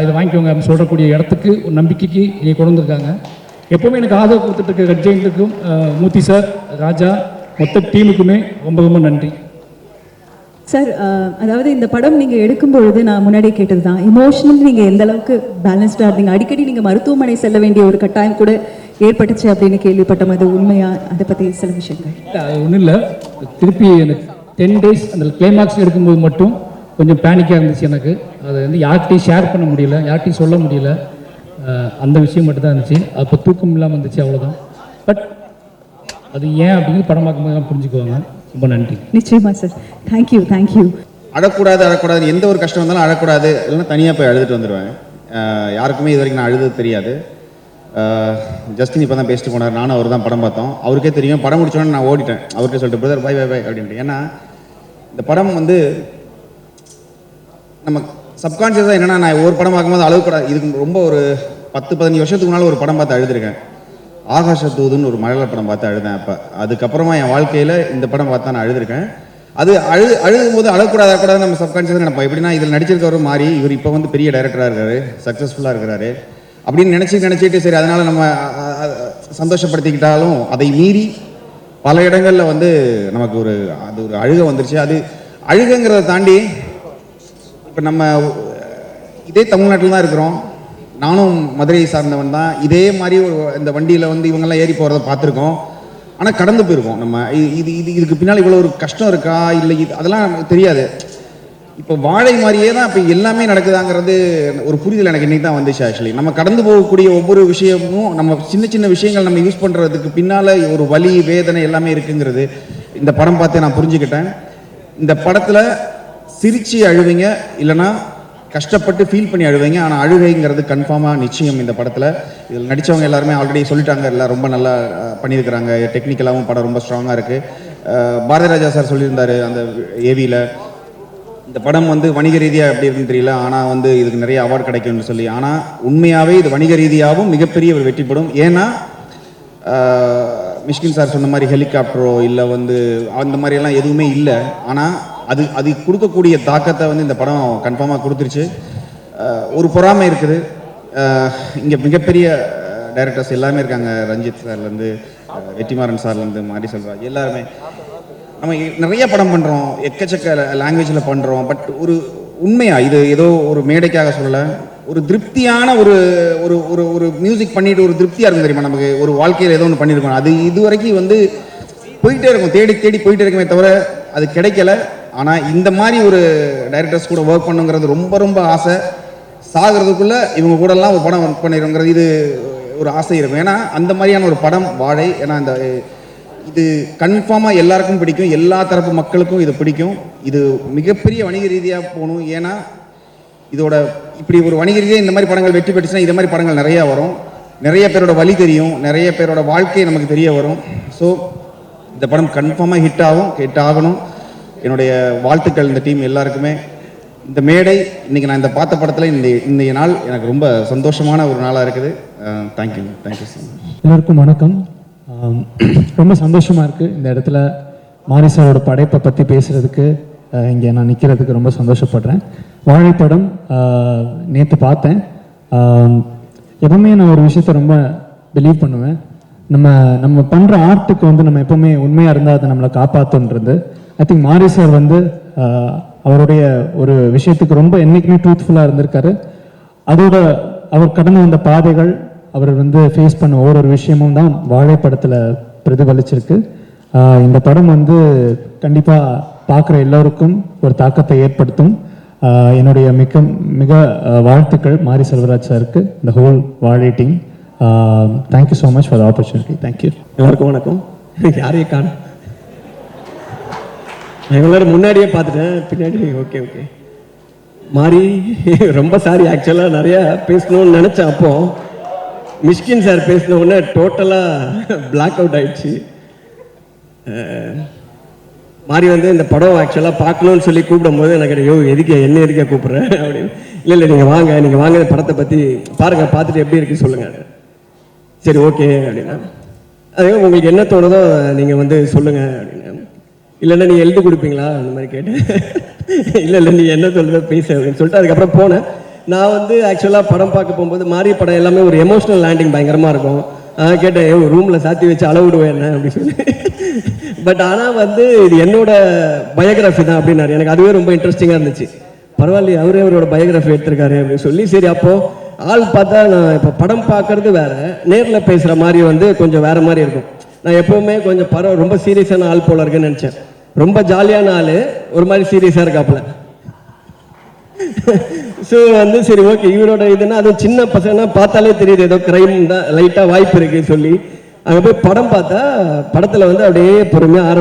இதை வாங்கிக்கோங்க அப்படின்னு சொல்லக்கூடிய இடத்துக்கு ஒரு நம்பிக்கைக்கு இதை கொண்டு வந்திருக்காங்க. எப்போவுமே எனக்கு ஆதரவு கொடுத்துட்டு இருக்க வெட்ஜெயின்ட்டுக்கும் மூர்த்தி சார், ராஜா, மொத்த டீமுக்குமே ரொம்ப ரொம்ப நன்றி சார். அதாவது இந்த படம் நீங்கள் எடுக்கும்பொழுது நான் முன்னாடியே கேட்டது தான், இமோஷனல் நீங்கள் எந்த அளவுக்கு பேலன்ஸ்டாக இருந்தீங்க, அடிக்கடி நீங்கள் மருத்துவமனை செல்ல வேண்டிய ஒரு கட்டாயம் கூட ஏற்பட்டுச்சு அப்படின்னு கேள்விப்பட்டோம். அது உண்மையா? அதை பற்றி சில விஷயங்கள். அது ஒன்றும் இல்லை, திருப்பி எனக்கு 10 days அந்த கிளைமாக்ஸ் எடுக்கும்போது மட்டும் கொஞ்சம் பேனிக்காக இருந்துச்சு எனக்கு. அதை வந்து யார்கிட்டையும் ஷேர் பண்ண முடியல, யார்கிட்டையும் சொல்ல முடியல. அந்த விஷயம் மட்டும் தான் இருந்துச்சு. அப்போ தூக்கம் இல்லாமல் இருந்துச்சு, அவ்வளோதான். பட் அது ஏன் அப்படிங்கிறது படம் பார்க்கும்போது புரிஞ்சுக்குவாங்க. ரொம்ப நன்றி. நிச்சயமா சார், தேங்க்யூ. அழக்கூடாது, எந்த ஒரு கஷ்டம் வந்தாலும் அழக்கூடாது, இல்லைன்னா தனியாக போய் அழுதுட்டு வந்துடுவேன். யாருக்குமே இது வரைக்கும் நான் அழுது தெரியாது. ஜஸ்டின் இப்போ தான் பேசிட்டு போனார், நானும் அவர் தான் படம் பார்த்தோம். அவருக்கே தெரியும். படம் முடிச்சோன்னே நான் ஓடிட்டேன், அவர்கிட்ட சொல்லிட்டு பிரதர் பை அப்படின்ட்டு. ஏன்னா இந்த படம் வந்து நம்ம சப்கான்ஷியஸாக என்னென்னா, நான் ஒரு படம் பார்க்கும்போது அழுகக்கூடாது. இதுக்கு ரொம்ப ஒரு 10-15 வருஷத்துக்கு முன்னால் ஒரு படம் பார்த்து அழுதுருக்கேன். ஆகாஷ தூதுன்னு ஒரு மலையாள படம் பார்த்து அழுதேன். அப்போ அதுக்கப்புறமா என் வாழ்க்கையில் இந்த படம் பார்த்தா நான் அழுதுருக்கேன். அது அழுகும் போது அழக்கூடாது நம்ம சப்கான்ஷியஸாக நினைப்போம். எப்படின்னா இதில் நடிச்சிருக்கவர் மாதிரி இவர் இப்போ வந்து பெரிய டைரக்டராக இருக்காரு, சக்ஸஸ்ஃபுல்லாக இருக்கிறாரு அப்படின்னு நினச்சிட்டு சரி அதனால் நம்ம சந்தோஷப்படுத்திக்கிட்டாலும் அதை மீறி பல இடங்களில் வந்து நமக்கு ஒரு அழுகை வந்துருச்சு. அது அழுகைங்கிறத தாண்டி இப்போ நம்ம இதே தமிழ்நாட்டில் தான் இருக்கிறோம். நானும் மதுரையை சார்ந்தவன் தான். இதே மாதிரி இந்த வண்டியில் வந்து இவங்கெல்லாம் ஏறி போகிறத பார்த்துருக்கோம். ஆனால் கடந்து போயிருக்கோம். நம்ம இதுக்கு பின்னால் இவ்வளோ ஒரு கஷ்டம் இருக்கா இல்லை அதெல்லாம் நமக்கு தெரியாது. இப்போ வாழை மாதிரியே தான் இப்போ எல்லாமே நடக்குதாங்கிறது ஒரு புரிதல் எனக்கு இன்றைக்கி தான் வந்துச்சு. ஆக்சுவலி நம்ம கடந்து போகக்கூடிய ஒவ்வொரு விஷயமும் நம்ம சின்ன விஷயங்கள் நம்ம யூஸ் பண்ணுறதுக்கு பின்னால் ஒரு வலி வேதனை எல்லாமே இருக்குங்கிறது இந்த படம் பார்த்து நான் புரிஞ்சுக்கிட்டேன். இந்த படத்தில் சிரிச்சு அழுவீங்க, இல்லைன்னா கஷ்டப்பட்டு ஃபீல் பண்ணி அழுவீங்க. ஆனால் அழுகைங்கிறது கன்ஃபார்மாக நிச்சயம் இந்த படத்தில். இதில் நடித்தவங்க எல்லாருமே ஆல்ரெடி சொல்லிட்டாங்க, எல்லாம் ரொம்ப நல்லா பண்ணியிருக்கிறாங்க. டெக்னிக்கலாகவும் படம் ரொம்ப ஸ்ட்ராங்காக இருக்குது. பாரதிராஜா சார் சொல்லியிருந்தார் அந்த ஏவியில், இந்த படம் வந்து வணிக ரீதியாக எப்படி இருக்குன்னு தெரியல, ஆனால் வந்து இதுக்கு நிறைய அவார்டு கிடைக்கும்னு சொல்லி. ஆனால் உண்மையாகவே இது வணிக ரீதியாகவும் மிகப்பெரிய ஒரு வெற்றிப்படும். ஏன்னா மிஷ்கின் சார் சொன்ன மாதிரி ஹெலிகாப்டரோ இல்லை வந்து அந்த மாதிரியெல்லாம் எதுவுமே இல்லை. ஆனால் அது கொடுக்கக்கூடிய தாக்கத்தை வந்து இந்த படம் கன்ஃபார்மாக கொடுத்துருச்சு. ஒரு பொறாமை இருக்குது. இங்கே மிகப்பெரிய டைரக்டர்ஸ் எல்லாமே இருக்காங்க. ரஞ்சித் சார்லேருந்து வெற்றிமாறன் சார்லேருந்து மாரி செல்வராஜ் எல்லாருமே. நம்ம நிறைய படம் பண்ணுறோம், எக்கச்சக்க லாங்குவேஜில் பண்ணுறோம். பட் ஒரு உண்மையாக இது ஏதோ ஒரு மேடைக்காக சொல்லலை, ஒரு திருப்தியான ஒரு ஒரு ஒரு ஒரு மியூசிக் பண்ணிட்டு ஒரு திருப்தியாக இருக்கும் தெரியுமா. நமக்கு ஒரு வாழ்க்கையில் ஏதோ ஒன்று பண்ணியிருக்கோம். அது இது வரைக்கும் வந்து போயிட்டே இருக்கும், தேடி போயிட்டே இருக்குமே தவிர அது கிடைக்கல. ஆனால் இந்த மாதிரி ஒரு டைரக்டர்ஸ் கூட ஒர்க் பண்ணுங்கிறது ரொம்ப ரொம்ப ஆசை. சாகிறதுக்குள்ளே இவங்க கூடலாம் ஒரு படம் ஒர்க் பண்ணிடுங்கிறது இது ஒரு ஆசை இருக்கும். ஏன்னா அந்த மாதிரியான ஒரு படம் வாழை. ஏன்னா இந்த இது கன்ஃபார்மாக எல்லாருக்கும் பிடிக்கும், எல்லா தரப்பு மக்களுக்கும் இது பிடிக்கும். இது மிகப்பெரிய வணிக ரீதியாக போகணும். ஏன்னா இதோட இப்படி ஒரு வணிக ரீதியாக இந்த மாதிரி படங்கள் வெற்றி பெற்றுச்சுன்னா இது மாதிரி படங்கள் நிறையா வரும். நிறைய பேரோட வழி தெரியும், நிறைய பேரோட வாழ்க்கை நமக்கு தெரிய வரும். ஸோ இந்த படம் கன்ஃபார்மாக ஹிட் ஆகணும். என்னுடைய வாழ்த்துக்கள் இந்த டீம் எல்லாருக்குமே. இந்த மேடை இன்றைக்கி நான் இந்த பார்த்த படத்தில் இன்றைய நாள் எனக்கு ரொம்ப சந்தோஷமான ஒரு நாளாக இருக்குது. Thank you so much. எல்லாருக்கும் வணக்கம். ரொம்ப சந்தோஷமாக இருக்குது இந்த இடத்துல மாரி சாரோட படைப்பை பற்றி பேசுகிறதுக்கு, இங்கே நான் நிற்கிறதுக்கு ரொம்ப சந்தோஷப்படுறேன். வாழைப்படம் நேற்று பார்த்தேன். எப்பவுமே நான் ஒரு விஷயத்தை ரொம்ப பிலீவ் பண்ணுவேன். நம்ம பண்ணுற ஆர்ட்டுக்கு வந்து நம்ம எப்பவுமே உண்மையாக இருந்தால் அதை நம்மளை காப்பாற்றுன்றது. ஐ திங்க் மாரி சார் வந்து அவருடைய ஒரு விஷயத்துக்கு ரொம்ப என்றைக்குமே ட்ரூத்ஃபுல்லாக இருந்திருக்காரு. அதோட அவர் கடந்து வந்த பாதைகள், அவர் வந்து ஃபேஸ் பண்ண ஒவ்வொரு விஷயமும் தான் வாழைப்படத்தில் பிரதிபலிச்சிருக்கு. இந்த படம் வந்து கண்டிப்பாக பார்க்குற எல்லோருக்கும் ஒரு தாக்கத்தை ஏற்படுத்தும். என்னுடைய மிக வாழ்த்துக்கள் மாரி செல்வராஜ் சாருக்கு, இந்த ஹோல் வாழை team. Thank you so much for the opportunity. Thank you. எல்லாருக்கும் வணக்கம். யாரையும் காணும், எல்லாரும் முன்னாடியே பார்த்துட்டேன், பின்னாடி ஓகே மாரி ரொம்ப சாரி. ஆக்சுவலாக நிறையா பேசணும்னு நினச்சேன். அப்போ மிஷ்கின் சார் பேசின உடனே டோட்டலாக பிளாக் அவுட் ஆயிடுச்சு. மாரி வந்து இந்த படம் ஆக்சுவலாக பார்க்கணுன்னு சொல்லி கூப்பிடும்போது எனக்கு என்ன எதுக்கே கூப்பிட்றேன் அப்படின்னு. இல்லை நீங்கள் வாங்க இந்த படத்தை பற்றி பாருங்கள், பார்த்துட்டு எப்படி இருக்குன்னு சொல்லுங்கள். சரி ஓகே அப்படின்னா, அதே உங்களுக்கு என்ன தோணுதோ நீங்கள் வந்து சொல்லுங்கள் அப்படின்னு. இல்லைன்னா நீங்கள் எழுதி கொடுப்பீங்களா அந்த மாதிரி கேட்டேன். இல்லை நீ என்ன சொல்லுதோ பேச அப்படின்னு சொல்லிட்டு அதுக்கப்புறம் போனேன். நான் வந்து ஆக்சுவலாக படம் பார்க்க போகும்போது மாரி படம் எல்லாமே ஒரு எமோஷனல் லேண்டிங் பயங்கரமாக இருக்கும். கேட்டேன் ரூமில் சாத்தி வச்சு அளவிடுவேன் என்ன அப்படின்னு சொல்லி. பட் ஆனால் வந்து இது என்னோட பயோகிராஃபி தான் அப்படின்னாரு. எனக்கு அதுவே ரொம்ப இன்ட்ரெஸ்டிங்காக இருந்துச்சு. பரவாயில்லையே அவரோட பயோகிராஃபி எடுத்திருக்காரு அப்படின்னு சொல்லி. சரி அப்போது ஆள் பார்த்தா நான் இப்போ படம் பார்க்கறது வேற, நேரில் பேசுகிற மாதிரி வந்து கொஞ்சம் வேற மாதிரி இருக்கும். நான் எப்போவுமே கொஞ்சம் ரொம்ப சீரியஸான ஆள் போல இருக்குன்னு நினச்சேன். ரொம்ப ஜாலியான ஆள், ஒரு மாதிரி சீரியஸாக இருக்காப்புல. ஸோ வந்து சரி ஓகே இவரோட இதுன்னா அது சின்ன பசங்கன்னா பார்த்தாலே தெரியுது ஏதோ கிரைம் தான் லைட்டாக வாய்ப்பு இருக்குன்னு சொல்லி அங்கே போய் படம் பார்த்தா படத்தில் வந்து அப்படியே பொறுமையாக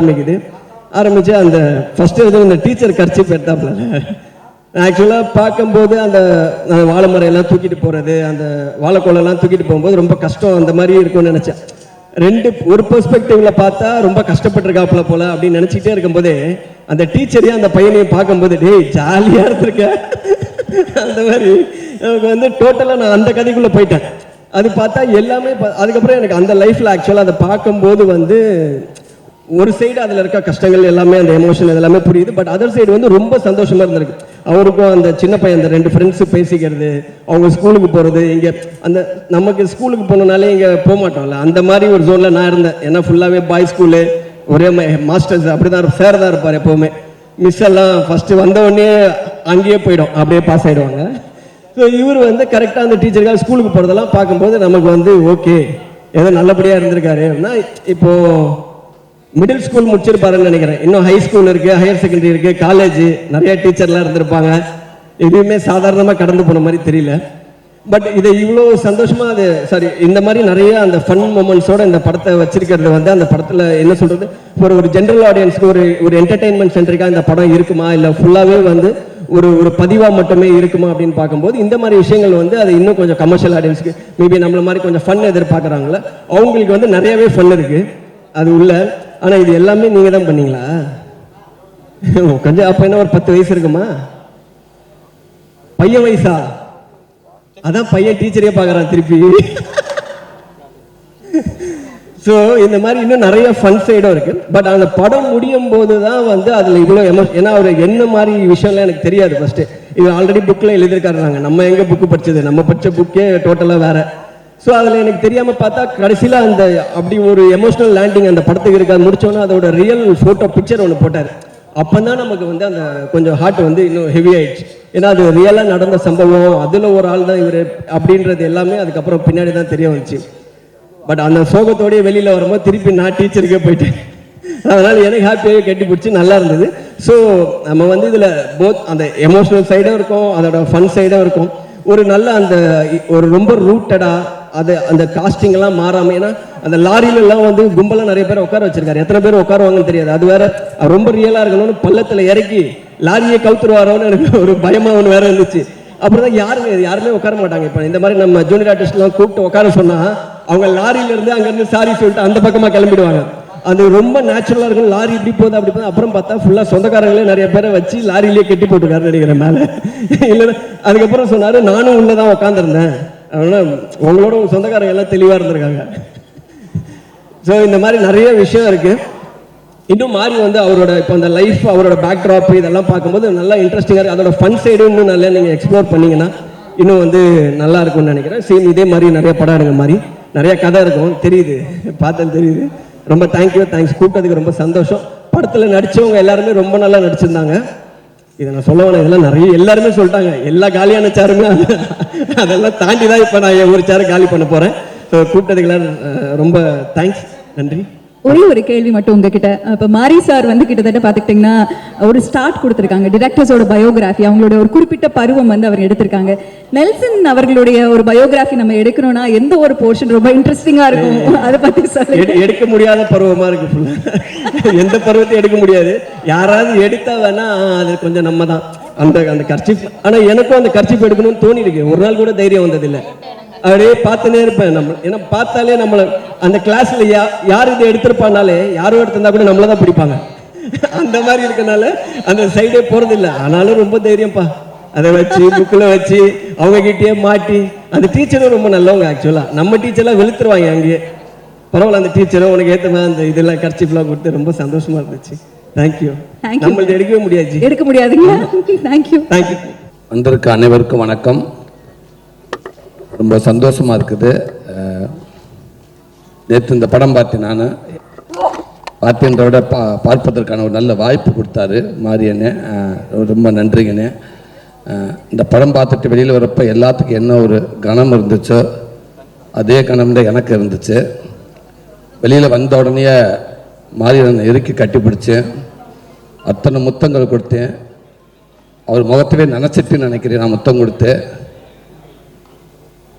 ஆரம்பிச்சு அந்த ஃபஸ்ட்டு வந்து இந்த டீச்சர் கர்ச்சீப் எடுத்தாப்புல. ஆக்சுவலாக பார்க்கும்போது அந்த வாழை மரம் எல்லாம் தூக்கிட்டு போகிறது, அந்த வாழைக்கோலெல்லாம் தூக்கிட்டு போகும்போது ரொம்ப கஷ்டம் அந்த மாதிரி இருக்கும்னு நினச்சேன். ஒரு பெர்ஸ்பெக்டிவ்ல பார்த்தா ரொம்ப கஷ்டப்பட்டிருக்காப்புல போல அப்படின்னு நினச்சிக்கிட்டே இருக்கும்போதே அந்த டீச்சரையும் அந்த பையனையும் பார்க்கும்போது டேய் ஜாலியாக இருந்திருக்க அந்த மாதிரி எனக்கு வந்து டோட்டலாக நான் அந்த கதைக்குள்ளே போயிட்டேன். அது பார்த்தா எல்லாமே அதுக்கப்புறம் எனக்கு அந்த லைஃப்பில் ஆக்சுவலாக அதை பார்க்கும்போது வந்து ஒரு சைடு அதில் இருக்க கஷ்டங்கள் எல்லாமே அந்த எமோஷன் எல்லாமே புரியுது. பட் அதர் சைடு வந்து ரொம்ப சந்தோஷமாக இருந்திருக்கு. அவருக்கும் அந்த சின்ன பையன் அந்த 2 ஃப்ரெண்ட்ஸு பேசிக்கிறது, அவங்க ஸ்கூலுக்கு போகிறது, இங்கே அந்த நமக்கு ஸ்கூலுக்கு போனோம்னாலே இங்கே போக மாட்டோம்ல, அந்த மாதிரி ஒரு ஜோனில் நான் இருந்தேன். ஏன்னா ஃபுல்லாகவே பாய் ஸ்கூலு, ஒரே மாஸ்டர்ஸ் அப்படி தான் சார் தான் இருப்பார் எப்போவுமே. மிஸ் எல்லாம் ஃபஸ்ட்டு வந்தவுடனே அங்கேயே போயிடும், அப்படியே பாஸ் ஆகிடுவாங்க. ஸோ இவர் வந்து கரெக்டாக அந்த டீச்சருக்காக ஸ்கூலுக்கு போகிறதெல்லாம் பார்க்கும்போது நமக்கு வந்து ஓகே ஏதோ நல்லபடியாக இருந்திருக்காரு அப்படின்னா. இப்போது மிடில் ஸ்கூல் முடிச்சிருப்பாருன்னு நினைக்கிறேன். இன்னும் ஹை ஸ்கூல் இருக்குது, ஹையர் செகண்டரி இருக்குது, காலேஜ், நிறைய டீச்சர்லாம் இருந்திருப்பாங்க. எதுவுமே சாதாரணமாக கடந்து போன மாதிரி தெரியல. பட் இதை இவ்வளோ சந்தோஷமாக அது இந்த மாதிரி நிறைய அந்த ஃபன் மூமெண்ட்ஸோட இந்த படத்தை வச்சிருக்கிறது வந்து அந்த படத்தில் என்ன சொல்கிறது, ஒரு ஜென்ரல் ஆடியன்ஸ்க்கு ஒரு என்டர்டெயின்மெண்ட் சென்ட்ரிக்காக இந்த படம் இருக்குமா இல்லை ஃபுல்லாகவே வந்து ஒரு பதிவாக மட்டுமே இருக்குமா அப்படின்னு பார்க்கும்போது இந்த மாதிரி விஷயங்கள் வந்து அது இன்னும் கொஞ்சம் கமர்ஷியல் ஆடியன்ஸ்க்கு மேபி நம்மள மாதிரி கொஞ்சம் ஃபன் எதிர்பார்க்குறாங்களே அவங்களுக்கு வந்து நிறையவே ஃபன் இருக்குது அது உள்ள. ஆனால் இது எல்லாமே நீங்கள் தான் பண்ணீங்களா? கொஞ்சம் அப்போ என்ன ஒரு 10 வயசு இருக்குமா? பையன் வயசா? அதான் பையன் டீச்சரே பார்க்குறான் திருப்பி. ஸோ இந்த மாதிரி இன்னும் நிறைய ஃபன் சைடும் இருக்கு. பட் அந்த படம் முடியும் போது தான் வந்து அதில் இவ்வளோ ஏன்னா அவர் என்ன மாதிரி விஷயம்லாம் எனக்கு தெரியாது. ஃபர்ஸ்ட் இது ஆல்ரெடி புக்கில் எழுதியிருக்காருனாங்க, நம்ம எங்கே புக்கு படிச்சது, நம்ம படித்த புக்கே டோட்டலாக வேற. ஸோ அதில் எனக்கு தெரியாமல் பார்த்தா கடைசியில் அந்த அப்படி ஒரு எமோஷனல் லேண்டிங் அந்த படத்துக்கு இருக்காது. முடிச்சோன்னா அதோட ரியல் ஃபோட்டோ பிக்சர் ஒன்று போட்டார். அப்போ தான் நமக்கு வந்து அந்த கொஞ்சம் ஹார்ட் வந்து இன்னும் ஹெவி ஆயிடுச்சு. ஏன்னா அது ரியலாக நடந்த சம்பவம், அதில் ஒரு ஆள் தான் இவர் அப்படின்றது எல்லாமே அதுக்கப்புறம் பின்னாடி தான் தெரிய வந்துச்சு. பட் அந்த சோகத்தோடய வெளியில் வரும்போது திருப்பி நான் டீச்சருக்கே போயிட்டேன். அதனால் எனக்கு ஹாப்பியாகவே கட்டி பிடிச்சி நல்லா இருந்தது. ஸோ நம்ம வந்து இதில் போத் அந்த எமோஷனல் சைடும் இருக்கும், அதோட ஃபன் சைடும் இருக்கும். ஒரு நல்ல அந்த ஒரு ரொம்ப ரூட்டடாக அது அந்த காஸ்டிங்கெல்லாம் மாறாமல், ஏன்னா அந்த லாரியிலலாம் வந்து கும்பலாக நிறைய பேர் உட்கார வச்சிருக்காரு. எத்தனை பேர் உட்காருவாங்கன்னு தெரியாது. அது வேற ரொம்ப ரியலாக இருக்கணும்னு பள்ளத்தில் இறக்கி லாரியை கவுத்துருவாரோன்னு எனக்கு ஒரு பயமாக ஒன்று வேற இருந்துச்சு. அப்புறம் தான் யாருமே உட்கார மாட்டாங்க. இப்போ இந்த மாதிரி நம்ம ஜூனியர் ஆர்டிஸ்ட்லாம் கூப்பிட்டு உட்கார சொன்னால் அவங்க லாரியிலேருந்து அங்கேருந்து சாரி சொல்லிட்டு அந்த பக்கமாக கிளம்பிடுவாங்க. அது ரொம்ப நேச்சுரலாக இருக்கும். லாரி இப்படி போகுது அப்படி போகுது. அப்புறம் பார்த்தா ஃபுல்லாக சொந்தக்காரங்களே நிறைய பேரை வச்சு லாரியிலேயே கட்டி போட்டுருக்காரு நினைக்கிறேன் மேலே. இல்லைன்னா அதுக்கப்புறம் சொன்னார் நானும் உள்ளே தான் உட்காந்துருந்தேன், அதனால் உங்களோட சொந்தக்காரங்க எல்லாம் தெளிவாக இருந்திருக்காங்க. ஸோ இந்த மாதிரி நிறைய விஷயம் இருக்குது. இன்னும் மாறி வந்து அவரோட இப்போ அந்த லைஃப், அவரோட பேக்ட்ராப் இதெல்லாம் பார்க்கும்போது நல்லா இன்ட்ரெஸ்டிங்காக இருக்குது. அதோட ஃபன் சைடு இன்னும் நல்லா நீங்கள் எக்ஸ்ப்ளோர் பண்ணிங்கன்னா இன்னும் வந்து நல்லா இருக்கும்னு நினைக்கிறேன். சேம் இதே மாதிரி நிறைய படம் எடுங்க மாதிரி நிறைய கதை இருக்கும், தெரியுது, பார்த்தது தெரியுது. ரொம்ப தேங்க்யூ, தேங்க்ஸ். கூப்பிட்டதுக்கு ரொம்ப சந்தோஷம். படத்தில் நடித்தவங்க எல்லாருமே ரொம்ப நல்லா நடிச்சிருந்தாங்க. இதை நான் சொல்ல வேணாம், இதெல்லாம் நிறைய எல்லாருமே சொல்லிட்டாங்க. எல்லா காலியான சேருமே அதெல்லாம் தாண்டி தான் இப்போ நான் ஒரு சேரை காலி பண்ண போகிறேன். ஸோ கூப்பிட்டதுக்கு ரொம்ப தேங்க்ஸ், நன்றி. ஒரே ஒரு கேள்வி மட்டும் உங்ககிட்ட. இப்போ மாரி சார் வந்து கிட்டத்தட்ட பார்த்துக்கிட்டிங்கன்னா ஒரு ஸ்டார்ட் கொடுத்துருக்காங்க, டிரெக்டர்ஸோட பயோகிராஃபி, அவங்களோட ஒரு குறிப்பிட்ட பருவம் வந்து அவர் எடுத்திருக்காங்க. நெல்சன் அவர்களுடைய ஒரு பயோகிராஃபி நம்ம எடுக்கணும்னா எந்த ஒரு போர்ஷன் ரொம்ப இன்ட்ரெஸ்டிங்காக இருக்கும், அதை பற்றி சொல்லுங்க. எடுக்க முடியாத பருவமாக இருக்கு ஃபுல்லாக. எந்த பருவத்தையும் எடுக்க முடியாது. யாராவது எடுத்தா வேணா அது கொஞ்சம் நம்ம தான் அந்த கர்ச்சிப். ஆனால் எனக்கும் அந்த கர்ச்சிப் எடுக்கணும்னு தோணி இருக்கு. ஒரு நாள் கூட தைரியம் வந்ததில்லை. அப்படியே பார்த்துனே இருப்பேன். நம்ம ஏன்னா பார்த்தாலே நம்மளை அந்த கிளாஸ்ல யார் இதை எடுத்திருப்பானாலே, யாரும் எடுத்திருந்தா கூட நம்மள தான் பிடிப்பாங்க. அந்த மாதிரி இருக்கனால அந்த சைடே போறதில்லை. ஆனாலும் ரொம்ப தைரியம்ப்பா, அதை வச்சு புக்கில் வச்சு அவங்க கிட்டேயே மாட்டி. அந்த டீச்சரும் ரொம்ப நல்லவங்க. ஆக்சுவலாக நம்ம டீச்சர்லாம் வெளுத்துருவாங்க அங்கேயே. பரவாயில்ல, அந்த டீச்சரும் உனக்கு ஏற்ற மாதிரி அந்த இதெல்லாம் கர்ச்சிப்லாம் கொடுத்து ரொம்ப சந்தோஷமா இருந்துச்சு. தேங்க்யூ. நம்மளுக்கு எடுக்கவே முடியாது, எடுக்க முடியாதுங்க. தேங்க்யூ. தேங்க்யூ. வந்திருக்க அனைவருக்கும் வணக்கம். ரொம்ப சந்தோஷமாக இருக்குது. நேற்று இந்த படம் பார்த்தேன். நான் பார்த்தேன்றத விட பார்ப்பதற்கான ஒரு நல்ல வாய்ப்பு கொடுத்தாரு மாரியண்ணே. ரொம்ப நன்றிங்கண்ணே. இந்த படம் பார்த்துட்டு வெளியில் வரப்போ எல்லாத்துக்கும் என்ன ஒரு கணம் இருந்துச்சோ அதே கணம் தான் எனக்கு இருந்துச்சு. வெளியில் வந்த உடனே மாரியண்ணனை இறுக்கி கட்டிப்பிடிச்சேன், அத்தனை முத்தங்கள் கொடுத்தேன். அவர் முகத்தவே நினச்சிட்டு நினைக்கிறேன் நான் முத்தம் கொடுத்து.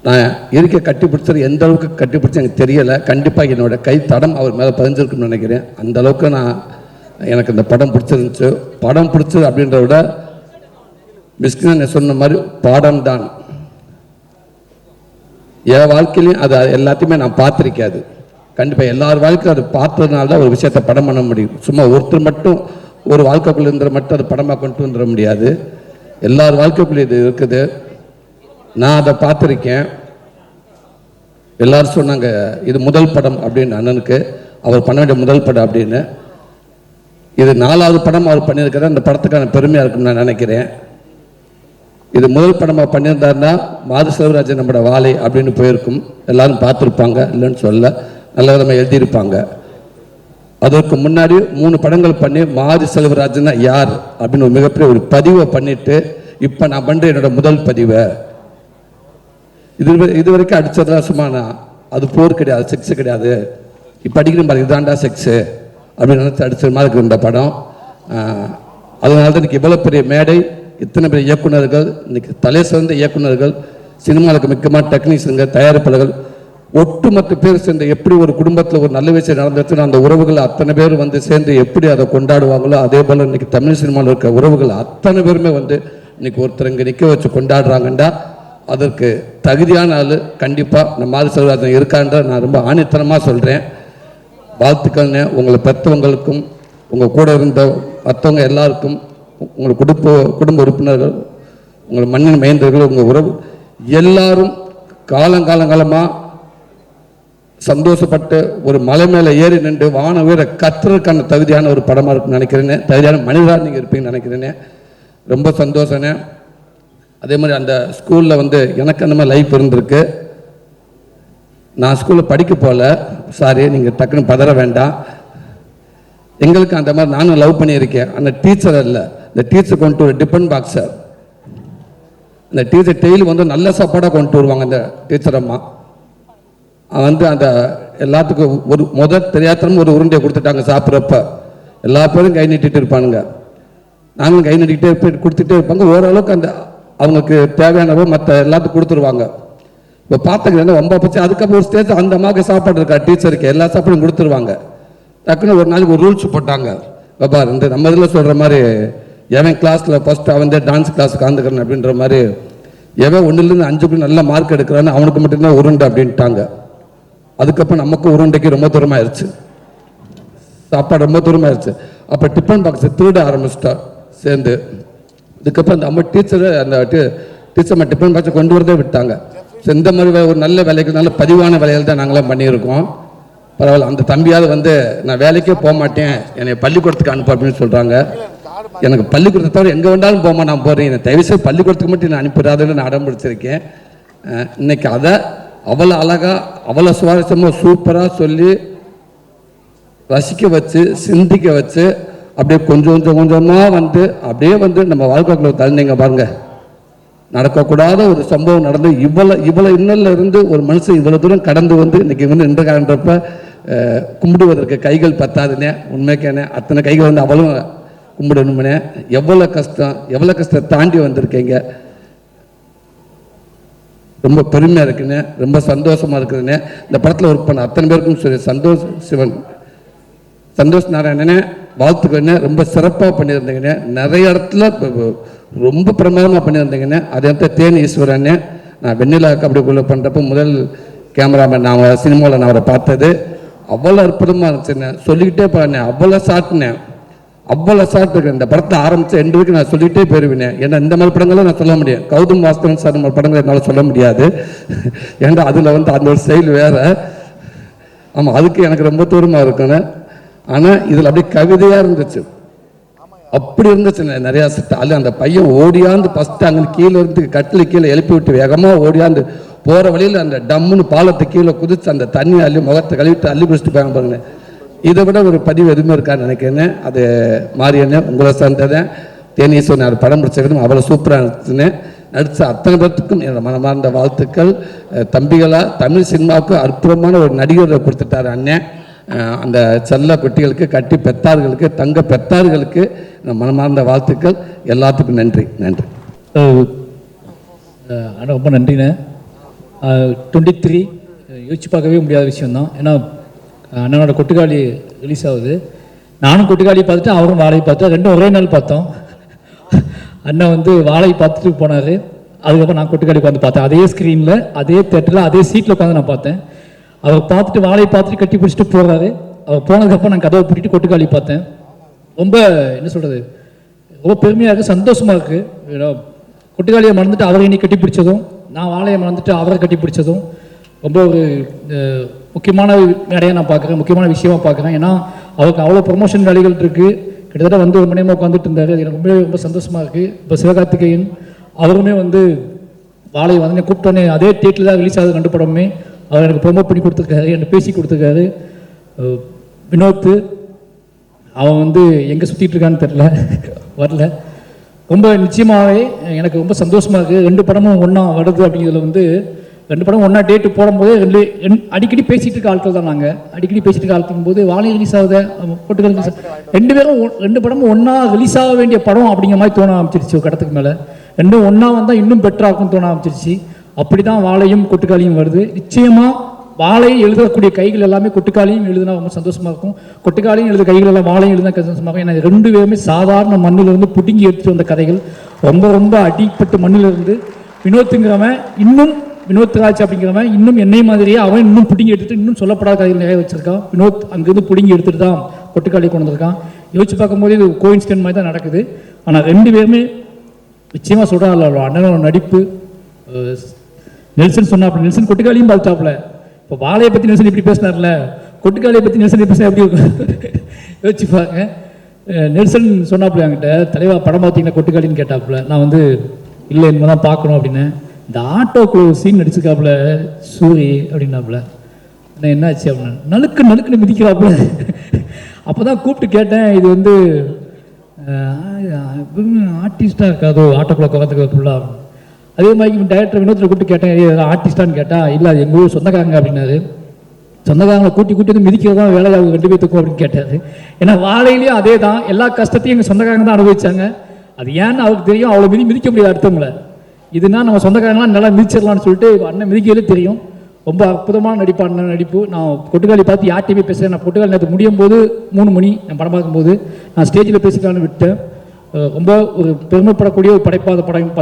நான் இருக்க கட்டி பிடிச்சது எந்த அளவுக்கு கட்டி பிடிச்சி எனக்கு தெரியலை. கண்டிப்பாக என்னோட கை தடம் அவர் மேலே பதிஞ்சிருக்குன்னு நினைக்கிறேன். அந்த அளவுக்கு எனக்கு இந்த படம் பிடிச்சிருந்துச்சு. படம் பிடிச்சது அப்படின்றத விட மிஸ்கின் சொன்ன மாதிரி பாடம் தான். என் வாழ்க்கையிலையும் அது எல்லாத்தையுமே நான் பார்த்துருக்காது. கண்டிப்பாக எல்லார் வாழ்க்கையும் அது பார்த்ததுனால தான் ஒரு விஷயத்தை படம் பண்ண முடியும். சும்மா ஒருத்தர் மட்டும் ஒரு வாழ்க்கைக்குள்ளே இருந்துற மட்டும் அது படமாக கொண்டு வந்துட முடியாது. எல்லார் வாழ்க்கைக்குள்ளே இது இருக்குது. நான் அதை பார்த்துருக்கேன். எல்லாரும் சொன்னாங்க இது முதல் படம் அப்படின்னு அண்ணனுக்கு, அவர் பண்ண வேண்டிய முதல் படம் அப்படின்னு. இது 4வது படம் அவர் பண்ணியிருக்கிற அந்த படத்துக்கான பெருமையாக இருக்குன்னு நான் நினைக்கிறேன். இது முதல் படமாக பண்ணியிருந்தாருன்னா மாரி செல்வராஜன் நம்மளோட வாழை அப்படின்னு போயிருக்கும், எல்லாரும் பார்த்துருப்பாங்க, இல்லைன்னு சொல்ல நல்ல விதமாக எழுதியிருப்பாங்க. அதற்கு முன்னாடி 3 படங்கள் பண்ணி மாரி செல்வராஜன்னா யார் அப்படின்னு ஒரு மிகப்பெரிய ஒரு பதிவை பண்ணிட்டு இப்போ நான் பண்ணுற என்னோட முதல் பதிவை இது வரைக்கும் அடித்ததெல்லாம் சும்மா நான் அது 4 கிடையாது, 6 கிடையாது, இப்போ அடிக்கிற மாதிரி இதாண்டா 6 அப்படின்னு நினச்சி அடிச்ச மாதிரி இருக்கு இந்த படம். அதனால தான் இன்றைக்கி இவ்வளோ பெரிய மேடை, இத்தனை பெரிய இயக்குநர்கள், இன்றைக்கி தலை சிறந்த இயக்குநர்கள், சினிமாவுக்கு முக்கியமான டெக்னீஷியனுங்க, தயாரிப்பாளர்கள், ஒட்டுமொத்த பேர் சேர்ந்து எப்படி ஒரு குடும்பத்தில் ஒரு நல்ல விஷயம் நடந்துச்சுன்னா அந்த உறவுகள் அத்தனை பேர் வந்து சேர்ந்து எப்படி அதை கொண்டாடுவாங்களோ அதே போல் இன்றைக்கி தமிழ் சினிமாவில் இருக்க உறவுகள் அத்தனை பேருமே வந்து இன்றைக்கி ஒருத்தர் இங்கே நிற்க வச்சு கொண்டாடுறாங்கண்டா அதற்கு தகுதியான ஆள் கண்டிப்பாக நம்ம மாரி செல்வராஜன் இருக்கான்ற நான் ரொம்ப ஆணித்தனமாக சொல்கிறேன். வாழ்த்துக்கள்னு உங்களை பெற்றவங்களுக்கும் உங்கள் கூட இருந்த மற்றவங்க எல்லாருக்கும், உங்கள் குடும்ப உறுப்பினர்கள், உங்கள் மண்ணின் மைந்தர்கள், உங்கள் உறவு எல்லாரும் காலங்காலமாக சந்தோஷப்பட்டு ஒரு மலை மேலே ஏறி நின்று வான உயர கத்துறதுக்கான தகுதியான ஒரு படமாக இருக்குன்னு நினைக்கிறேனே, தகுதியான மனிதராக நீங்கள் இருப்பீங்கன்னு நினைக்கிறேனே. ரொம்ப சந்தோஷனே. அதே மாதிரி அந்த ஸ்கூலில் வந்து எனக்கு அந்த மாதிரி லைஃப் இருந்திருக்கு. நான் ஸ்கூலில் படிக்க போகல, சாரி, நீங்கள் டக்குன்னு பதற வேண்டாம். எங்களுக்கு அந்த மாதிரி நானும் லவ் பண்ணியிருக்கேன். அந்த டீச்சர் இல்லை, இந்த டீச்சர் கொண்டு ஒரு டிஃபன் பாக்ஸர், அந்த டீச்சர் டெய்லி வந்து நல்ல சாப்பாடாக கொண்டு வருவாங்க. அந்த டீச்சர் அம்மா வந்து அந்த எல்லாத்துக்கும் ஒரு தெரியாதனமும் ஒரு உருண்டையை கொடுத்துட்டாங்க. சாப்பிட்றப்ப எல்லா பேரும் கை நீட்டிட்டு இருப்பானுங்க, நாங்களும் கை நீட்டிகிட்டே கொடுத்துட்டே இருப்பாங்க. ஓரளவுக்கு அந்த அவங்களுக்கு தேவையானவோ மற்ற எல்லாத்துக்கும் கொடுத்துருவாங்க. இப்போ பார்த்துக்கிறேன் ரொம்ப பச்சு. அதுக்கப்புறம் ஒரு ஸ்டேஜ் அந்த அம்மாவுக்கு சாப்பாடு இருக்கா, டீச்சருக்கு எல்லா சாப்பாடும் கொடுத்துருவாங்க. டக்குன்னு ஒரு நாளைக்கு ஒரு ரூல்ஸ் போட்டாங்க, பாபா இந்த நம்ம இதில் சொல்கிற மாதிரி எவன் கிளாஸில் ஃபஸ்ட்டு அவன் டான்ஸ் கிளாஸ் கலந்துக்கிறேன் அப்படின்ற மாதிரி, எவன் 1லேருந்து 5க்கு நல்ல மார்க் எடுக்கிறான்னு அவனுக்கு மட்டும்தான் உருண்டை அப்படின்ட்டாங்க. அதுக்கப்புறம் நமக்கு உருண்டைக்கு ரொம்ப தூரமாகிடுச்சு, சாப்பாடு ரொம்ப தூரமாகிடுச்சு. அப்போ டிஃபன் பாக்ஸை திருட ஆரம்பிச்சிட்டா சேர்ந்து. இதுக்கப்புறம் அந்த அம்மா டீச்சரை அந்த டீச்சர் டிஃபன் பாக்ஸை கொண்டு வரதே விட்டாங்க. ஸோ இந்த மாதிரி ஒரு நல்ல வேலைக்கு நல்ல பதிவான வேலைகள் தான் நாங்களாம் பண்ணியிருக்கோம். பரவாயில்ல, அந்த தம்பியாவது வந்து நான் வேலைக்கே போக மாட்டேன், என்னை பள்ளிக்கூடத்துக்கு அனுப்பு அப்படின்னு சொல்கிறாங்க. எனக்கு பள்ளிக்கூடத்தை தவிர எங்கே வேண்டாலும் போமா நான் போகிறேன், என்னை தயவுசெய்து பள்ளிக்கூடத்துக்கு மட்டும் நான் அனுப்பிடாதுன்னு நான் அடம் பிடிச்சிருக்கேன். இன்னைக்கு அதை அவ்வளோ அழகாக அவ்வளோ சுவாரஸ்யமாக சூப்பராக சொல்லி ரசிக்க வச்சு சிந்திக்க வச்சு அப்படியே கொஞ்சமாக வந்து அப்படியே வந்து நம்ம வாழ்க்கைக்குள்ள தள்ளினீங்க பாருங்க. நடக்கக்கூடாத ஒரு சம்பவம் நடந்து இவ்வளோ இன்னல்ல இருந்து ஒரு மனுஷன் இவ்வளோ தூரம் கடந்து வந்து இன்னைக்கு வந்து நின்றக்காரன்றப்ப கும்பிடுவதற்கு கைகள் பத்தாதுனே, உண்மைக்கானே அத்தனை கைகள் வந்து அவ்வளோ கும்பிடணும்னே. எவ்வளோ கஷ்டம் தாண்டி வந்திருக்கீங்க. ரொம்ப பெருமையாக இருக்குன்னு, ரொம்ப சந்தோஷமாக இருக்குதுன்னு. இந்த படத்தில் ஒர்க் பண்ண அத்தனை பேருக்கும் சொல்லி சந்தோஷ் நாராயணனே வாழ்த்துக்கண்ணே, ரொம்ப சிறப்பாக பண்ணியிருந்தீங்கண்ணே. நிறைய இடத்துல ரொம்ப பிரமாதமாக பண்ணியிருந்தீங்கண்ணே. அதே இடத்துல தேனி ஈஸ்வரண்ணே, நான் வெண்ணிலா கபடிக்குள்ளே பண்ணுறப்போ முதல் கேமராமேன் நான் சினிமாவில் நான் அவரை பார்த்தது அவ்வளோ அற்புதமாக இருந்துச்சுண்ணே. சொல்லிக்கிட்டே போனேன், அவ்வளோ ஷார்ட்னேன், அவ்வளோ ஷார்ட் இருக்கு. இந்த படத்தை ஆரம்பித்த எண்டு வரைக்கும் நான் சொல்லிகிட்டே போயிருவேன். ஏன்னா இந்த மாதிரி படங்களும் நான் சொல்ல முடியும், கௌதம் வாஸ்தவன் சார் மாதிரி படங்கள் என்னால் சொல்ல முடியாது. ஏன்னா அதில் வந்து அந்த ஒரு ஸ்டைல் வேறு. ஆமாம், அதுக்கு எனக்கு ரொம்ப தூரமாக இருக்குன்னு. ஆனால் இதில் அப்படியே கவிதையாக இருந்துச்சு, அப்படி இருந்துச்சு நிறையா அது அந்த பையன் ஓடியாந்து ஃபஸ்ட்டு அங்கே கீழே இருந்து கட்டில் கீழே எழுப்பி விட்டு வேகமாக ஓடியாந்து போகிற வழியில் அந்த டம்முன்னு பாலத்தை கீழே குதிச்சு அந்த தண்ணி அள்ளி முகத்தை கழுவிட்டு அள்ளி குடிச்சிட்டு போயாங்க பாருங்க. இதை விட ஒரு பதிவு எதுவுமே இருக்கான்னு நினைக்கிறேன். அது மாரியண்ணே உங்களை சேர்ந்ததேன் தேனீஸ்வரன் அவர் படம் பிடிச்சதும் அவ்வளோ சூப்பராக இருந்துச்சுன்னு. நடித்த அத்தனை பேர்த்துக்கும் என்னோட மனமார்ந்த வாழ்த்துக்கள். தம்பிகளாக தமிழ் சினிமாவுக்கு அற்புதமான ஒரு நடிகரை கொடுத்துட்டார் அண்ணன். அந்த செல்ல குட்டிகளுக்கு கட்டி பெத்தார்களுக்கு தங்க பெத்தார்களுக்கு மனமார்ந்த வாழ்த்துக்கள். எல்லாத்துக்கும் நன்றி. ரொம்ப நன்றிண்ணே. 23 யோசிச்சு பார்க்கவே முடியாத விஷயம்தான். ஏன்னா அண்ணனோட கொட்டுக்காளி ரிலீஸ் ஆகுது, நானும் கொட்டுக்காளி பார்த்துட்டு அவரும் வாழை பார்த்தோம், ரெண்டும் ஒரே நாள் பார்த்தோம். அண்ணன் வந்து வாழை பார்த்துட்டு போனார், அதுக்கப்புறம் நான் கொட்டுக்காளி உட்காந்து பார்த்தேன். அதே ஸ்க்ரீனில் அதே தேட்டரில் அதே சீட்டில் உட்காந்து நான் பார்த்தேன். அவர் பார்த்துட்டு வாழை பார்த்துட்டு கட்டி பிடிச்சிட்டு போகிறாரு. அவர் போனதுக்கப்புறம் நான் கதவை பூட்டிட்டு கொட்டுக்காளி பார்த்தேன். ரொம்ப என்ன சொல்கிறது, ரொம்ப பெருமையாக இருக்குது, சந்தோஷமாக இருக்குது. கொட்டுக்காளியை மறந்துட்டு அவரை இன்னைக்கு கட்டி பிடிச்சதும், நான் வாழையை மறந்துட்டு அவரை கட்டி பிடிச்சதும் ரொம்ப ஒரு முக்கியமான மேடையாக நான் பார்க்குறேன், முக்கியமான விஷயமாக பார்க்குறேன். ஏன்னா அவருக்கு அவ்வளோ ப்ரொமோஷன் வேலைகள் இருக்குது. கிட்டத்தட்ட வந்து ஒரு மணி நேரமாக உட்காந்துட்டு இருந்தார். எனக்கு ரொம்ப சந்தோஷமாக இருக்குது. இப்போ சிவகார்த்திகேயன் அவருமே வந்து வாழை வந்து கூப்பிட்டோன்னே அதே தேட்டில் தான் ரிலீஸ் ஆகுது 2 படமுமே. அவர் எனக்கு ப்ரொமோட் பண்ணி கொடுத்துருக்காரு, எனக்கு பேசி கொடுத்துருக்காரு. வினோத் அவன் வந்து எங்கே சுற்றிட்டு இருக்கான்னு தெரில, வரல. ரொம்ப நிச்சயமாகவே எனக்கு ரொம்ப சந்தோஷமாக இருக்குது. 2 படமும் ஒன்றா வருது அப்படிங்கிறதுல வந்து 2 படம் ஒன்றா டேட்டு போடும்போது அடிக்கடி பேசிகிட்டு இருக்க ஆட்கள் தான். நாங்கள் அடிக்கடி பேசிகிட்டு இருக்க ஆட்கள் போது வாழை ரிலீஸ் ஆகுது, போட்டுகள் ரிலீஸ் 2 படமும் ஒன்றா ரிலீஸ் ஆக வேண்டிய படம் அப்படிங்கிற மாதிரி தோண ஆரம்பிச்சிருச்சு. ஒரு கடத்துக்கு மேலே 2 ஒன்றா வந்தால் இன்னும் பெட்டராக இருக்கும்னு தோண ஆரம்பிச்சிருச்சு. அப்படி தான் வாழையும் கொட்டுக்காளியும் வருது. நிச்சயமாக வாழையை எழுதக்கூடிய கைகள் எல்லாமே கொட்டுக்காளியும் எழுதுனா ரொம்ப சந்தோஷமாக இருக்கும். கொட்டுக்காளியும் எழுத கைகள் எல்லாம் வாழையும் எழுதுனா சந்தோஷமாக இருக்கும். ஏன்னா 2 பேருமே சாதாரண மண்ணிலிருந்து புடுங்கி எடுத்துட்டு வந்த கதைகள். ரொம்ப அடிப்பட்டு மண்ணிலிருந்து வினோத்துங்கிறவன் இன்னும் வினோத்ராஜ் அப்படிங்கிறவன் இன்னும் என்னை மாதிரியே அவன் இன்னும் பிடிங்கி எடுத்துட்டு இன்னும் சொல்லப்படாத கதைகள் நிறைய வச்சிருக்கான். வினோத் அங்கேருந்து பிடிங்கி எடுத்துட்டு தான் கொட்டுக்காளி கொண்டு வந்திருக்கான். யோசிச்சு பார்க்கும்போது இது கோயின்சிடென்ட் மாதிரி தான் நடக்குது. ஆனால் 2 பேருமே நிச்சயமாக சொல்கிறாள் அண்ணனோட நடிப்பு. நெல்சன் சொன்னாப்புல, நெல்சன் கொட்டுக்காளியும் பார்த்தாப்புல. இப்போ வாழையை பற்றி நெல்சன் இப்படி பேசினார்ல, கொட்டுக்காளியை பற்றி நெல்சன் பேசினா எப்படி யோசிச்சு பாருங்க. நெல்சன் சொன்னாப்புல என்கிட்ட, தலைவா படம் பார்த்தீங்கன்னா கொட்டுக்காளின்னு கேட்டாப்புல. நான் வந்து இல்லை இனிமே தான் பார்க்கணும் அப்படின்னு. இந்த ஆட்டோக்குள்ள சீன் நடிச்சிருக்காப்புல சூரி அப்படின்னாப்புல. நான் என்னாச்சு அப்படின்னா நலுக்குன்னு மிதிக்கிறாப்புல. அப்போ தான் கூப்பிட்டு கேட்டேன், இது வந்து ஆர்டிஸ்டாக இருக்காதோ ஆட்டோக்குள்ள உட்காந்துக்க ஃபுல்லாக. அதே மாதிரி டைரக்டர் வினோத்தில் கூப்பிட்டு கேட்டேன், ஆர்டிஸ்டான்னு கேட்டால் இல்லை அது எங்கள் ஊர் சொந்தக்காரங்க அப்படின்னாரு. சொந்தக்காரங்களை கூட்டி வந்து மிதிக்கிறதா வேலையாக 2 பேத்துக்கும் அப்படின்னு கேட்டார். ஏன்னா வாழையிலையும் அதே தான், எல்லா கஷ்டத்தையும் எங்கள் சொந்தக்காரங்க தான் அனுபவிச்சாங்க. அது ஏன்னு அவருக்கு தெரியும். அவ்வளோ மிதிக்க முடியாது அடுத்தவங்களை. இதுனா நம்ம சொந்தக்காரங்களாம் நல்லா மிதிச்சிடலான்னு சொல்லிட்டு அண்ணன் மிதிக்கவே தெரியும். ரொம்ப அற்புதமான நடிப்பு. நான் கொட்டுக்காளி பார்த்து யார்ட்டையுமே பேசுகிறேன். நான் கொட்டுக்காளி நேற்று முடியும் போது 3 மணி நான் படம் பார்க்கும்போது நான் ஸ்டேஜில் பேசிக்கலான்னு விட்டேன். ரொம்ப ஒரு பெருமைப்படக்கூடிய ஒரு படைப்பாக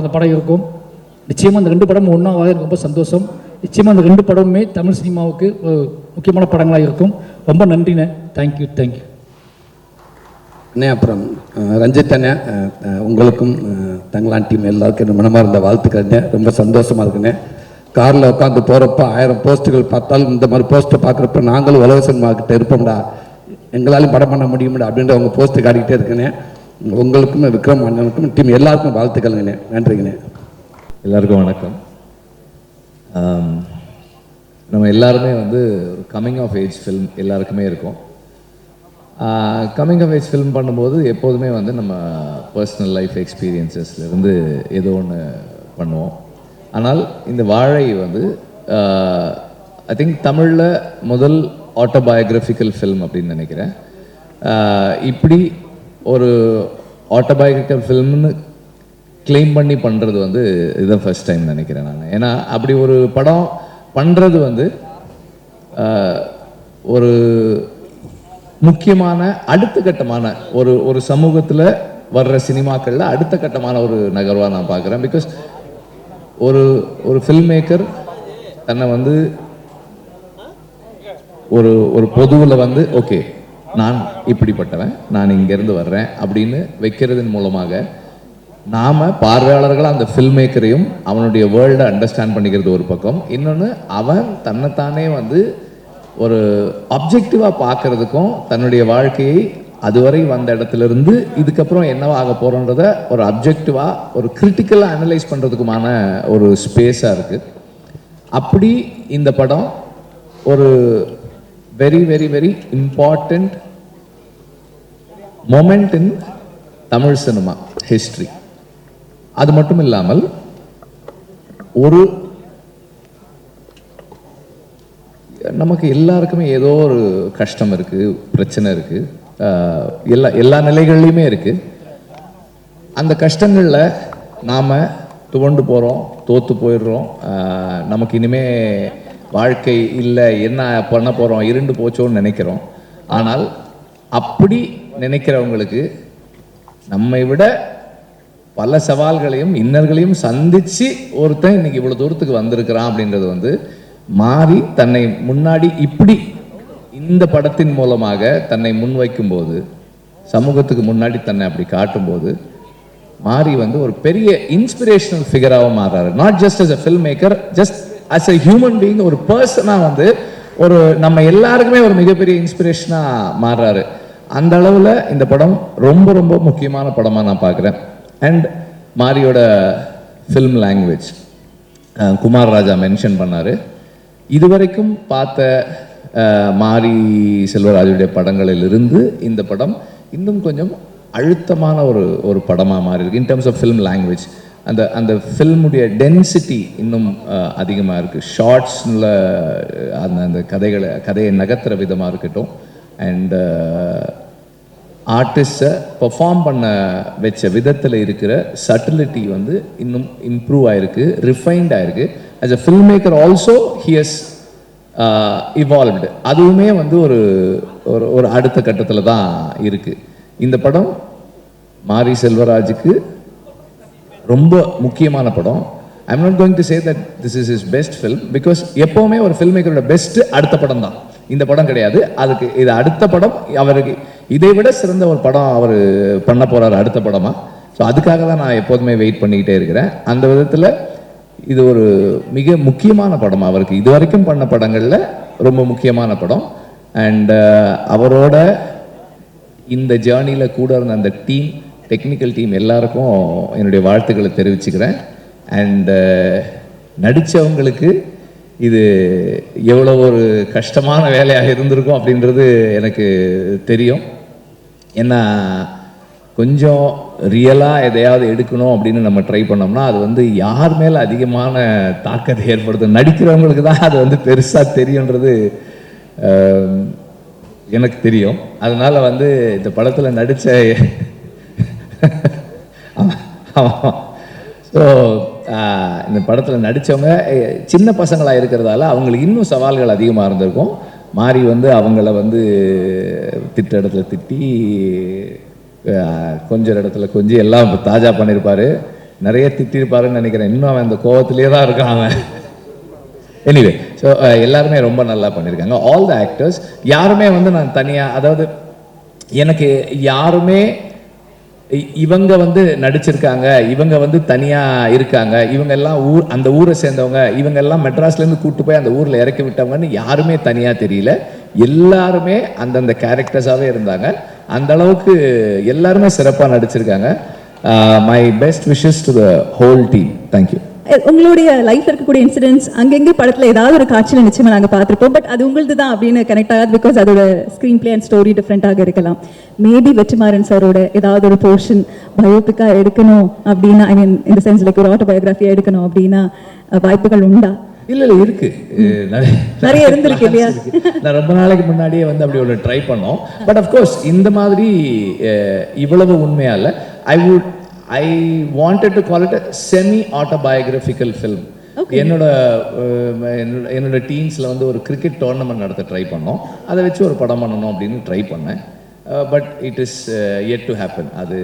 அந்த படம் இருக்கும். நிச்சயமாக அந்த 2 படமும் ஒன்றா எனக்கு ரொம்ப சந்தோஷம். நிச்சயமாக அந்த 2 படமுமே தமிழ் சினிமாவுக்கு முக்கியமான படங்களாக இருக்கும். ரொம்ப நன்றிண்ணே. தேங்க்யூ. அண்ணே, அப்புறம் ரஞ்சித் அண்ணே, உங்களுக்கும் தங்களான் டீம் எல்லாருக்கும் மனமார்ந்த வாழ்த்துக்கிறேன். ரொம்ப சந்தோஷமாக இருக்குண்ணே. காரில் உட்காந்து போகிறப்ப 1000 போஸ்ட்டுகள் பார்த்தாலும் இந்த மாதிரி போஸ்ட்டை பார்க்குறப்ப நாங்களும் உலகசன்மாக்கிட்ட இருப்போம்டா, எங்களாலையும் படம் பண்ண முடியும்டா அப்படின்ற உங்கள் போஸ்ட்டு காட்டிக்கிட்டே இருக்குண்ணே. உங்களுக்கும் விக்ரம் அண்ணனுக்கும் டீம் எல்லாருக்கும் வாழ்த்துக்கள்ங்கண்ணே. நன்றிங்கண்ணே. எல்லாருக்கும் வணக்கம். நம்ம எல்லாருமே வந்து கம்மிங் ஆஃப் ஏஜ் ஃபில்ம் எல்லாருக்குமே இருக்கும். கம்மிங் ஆஃப் ஏஜ் ஃபில்ம் பண்ணும்போது எப்போதுமே வந்து நம்ம பர்சனல் லைஃப் எக்ஸ்பீரியன்ஸஸ்லேருந்து ஏதோ ஒன்று பண்ணுவோம். ஆனால் இந்த வாழை வந்து ஐ திங்க் தமிழில் முதல் ஆட்டோபயோகிராஃபிக்கல் ஃபில்ம் அப்படின்னு நினைக்கிறேன். இப்படி ஒரு ஆட்டோபயோகிராஃபிக்கல் ஃபில்ம்னு கிளைம் பண்ணி பண்ணுறது வந்து இதுதான் ஃபர்ஸ்ட் டைம் நினைக்கிறேன் நான். ஏன்னா அப்படி ஒரு படம் பண்ணுறது வந்து ஒரு முக்கியமான அடுத்த கட்டமான ஒரு சமூகத்தில் வர்ற சினிமாக்களில் அடுத்த கட்டமான ஒரு நகர்வாக நான் பார்க்குறேன். பிகாஸ் ஒரு ஃபில்ம் மேக்கர் தன்னை வந்து ஒரு பொதுவில் வந்து ஓகே நான் இப்படிப்பட்டவன், நான் இங்கேருந்து வர்றேன் அப்படின்னு வைக்கிறதன் மூலமாக நாம் பார்வையாளர்களாக அந்த ஃபில்ம் மேக்கரையும் அவனுடைய வேர்ல்டை அண்டர்ஸ்டாண்ட் பண்ணிக்கிறது ஒரு பக்கம். இன்னொன்று அவன் தன்னைத்தானே வந்து ஒரு அப்ஜெக்டிவாக பார்க்கறதுக்கும் தன்னுடைய வாழ்க்கையை அதுவரை வந்த இடத்துலேருந்து இதுக்கப்புறம் என்னவா ஆக போகிறோன்றத ஒரு அப்ஜெக்டிவாக ஒரு கிரிட்டிக்கலாக அனலைஸ் பண்ணுறதுக்குமான ஒரு ஸ்பேஸாக இருக்குது. அப்படி இந்த படம் ஒரு very very very important moment இன் தமிழ் சினிமா ஹிஸ்ட்ரி. அது மட்டும் இல்லாமல் ஒரு நமக்கு எல்லாருக்குமே ஏதோ ஒரு கஷ்டம் இருக்குது, பிரச்சனை இருக்குது, எல்லா நிலைகள்லையுமே இருக்குது. அந்த கஷ்டங்களில் நாம் துவண்டு போகிறோம், தோற்று போயிடுறோம், நமக்கு இனிமே வாழ்க்கை இல்லை, என்ன பண்ண போகிறோம், இருண்டு போச்சோன்னு நினைக்கிறோம். ஆனால் அப்படி நினைக்கிறவங்களுக்கு நம்மை விட பல சவால்களையும் இன்னர்களையும் சந்தித்து ஒருத்தன் இன்னைக்கு இவ்வளோ தூரத்துக்கு வந்திருக்கிறான் அப்படின்றது வந்து மாறி தன்னை முன்னாடி இப்படி இந்த படத்தின் மூலமாக தன்னை முன்வைக்கும்போது, சமூகத்துக்கு முன்னாடி தன்னை அப்படி காட்டும்போது மாறி வந்து ஒரு பெரிய இன்ஸ்பிரேஷனல் ஃபிகராகவும் மாறாரு. Not just as a film maker, just as a human being ஒரு பர்சனாக வந்து ஒரு நம்ம எல்லாருக்குமே ஒரு மிகப்பெரிய இன்ஸ்பிரேஷனாக மாறுறாரு. அந்த அளவில் இந்த படம் ரொம்ப ரொம்ப முக்கியமான படமாக நான் பார்க்குறேன். அண்ட் மாரியோட film language Kumar Raja mention பண்ணார். இதுவரைக்கும் பார்த்த மாரி செல்வராஜுடைய படங்களிலிருந்து இந்த படம் இன்னும் கொஞ்சம் அழுத்தமான ஒரு படமாக மாறி இருக்கு. In terms of film language அந்த ஃபில்முடைய டென்சிட்டி இன்னும் அதிகமாக இருக்குது. ஷார்ட்ஸில் அந்த கதையை நகர்த்துற விதமாக இருக்கட்டும், அண்ட் ஆர்டிஸ்டை பெர்ஃபார்ம் பண்ண வச்ச விதத்தில் இருக்கிற சட்டிலிட்டி வந்து இன்னும் இம்ப்ரூவ் ஆகிருக்கு, ரிஃபைன்ட் ஆகிருக்கு. As a film maker also he has evolved. அதுவுமே வந்து ஒரு அடுத்த கட்டத்தில் தான் இருக்குது. இந்த படம் மாரி செல்வராஜுக்கு ரொம்ப முக்கியமான படம். I am not going to say that this is is best film, because எப்போவுமே ஒரு ஃபில்ம் மேக்கரோட பெஸ்ட்டு அடுத்த படம் தான். இந்த படம் கிடையாது, அதுக்கு இது அடுத்த படம். அவருக்கு இதை விட சிறந்த ஒரு படம் அவர் பண்ண போகிறார் அடுத்த படமாக. ஸோ அதுக்காக தான் நான் எப்போதுமே வெயிட் பண்ணிக்கிட்டே இருக்கிறேன். அந்த விதத்தில் இது ஒரு மிக முக்கியமான படம். அவருக்கு இது வரைக்கும் பண்ண படங்களில் ரொம்ப முக்கியமான படம். அண்ட் அவரோட இந்த ஜேர்னியில் கூட இருந்த அந்த டீம், டெக்னிக்கல் டீம் எல்லாருக்கும் என்னுடைய வாழ்த்துக்களை தெரிவிச்சுக்கிறேன். அண்ட் நடித்தவங்களுக்கு இது எவ்வளோ ஒரு கஷ்டமான வேலையாக இருந்திருக்கும் அப்படின்றது எனக்கு தெரியும். ஏன்னா கொஞ்சம் ரியலாக எதையாவது எடுக்கணும் அப்படின்னு நம்ம ட்ரை பண்ணோம்னா அது வந்து யார் மேலே அதிகமான தாக்கத்தை ஏற்படுத்தும், நடிக்கிறவங்களுக்கு தான் அது வந்து பெருசாக தெரியுன்றது எனக்கு தெரியும். அதனால் வந்து இந்த படத்தில் நடித்த ஸோ இந்த படத்தில் நடித்தவங்க சின்ன பசங்களாக இருக்கிறதால அவங்களுக்கு இன்னும் சவால்கள் அதிகமாக இருந்திருக்கும். மாரி வந்து அவங்கள வந்து திட்ட இடத்துல திட்டி, கொஞ்சம் இடத்துல கொஞ்சம் எல்லாம் தாஜா பண்ணியிருப்பார். நிறைய திட்டிருப்பாருன்னு நினைக்கிறேன். இன்னும் அவன் அந்த கோவத்திலே தான் இருக்கான் அவன். எனிவே, ஸோ எல்லாருமே ரொம்ப நல்லா பண்ணியிருக்காங்க. ஆல் த ஆக்டர்ஸ் யாருமே வந்து நான் தனியாக, அதாவது எனக்கு யாருமே இவங்க வந்து நடிச்சிருக்காங்க, இவங்க வந்து தனியாக இருக்காங்க, இவங்க எல்லாம் அந்த ஊரை சேர்ந்தவங்க, இவங்க எல்லாம் மெட்ராஸ்லேருந்து கூப்பிட்டு போய் அந்த ஊரில் இறக்கி விட்டவங்கன்னு யாருமே தனியாக தெரியல. எல்லாருமே அந்தந்த கேரக்டர்ஸாகவே இருந்தாங்க. அந்த அளவுக்கு எல்லாருமே சிறப்பாக நடிச்சிருக்காங்க. My best wishes to the whole team. Thank you. உங்களுடைய லைஃப்ல இருக்கக்கூடிய இன்சிடென்ட்ஸ் அங்கங்கே படத்தில் ஏதாவது ஒரு காட்சியில் நிச்சயமாக நாங்கள் பார்த்துருப்போம். பட் அது உங்களது தான் அப்படின்னு கனெக்ட் ஆகாது, பிகாஸ் அதோட ஸ்க்ரீன் பிளே அண்ட் ஸ்டோரி டிஃப்ரெண்ட்டாக இருக்கலாம். மேபி வெற்றிமாறன் சாரோட ஏதாவது ஒரு போர்ஷன் பயோபிக்காக எடுக்கணும் அப்படின்னா, ஐ மீன் இந்த சென்ஸ் லைக் ஒரு ஆட்டோபயோகிராஃபியாக எடுக்கணும் அப்படின்னா வாய்ப்புகள் உண்டா? இல்லை இருக்கு, நிறைய இருந்திருக்கு இல்லையா? நான் ரொம்ப நாளைக்கு முன்னாடியே வந்து அப்படி ஒரு ட்ரை பண்ணோம். பட் அஃப்கோர்ஸ் இந்த மாதிரி இவ்வளவு உண்மையா இல்லை. I wanted to call it a semi-autobiographical film. என்னோட டீன்ஸில் வந்து ஒரு கிரிக்கெட் டோர்னமெண்ட் நடத்த ட்ரை பண்ணோம். அதை வச்சு ஒரு படம் பண்ணணும் அப்படின்னு ட்ரை பண்ணேன். But it is yet to happen. அது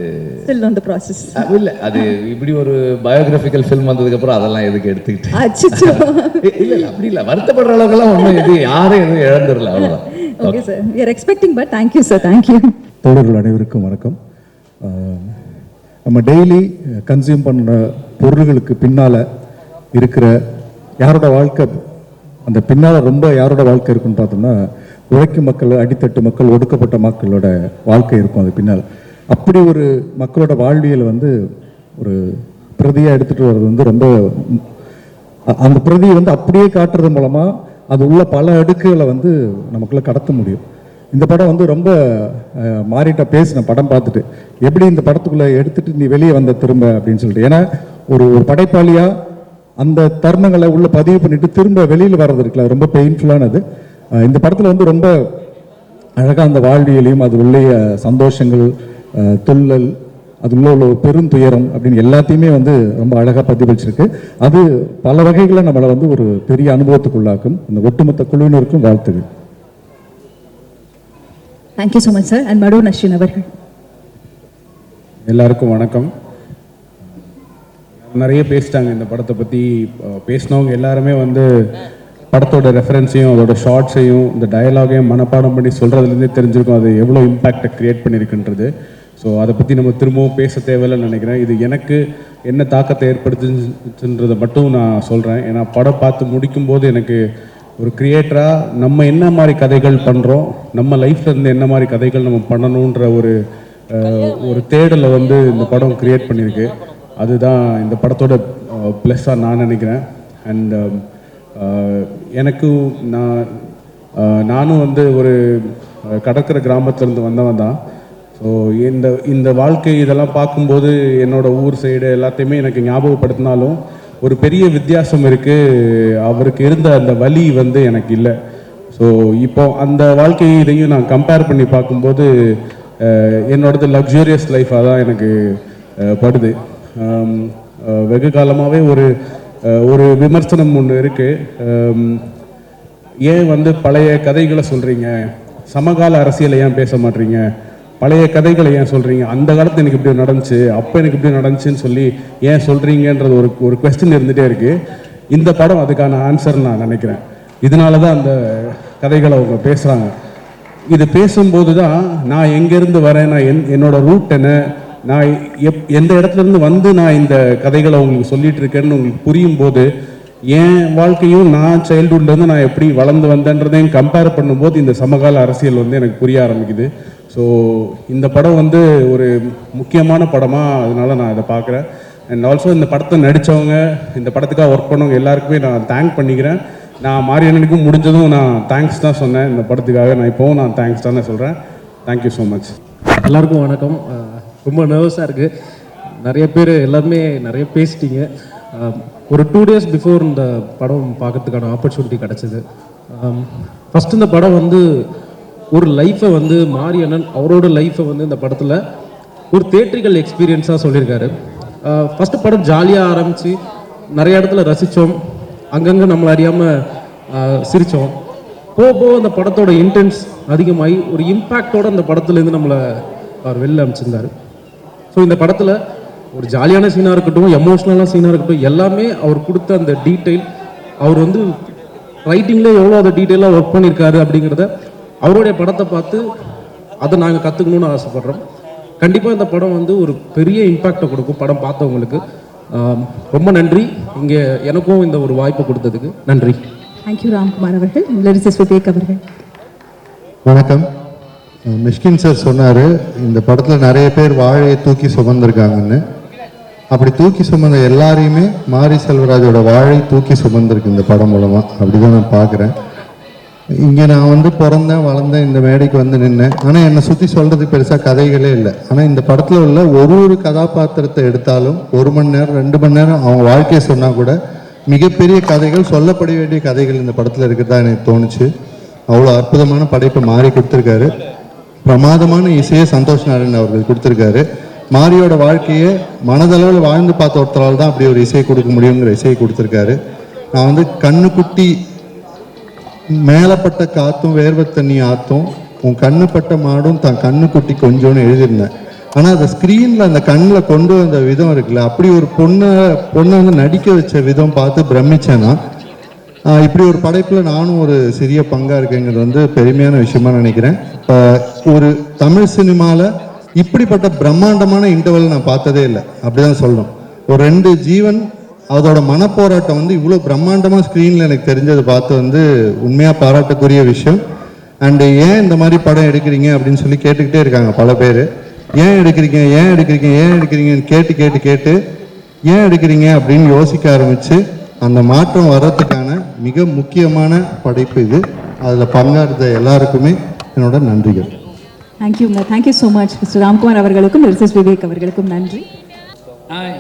still on the process. இல்லை, அது இப்படி ஒரு பயோகிராஃபிக்கல் ஃபில்ம் வந்ததுக்கப்புறம் அதெல்லாம் எதுக்கு எடுத்துக்கிட்டு இல்லை அப்படி இல்லை, வருத்தப்படுற அளவுக்குலாம் ஒன்றும் இது யாரும் எதுவும் இழந்துடல, அவ்வளோதான். Okay sir, we are expecting, but thank you sir, thank you. தோழர்கள் அனைவருக்கும் வணக்கம். நம்ம டெய்லி கன்சியூம் பண்ணுற பொருள்களுக்கு பின்னால் இருக்கிற யாரோட வாழ்க்கை, அந்த பின்னால் ரொம்ப யாரோட வாழ்க்கை இருக்குன்னு பார்த்தோம்னா உழைக்கும் மக்கள், அடித்தட்டு மக்கள், ஒடுக்கப்பட்ட மக்களோட வாழ்க்கை இருக்கும் அது பின்னால். அப்படி ஒரு மக்களோட வாழ்வியல் வந்து ஒரு பிரதியாக எடுத்துகிட்டு வர்றது வந்து ரொம்ப, அந்த பிரதியை வந்து அப்படியே காட்டுறது மூலமாக அது உள்ள பல அடுக்குகளை வந்து நமக்குள்ளே கடத்த முடியும். இந்த படம் வந்து ரொம்ப மாறிட்ட பேசின படம் பார்த்துட்டு எப்படி இந்த படத்துக்குள்ளே எடுத்துகிட்டு நீ வெளியே வந்த திரும்ப அப்படின்னு சொல்லிட்டு. ஏன்னா ஒரு படைப்பாளியாக அந்த தருணங்களை உள்ள பதிவு பண்ணிட்டு திரும்ப வெளியில் வர்றது இருக்குல்ல, ரொம்ப பெயின்ஃபுல்லானது. இந்த படத்தில் வந்து ரொம்ப அழகாக அந்த வாழ்வியலையும் அது உள்ளே சந்தோஷங்கள், துள்ளல், அது உள்ள உள்ள பெருந்துயரம் அப்படின்னு எல்லாத்தையுமே வந்து ரொம்ப அழகாக பிரதிபலிச்சிருக்கு. அது பல வகைகளில் நம்மளை வந்து ஒரு பெரிய அனுபவத்துக்குள்ளாக்கும். அந்த ஒட்டுமொத்த குழுவினருக்கும் வாழ்த்துக்கள். Thank you so much sir. And Maddur Nasreen அவர்கள். எல்லாருக்கும் வணக்கம். நிறைய பேசிட்டாங்க இந்த படத்தை பற்றி. பேசினவங்க எல்லாருமே வந்து படத்தோட ரெஃபரன்ஸையும் அதோட ஷார்ட்ஸையும் இந்த டயலாகையும் மனப்பாடம் பண்ணி சொல்கிறதுலேருந்தே தெரிஞ்சிருக்கும் அது எவ்வளோ இம்பேக்டை க்ரியேட் பண்ணியிருக்குன்றது. ஸோ அதை பற்றி நம்ம திரும்பவும் பேச தேவையில்லைன்னு நினைக்கிறேன். இது எனக்கு என்ன தாக்கத்தை ஏற்படுத்துன்றதை மட்டும் நான் சொல்கிறேன். ஏன்னா படம் பார்த்து முடிக்கும்போது எனக்கு ஒரு கிரியேட்டராக நம்ம என்ன மாதிரி கதைகள் பண்ணுறோம், நம்ம லைஃப்பில் இருந்து என்ன மாதிரி கதைகள் நம்ம பண்ணணுன்ற ஒரு தேடலை வந்து இந்த படம் கிரியேட் பண்ணியிருக்கு. அதுதான் இந்த படத்தோட ப்ளஸ்ஸாக நான் நினைக்கிறேன். அண்ட் நானும் வந்து ஒரு கடற்கரை கிராமத்துலேருந்து வந்தவன் தான். ஸோ இந்த வாழ்க்கை இதெல்லாம் பார்க்கும்போது என்னோட ஊர் சைடு எல்லாத்தையுமே எனக்கு ஞாபகப்படுத்தினாலும் ஒரு பெரிய வித்தியாசம் இருக்குது. அவருக்கு இருந்த அந்த வலி வந்து எனக்கு இல்லை. ஸோ இப்போ அந்த வாழ்க்கையை இதையும் நான் கம்பேர் பண்ணி பார்க்கும்போது என்னோடது லக்ஸூரியஸ் லைஃபாக தான் எனக்கு படுது. வெகு காலமாகவே ஒரு விமர்சனம் ஒன்று இருக்குது. ஏன் வந்து பழைய கதைகளை சொல்கிறீங்க, சமகால அரசியலை ஏன் பேச மாட்டீங்க, பழைய கதைகளை ஏன் சொல்கிறீங்க, அந்த காலத்தில் எனக்கு இப்படி நடந்துச்சு, அப்போ எனக்கு இப்படி நடந்துச்சுன்னு சொல்லி ஏன் சொல்கிறீங்கன்றது ஒரு கொஸ்டின் இருந்துகிட்டே இருக்குது. இந்த படம் அதுக்கான ஆன்சர் நான் நினைக்கிறேன். இதனால தான் அந்த கதைகளை அவங்க பேசுகிறாங்க. இது பேசும்போது தான் நான் எங்கேருந்து வரேன், நான் என்னோட ரூட் என்ன, நான் எந்த இடத்துலேருந்து வந்து நான் இந்த கதைகளை உங்களுக்கு சொல்லிட்டு இருக்கேன்னு உங்களுக்கு புரியும் போது என் வாழ்க்கையும் நான் சைல்டுஹுட்லேருந்து நான் எப்படி வளர்ந்து வந்தேன்றதையும் கம்பேர் பண்ணும்போது இந்த சமகால அரசியல் வந்து எனக்கு புரிய ஆரம்பிக்குது. ஸோ இந்த படம் வந்து ஒரு முக்கியமான படமாக அதனால நான் இதை பார்க்குறேன். அண்ட் ஆல்சோ இந்த படத்தை நடித்தவங்க, இந்த படத்துக்காக ஒர்க் பண்ணவங்க எல்லாருக்குமே நான் தேங்க் பண்ணிக்கிறேன். நான் மாரியண்ணனுக்கும் முடிஞ்சதும் நான் தேங்க்ஸ் தான் சொன்னேன் இந்த படத்துக்காக. நான் இப்போவும் நான் தேங்க்ஸ் தானே சொல்கிறேன். Thank you so much. எல்லாருக்கும் வணக்கம். ரொம்ப நர்வஸாக இருக்குது. நிறைய பேர் எல்லாருமே நிறைய பேசிட்டீங்க. ஒரு 2 days பிஃபோர் இந்த படம் பார்க்கறதுக்கான ஆப்பர்ச்சுனிட்டி கிடச்சிது. ஃபஸ்ட்டு இந்த படம் வந்து ஒரு லைஃப்பை வந்து மாரியண்ணன் அவரோட லைஃப்பை வந்து இந்த படத்தில் ஒரு தேட்ரிக்கல் எக்ஸ்பீரியன்ஸாக சொல்லியிருக்காரு. ஃபஸ்ட்டு படம் ஜாலியாக ஆரம்பித்து நிறைய இடத்துல ரசித்தோம், அங்கங்கே நம்மளை அறியாமல் சிரித்தோம். போக அந்த படத்தோட இன்டென்ஸ் அதிகமாகி ஒரு இம்பேக்டோட அந்த படத்துலேருந்து நம்மளை அவர் வெளில அனுப்பிச்சிருந்தார். ஸோ இந்த படத்தில் ஒரு ஜாலியான சீனாக இருக்கட்டும், எமோஷ்னலான சீனாக இருக்கட்டும், எல்லாமே அவர் கொடுத்த அந்த டீட்டெயில், அவர் வந்து ரைட்டிங்கில் எவ்வளோ அதை டீட்டெயிலாக ஒர்க் பண்ணியிருக்காரு அப்படிங்கிறத அவருடைய படத்தை பார்த்து அதை நாங்கள் கற்றுக்கணுன்னு ஆசைப்பட்றோம். கண்டிப்பாக இந்த படம் வந்து ஒரு பெரிய இம்பேக்டை கொடுக்கும் படம் பார்த்தவங்களுக்கு. ரொம்ப நன்றி இங்கே எனக்கும் இந்த ஒரு வாய்ப்பை கொடுத்ததுக்கு நன்றி. தேங்க்யூ ராம்குமார் அவர்கள். லிரிசிஸ்ட் விவேக் அவர்கள். வணக்கம். மிஷ்கின் சார் சொன்னார் இந்த படத்தில் நிறைய பேர் வாழையை தூக்கி சுமந்திருக்காங்கன்னு. அப்படி தூக்கி சுமந்த எல்லாரையுமே மாரி செல்வராஜோட வாழை தூக்கி சுமந்திருக்கு இந்த படம் மூலமாக. அப்படி தான் நான் பார்க்குறேன். இங்கே நான் வந்து பிறந்தேன் வளர்ந்தேன், இந்த மேடைக்கு வந்து நின்னேன். ஆனால் என்னை சுற்றி சொல்கிறதுக்கு பெருசாக கதைகளே இல்லை. ஆனால் இந்த படத்தில் உள்ள ஒரு கதாபாத்திரத்தை எடுத்தாலும் 1 மணி நேரம் 2 மணி நேரம் அவங்க வாழ்க்கையை சொன்னால் கூட மிகப்பெரிய கதைகள், சொல்லப்பட வேண்டிய கதைகள் இந்த படத்தில் இருக்கிறதா எனக்கு தோணுச்சு. அவ்வளோ அற்புதமான படைப்பை மாறி கொடுத்துருக்காரு. பிரமாதமான இசையை சந்தோஷ் நாராயணன் அவர்கள் கொடுத்துருக்காரு. மாரியோட வாழ்க்கையை மனதளவில் வாழ்ந்து பார்த்த ஒருத்தரால் தான் அப்படி ஒரு இசையை கொடுக்க முடியுங்கிற இசையை கொடுத்துருக்காரு. நான் வந்து கண்ணுக்குட்டி மேலப்பட்ட காத்தும் வேர்வை தண்ணி ஆத்தும் உன் கண்ணுப்பட்ட மாடும் தான் கண்ணுக்குட்டி கொஞ்சோன்னு எழுதியிருந்தேன். ஆனால் அந்த ஸ்க்ரீனில் அந்த கண்ணில் கொண்டு வந்த விதம் இருக்குல்ல, அப்படி ஒரு பொண்ணை வந்து நடிக்க வச்ச விதம் பார்த்து பிரமிச்சேன்னா இப்படி ஒரு படைப்பில் நானும் ஒரு சிறிய பங்காக இருக்கேங்கிறது வந்து பெருமையான விஷயமா நினைக்கிறேன். இப்போ ஒரு தமிழ் சினிமாவில் இப்படிப்பட்ட பிரம்மாண்டமான இன்டர்வல் நான் பார்த்ததே இல்லை, அப்படிதான் சொல்லணும். ஒரு 2 ஜீவன் அதோட மனப்போராட்டம் வந்து இவ்வளோ பிரம்மாண்டமாக ஸ்க்ரீனில் எனக்கு தெரிஞ்சதை பார்த்து வந்து உண்மையாக பாராட்டக்கூடிய விஷயம். அண்டு ஏன் இந்த மாதிரி படம் எடுக்கிறீங்க அப்படின்னு சொல்லி கேட்டுக்கிட்டே இருக்காங்க பல பேர். ஏன் எடுக்கிறீங்கன்னு கேட்டு ஏன் எடுக்கிறீங்க அப்படின்னு யோசிக்க ஆரம்பித்து அந்த மாற்றம் வர்றதுக்கான மிக முக்கியமான படைப்பு இது. அதில் பங்காற்ற எல்லாருக்குமே என்னோட நன்றிகள். தேங்க்யூங்க. Thank you so much mister Ramkumar அவர்களுக்கும் லிரிசிஸ்ட் விவேக் அவர்களுக்கும் நன்றி.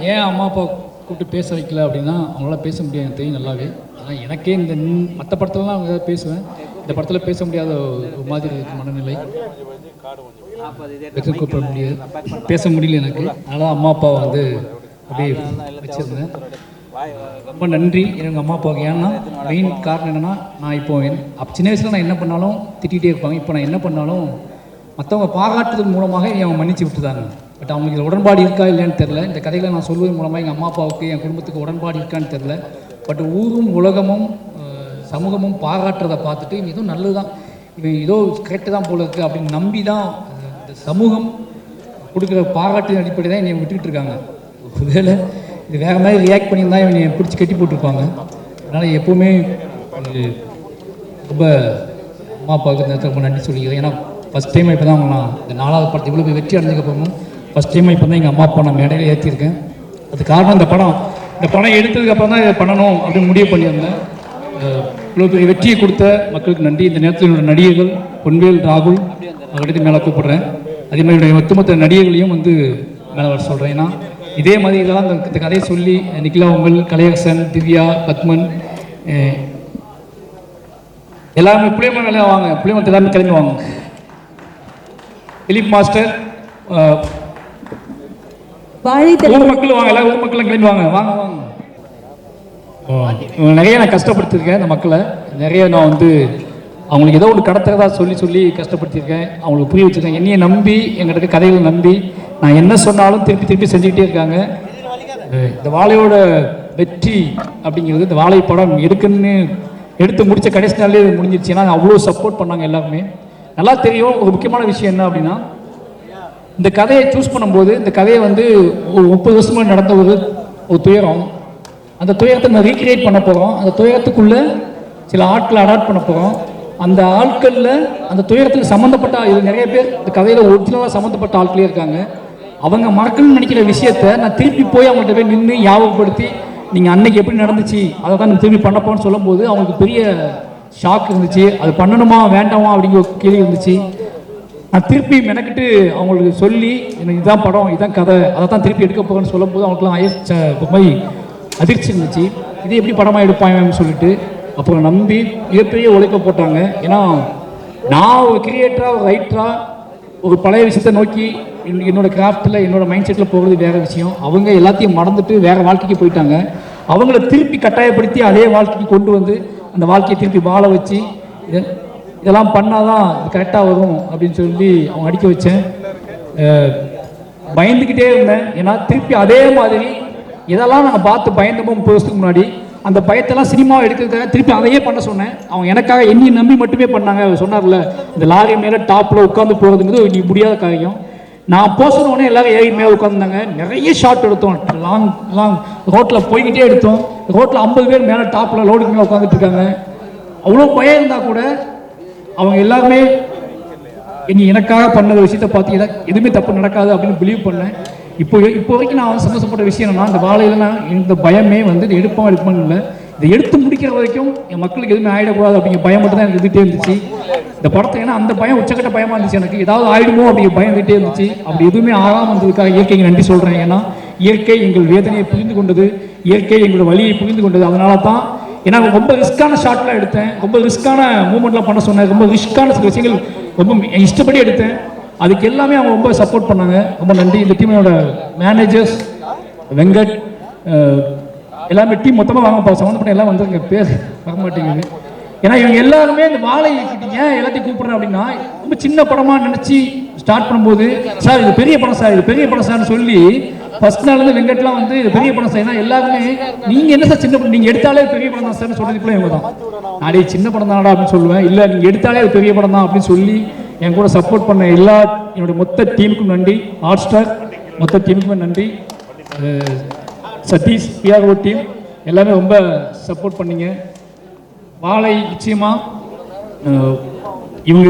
ஏன் அம்மா அப்பா கூப்பிட்டு பேச வைக்கல அப்படின்னா அவங்களால பேச முடியாது எனக்கு தெரியும் நல்லாவே. ஆனால் எனக்கே இந்த மற்ற படத்துலலாம் அவங்க பேசுவேன், இந்த படத்தில் பேச முடியாத ஒரு மாதிரி இருக்கு மனநிலை. கூப்பிட முடியாது, பேச முடியல எனக்கு. அதனால் அம்மா அப்பாவை வந்து அப்படியே வச்சுருந்தேன். ரொம்ப நன்றி எனக்கு அம்மா அப்பாவுக்கு. ஏன்னா மெயின் காரணம் என்னென்னா, நான் இப்போ சின்ன வயசில் நான் என்ன பண்ணாலும் திட்டிகிட்டே இருப்பாங்க. இப்போ நான் என்ன பண்ணாலும் மற்றவங்க பாராட்டுறது மூலமாக அவங்க மன்னிச்சு விட்டுதாங்க. பட் அவங்களுக்கு இதில் உடன்பாடு இருக்கா இல்லையான்னு தெரில. இந்த கதைகளை நான் சொல்வதன் மூலமாக எங்கள் அம்மா அப்பாவுக்கு என் குடும்பத்துக்கு உடன்பாடு இருக்கான்னு தெரில. பட் ஊரும் உலகமும் சமூகமும் பாராட்டுறதை பார்த்துட்டு இது ஏதோ நல்லது தான், இவன் ஏதோ கரெக்டு தான் போல இருக்குது அப்படின்னு நம்பி தான் இந்த சமூகம் கொடுக்குற பாராட்டின் அடிப்படை தான் என்னை விட்டுக்கிட்டு இருக்காங்க. ஒருவேளை இது வேறு மாதிரி ரியாக்ட் பண்ணியிருந்தா இவனை பிடிச்சி கட்டி போட்டிருப்பாங்க. அதனால் எப்போவுமே ரொம்ப அம்மா அப்பாவுக்கு இந்த நேரத்தில் ரொம்ப நன்றி சொல்லிக்கிறேன். ஏன்னா ஃபஸ்ட் டைம் இப்போ தான் நான் இந்த 4வது படத்தை இவ்வளோ போய் வெற்றி அடைஞ்சதுக்கப்புறமும் ஃபஸ்ட் டைம் இப்போ தான் எங்கள் அம்மா அப்பா நான் மேடையில் ஏற்றிருக்கேன். அது காரணம் இந்த படம் எடுத்ததுக்கப்புறம் தான் இதை பண்ணணும் அப்படின்னு முடிவு பண்ணியிருந்தேன். இவ்வளோ பெரிய வெற்றியை கொடுத்த மக்களுக்கு நன்றி. இந்த நேரத்தில் என்னோட நடிகர்கள் பொன்வேல், ராகுல் அவர்கிட்ட மேலே கூப்பிடுறேன். அதே மாதிரி என்னுடைய ஒட்டுமொத்த நடிகர்களையும் வந்து மேலே வர சொல்கிறேன். ஏன்னா இதே மாதிரி இதெல்லாம் இந்த கதையை சொல்லி நிக்கிலா உங்கள், கலையரசன், திவ்யா, பத்மன் எல்லாருமே புளியமரம் நல்லா வாங்க, புளியமரத்தை எல்லாருமே கிளம்பி வாங்க. திலீப் மாஸ்டர், ஊர் மக்கள் வாங்க, எல்லாரும் ஊர் மக்களும் கிளம்பி வாங்க வாங்க வாங்க. நிறைய நான் கஷ்டப்படுத்திருக்கேன் இந்த மக்களை. நிறைய நான் வந்து அவங்களுக்கு ஏதோ ஒன்று கடத்துறதா சொல்லி கஷ்டப்படுத்தியிருக்கேன். அவங்களுக்கு புரிய வச்சுருக்கேன். என்னையை நம்பி எங்கிட்ட கதைகளை நம்பி நான் என்ன சொன்னாலும் திருப்பி செஞ்சுக்கிட்டே இருக்காங்க. இந்த வாழையோட வெற்றி அப்படிங்கிறது இந்த வாழை படம் எடுத்து முடித்த கடைசி நாளே முடிஞ்சிருச்சு. ஏன்னா அவ்வளோ சப்போர்ட் பண்ணாங்க எல்லாருமே. நல்லா தெரியும். ஒரு முக்கியமான விஷயம் என்ன அப்படின்னா, இந்த கதையை சூஸ் பண்ணும்போது இந்த கதையை வந்து ஒரு 30 வருஷமாக நடந்த ஒரு துயரம், அந்த துயரத்தை நம்ம ரீக்ரியேட் பண்ண போகிறோம். அந்த துயரத்துக்குள்ளே சில ஆட்களை அடாப்ட் பண்ண போகிறோம். அந்த ஆட்களில் அந்த துயரத்துக்கு சம்மந்தப்பட்ட இது நிறைய பேர் இந்த கதையில் ஒரிஜினலாக சம்மந்தப்பட்ட ஆட்களே இருக்காங்க. அவங்க மறக்கணும்னு நினைக்கிற விஷயத்த நான் திருப்பி போய் அவங்கள்ட்ட போய் நின்று ஞாபகப்படுத்தி நீங்கள் அன்னைக்கு எப்படி நடந்துச்சு அதை தான் நான் திருப்பி பண்ணப்போன்னு சொல்லும்போது அவங்களுக்கு பெரிய ஷாக் இருந்துச்சு. அது பண்ணணுமா வேண்டாமா அப்படிங்கிற ஒரு கேள்வி இருந்துச்சு. நான் திருப்பி மெனக்கிட்டு அவங்களுக்கு சொல்லி எனக்கு இதுதான் படம், இதுதான் கதை, அதை தான் திருப்பி எடுக்க போகிறேன்னு சொல்லும்போது அவங்களுக்குலாம் மாதிரி அதிர்ச்சி இருந்துச்சு. இது எப்படி படமாக எடுப்பாங்கன்னு சொல்லிட்டு அப்புறம் நம்பி மிகப்பெரிய உழைப்பை போட்டாங்க. ஏன்னா நான் ஒரு கிரியேட்டராக, ஒரு ரைட்டராக ஒரு பழைய விஷயத்தை நோக்கி என்னோடய கிராஃப்டில் என்னோடய மைண்ட் செட்டில் போகிறது வேறு விஷயம். அவங்க எல்லாத்தையும் மறந்துட்டு வேறு வாழ்க்கைக்கு போயிட்டாங்க. அவங்கள திருப்பி கட்டாயப்படுத்தி அதே வாழ்க்கைக்கு கொண்டு வந்து அந்த வாழ்க்கையை திருப்பி வாழ வச்சு இதெல்லாம் பண்ணாதான் இது கரெக்டாக வரும் அப்படின்னு சொல்லி அவங்க அடிக்க வச்சேன். பயந்துக்கிட்டே இருந்தேன். ஏன்னா திருப்பி அதே மாதிரி இதெல்லாம் நாங்கள் பார்த்து பயந்தோமோ 30 வருஷத்துக்கு முன்னாடி அந்த பயத்தெல்லாம் சினிமாவை எடுக்கிறதுக்காக திருப்பி அதையே பண்ண சொன்னேன். அவங்க எனக்காக என்னையை நம்பி மட்டுமே பண்ணாங்க. சொன்னார்ல, இந்த லாரி மேலே டாப்பில் உட்காந்து போகிறதுங்கிறது நீ முடியாத காரியம். நான் போஸ்டர் உடனே எல்லாரும் ஏறி மேலே உட்காந்துருந்தாங்க. நிறைய ஷாட் எடுத்தோம். லாங் ரோட்டில் போய்கிட்டே எடுத்தோம். ரோட்டில் 50 பேர் மேலே டாப்பில் லோடுக்கு மேலே உட்காந்துட்டு இருக்காங்க. அவ்வளோ பயம் இருந்தால் கூட அவங்க எல்லாருமே எனக்காக பண்ண விஷயத்தை பார்த்து எதுவுமே தப்பு நடக்காது அப்படின்னு பிலீவ் பண்ணேன். இப்போ வரைக்கும் நான் சந்தோஷப்பட்ட விஷயம் என்னன்னா, இந்த வாழையில் நான் இந்த பயமே வந்து இது எடுப்பான்னு இல்லை, இதை எடுத்து முடிக்கிற வரைக்கும் என் மக்களுக்கு எதுவுமே ஆகிடக்கூடாது அப்படிங்கிற பயம் மட்டும் தான் எனக்கு இருந்துகிட்டே இருந்துச்சு இந்த படத்தை. ஏன்னா அந்த பயம் உச்சக்கட்ட பயமாக இருந்துச்சு. எனக்கு ஏதாவது ஆகிடுமோ அப்படிங்கிற பயம் இருந்துகிட்டே இருந்துச்சு. அப்படி எதுவுமே ஆகாமல் இருந்ததுக்காக இயற்கைக்கு நன்றி சொல்கிறேன். ஏன்னா இயற்கை எங்கள் வேதனையை புரிந்து கொண்டது, இயற்கை எங்களோட வழியை புரிந்து கொண்டது. அதனால தான் ஏன்னா ரொம்ப ரிஸ்க்கான ஷாட்லாம் எடுத்தேன், ரொம்ப ரிஸ்க்கான மூமெண்ட்லாம் பண்ண சொன்னேன், ரொம்ப ரிஸ்க்கான சில விஷயங்கள் ரொம்ப இஷ்டப்படி எடுத்தேன். அதுக்கு எல்லாமே அவங்க ரொம்ப சப்போர்ட் பண்ணாங்க. ரொம்ப நன்றி. இந்த டீமோட மேனேஜர்ஸ் வெங்கட் எல்லாமே டீம் மொத்தமாக வாங்க சம்மந்தப்பட்ட எல்லாம் வந்துருங்க, பேர் வர மாட்டேங்குது. ஏன்னா இவங்க எல்லாருமே இந்த வாழை ஏன் எல்லாத்தையும் கூப்பிட்றேன் அப்படின்னா, ரொம்ப சின்ன படமாக நினச்சி ஸ்டார்ட் பண்ணும்போது சார் இது பெரிய படம் சார், இது பெரிய படம் சார்னு சொல்லி ஃபர்ஸ்ட் நாள்லேருந்து வெங்கட்லாம் வந்து இது பெரிய படம் சார். ஏன்னா எல்லாருமே நீங்கள் என்ன சார் சின்ன படம், நீங்கள் எடுத்தாலே பெரிய படம் தான் சார்னு சொல்கிறதுக்குள்ள இவங்க தான். நானே சின்ன படம் தானடா அப்படின்னு சொல்லுவேன். இல்லை நீங்கள் எடுத்தாலே அது பெரிய படம் தான் அப்படின்னு சொல்லி என் கூட சப்போர்ட் பண்ண என்னோட மொத்த டீமுக்கும் நன்றி. ஹாட் ஸ்டார் மொத்த டீமுக்குமே நன்றி. சதீஷ், பிஆர்ஓ டீம் எல்லாமே ரொம்ப சப்போர்ட் பண்ணீங்க. வாழை நிச்சயமாக இவங்க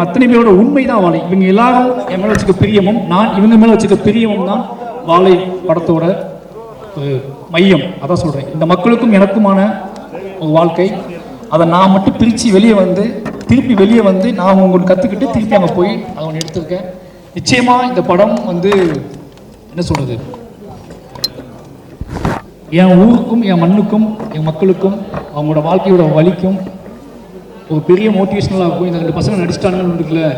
அத்தனை பேரோட உண்மை தான் வாழை. இவங்க எல்லாரும் என் மேலே வச்சுக்க பிரியமும், நான் இவங்க மேலே வச்சுக்க பிரியமும் தான் வாழை படத்தோட மையம். அதான் சொல்கிறேன். இந்த மக்களுக்கும் எனக்குமான ஒரு வாழ்க்கை. அதை நான் மட்டும் பிரித்து திருப்பி வெளியே வந்து நான் உங்களுக்கு கற்றுக்கிட்டு திருப்பி அங்கே போய் அதை ஒன்று எடுத்திருக்கேன். நிச்சயமாக இந்த படம் வந்து என்ன சொல்கிறது, என் ஊருக்கும் என் மண்ணுக்கும் என் மக்களுக்கும் அவங்களோட வாழ்க்கையோட வலிக்கும் ஒரு பெரிய மோட்டிவேஷனலாக இருக்கும். இந்த 2 பசங்க நடிச்சிட்டாங்கன்னு இருக்குல்ல,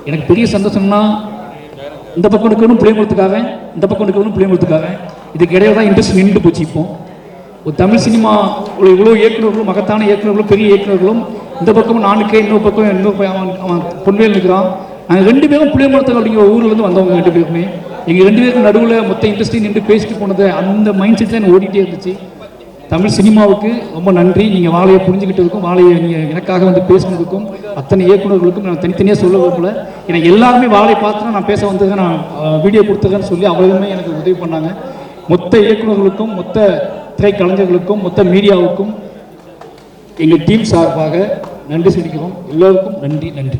எனக்கு பெரிய சந்தோஷம்னா இந்த பக்கம் இருக்கணும் புளியமரத்துக்காக, இந்த பக்கம் இருக்கணும் புளியமரத்துக்காக. இதுக்கு இடையில தான் இன்ட்ரெஸ்ட் நின்று போச்சு. இப்போ ஒரு தமிழ் சினிமா இவ்வளோ இயக்குநர்களும், மகத்தான இயக்குநர்களும், பெரிய இயக்குநர்களும், இந்த பக்கம் நானுக்கே, இன்னொரு பக்கம் அவன் பொன்வேல் இருக்கிறான். நாங்கள் 2 பேரும் புளியமரத்துக்கு அப்படிங்கிற ஊர்லேருந்து வந்தவங்க 2 பேருமே. எங்கள் 2 பேருக்கு நடுவில் மொத்த இன்ட்ரெஸ்ட்டையும் நின்று பேசிட்டு போனது அந்த மைண்ட் செட் தான் எனக்கு ஓடிட்டே இருந்துச்சு. தமிழ் சினிமாவுக்கு ரொம்ப நன்றி. நீங்கள் வாழையை புரிஞ்சுக்கிட்டதுக்கும், வாழையை நீங்கள் எனக்காக வந்து பேசுனதுக்கும், அத்தனை இயக்குநர்களுக்கும் நான் தனித்தனியாக சொல்ல விரும்பல. ஏன்னா எல்லாருமே வாழை பார்த்து நான் பேச வந்தது, நான் வீடியோ கொடுத்துருக்கேன்னு சொல்லி அவங்களுமே எனக்கு உதவி பண்ணாங்க. மொத்த இயக்குநர்களுக்கும் மொத்த திரைக்கலைஞர்களுக்கும் மொத்த மீடியாவுக்கும் எங்கள் டீம் சார்பாக நன்றி சொல்லிக்கிறோம். எல்லோருக்கும் நன்றி.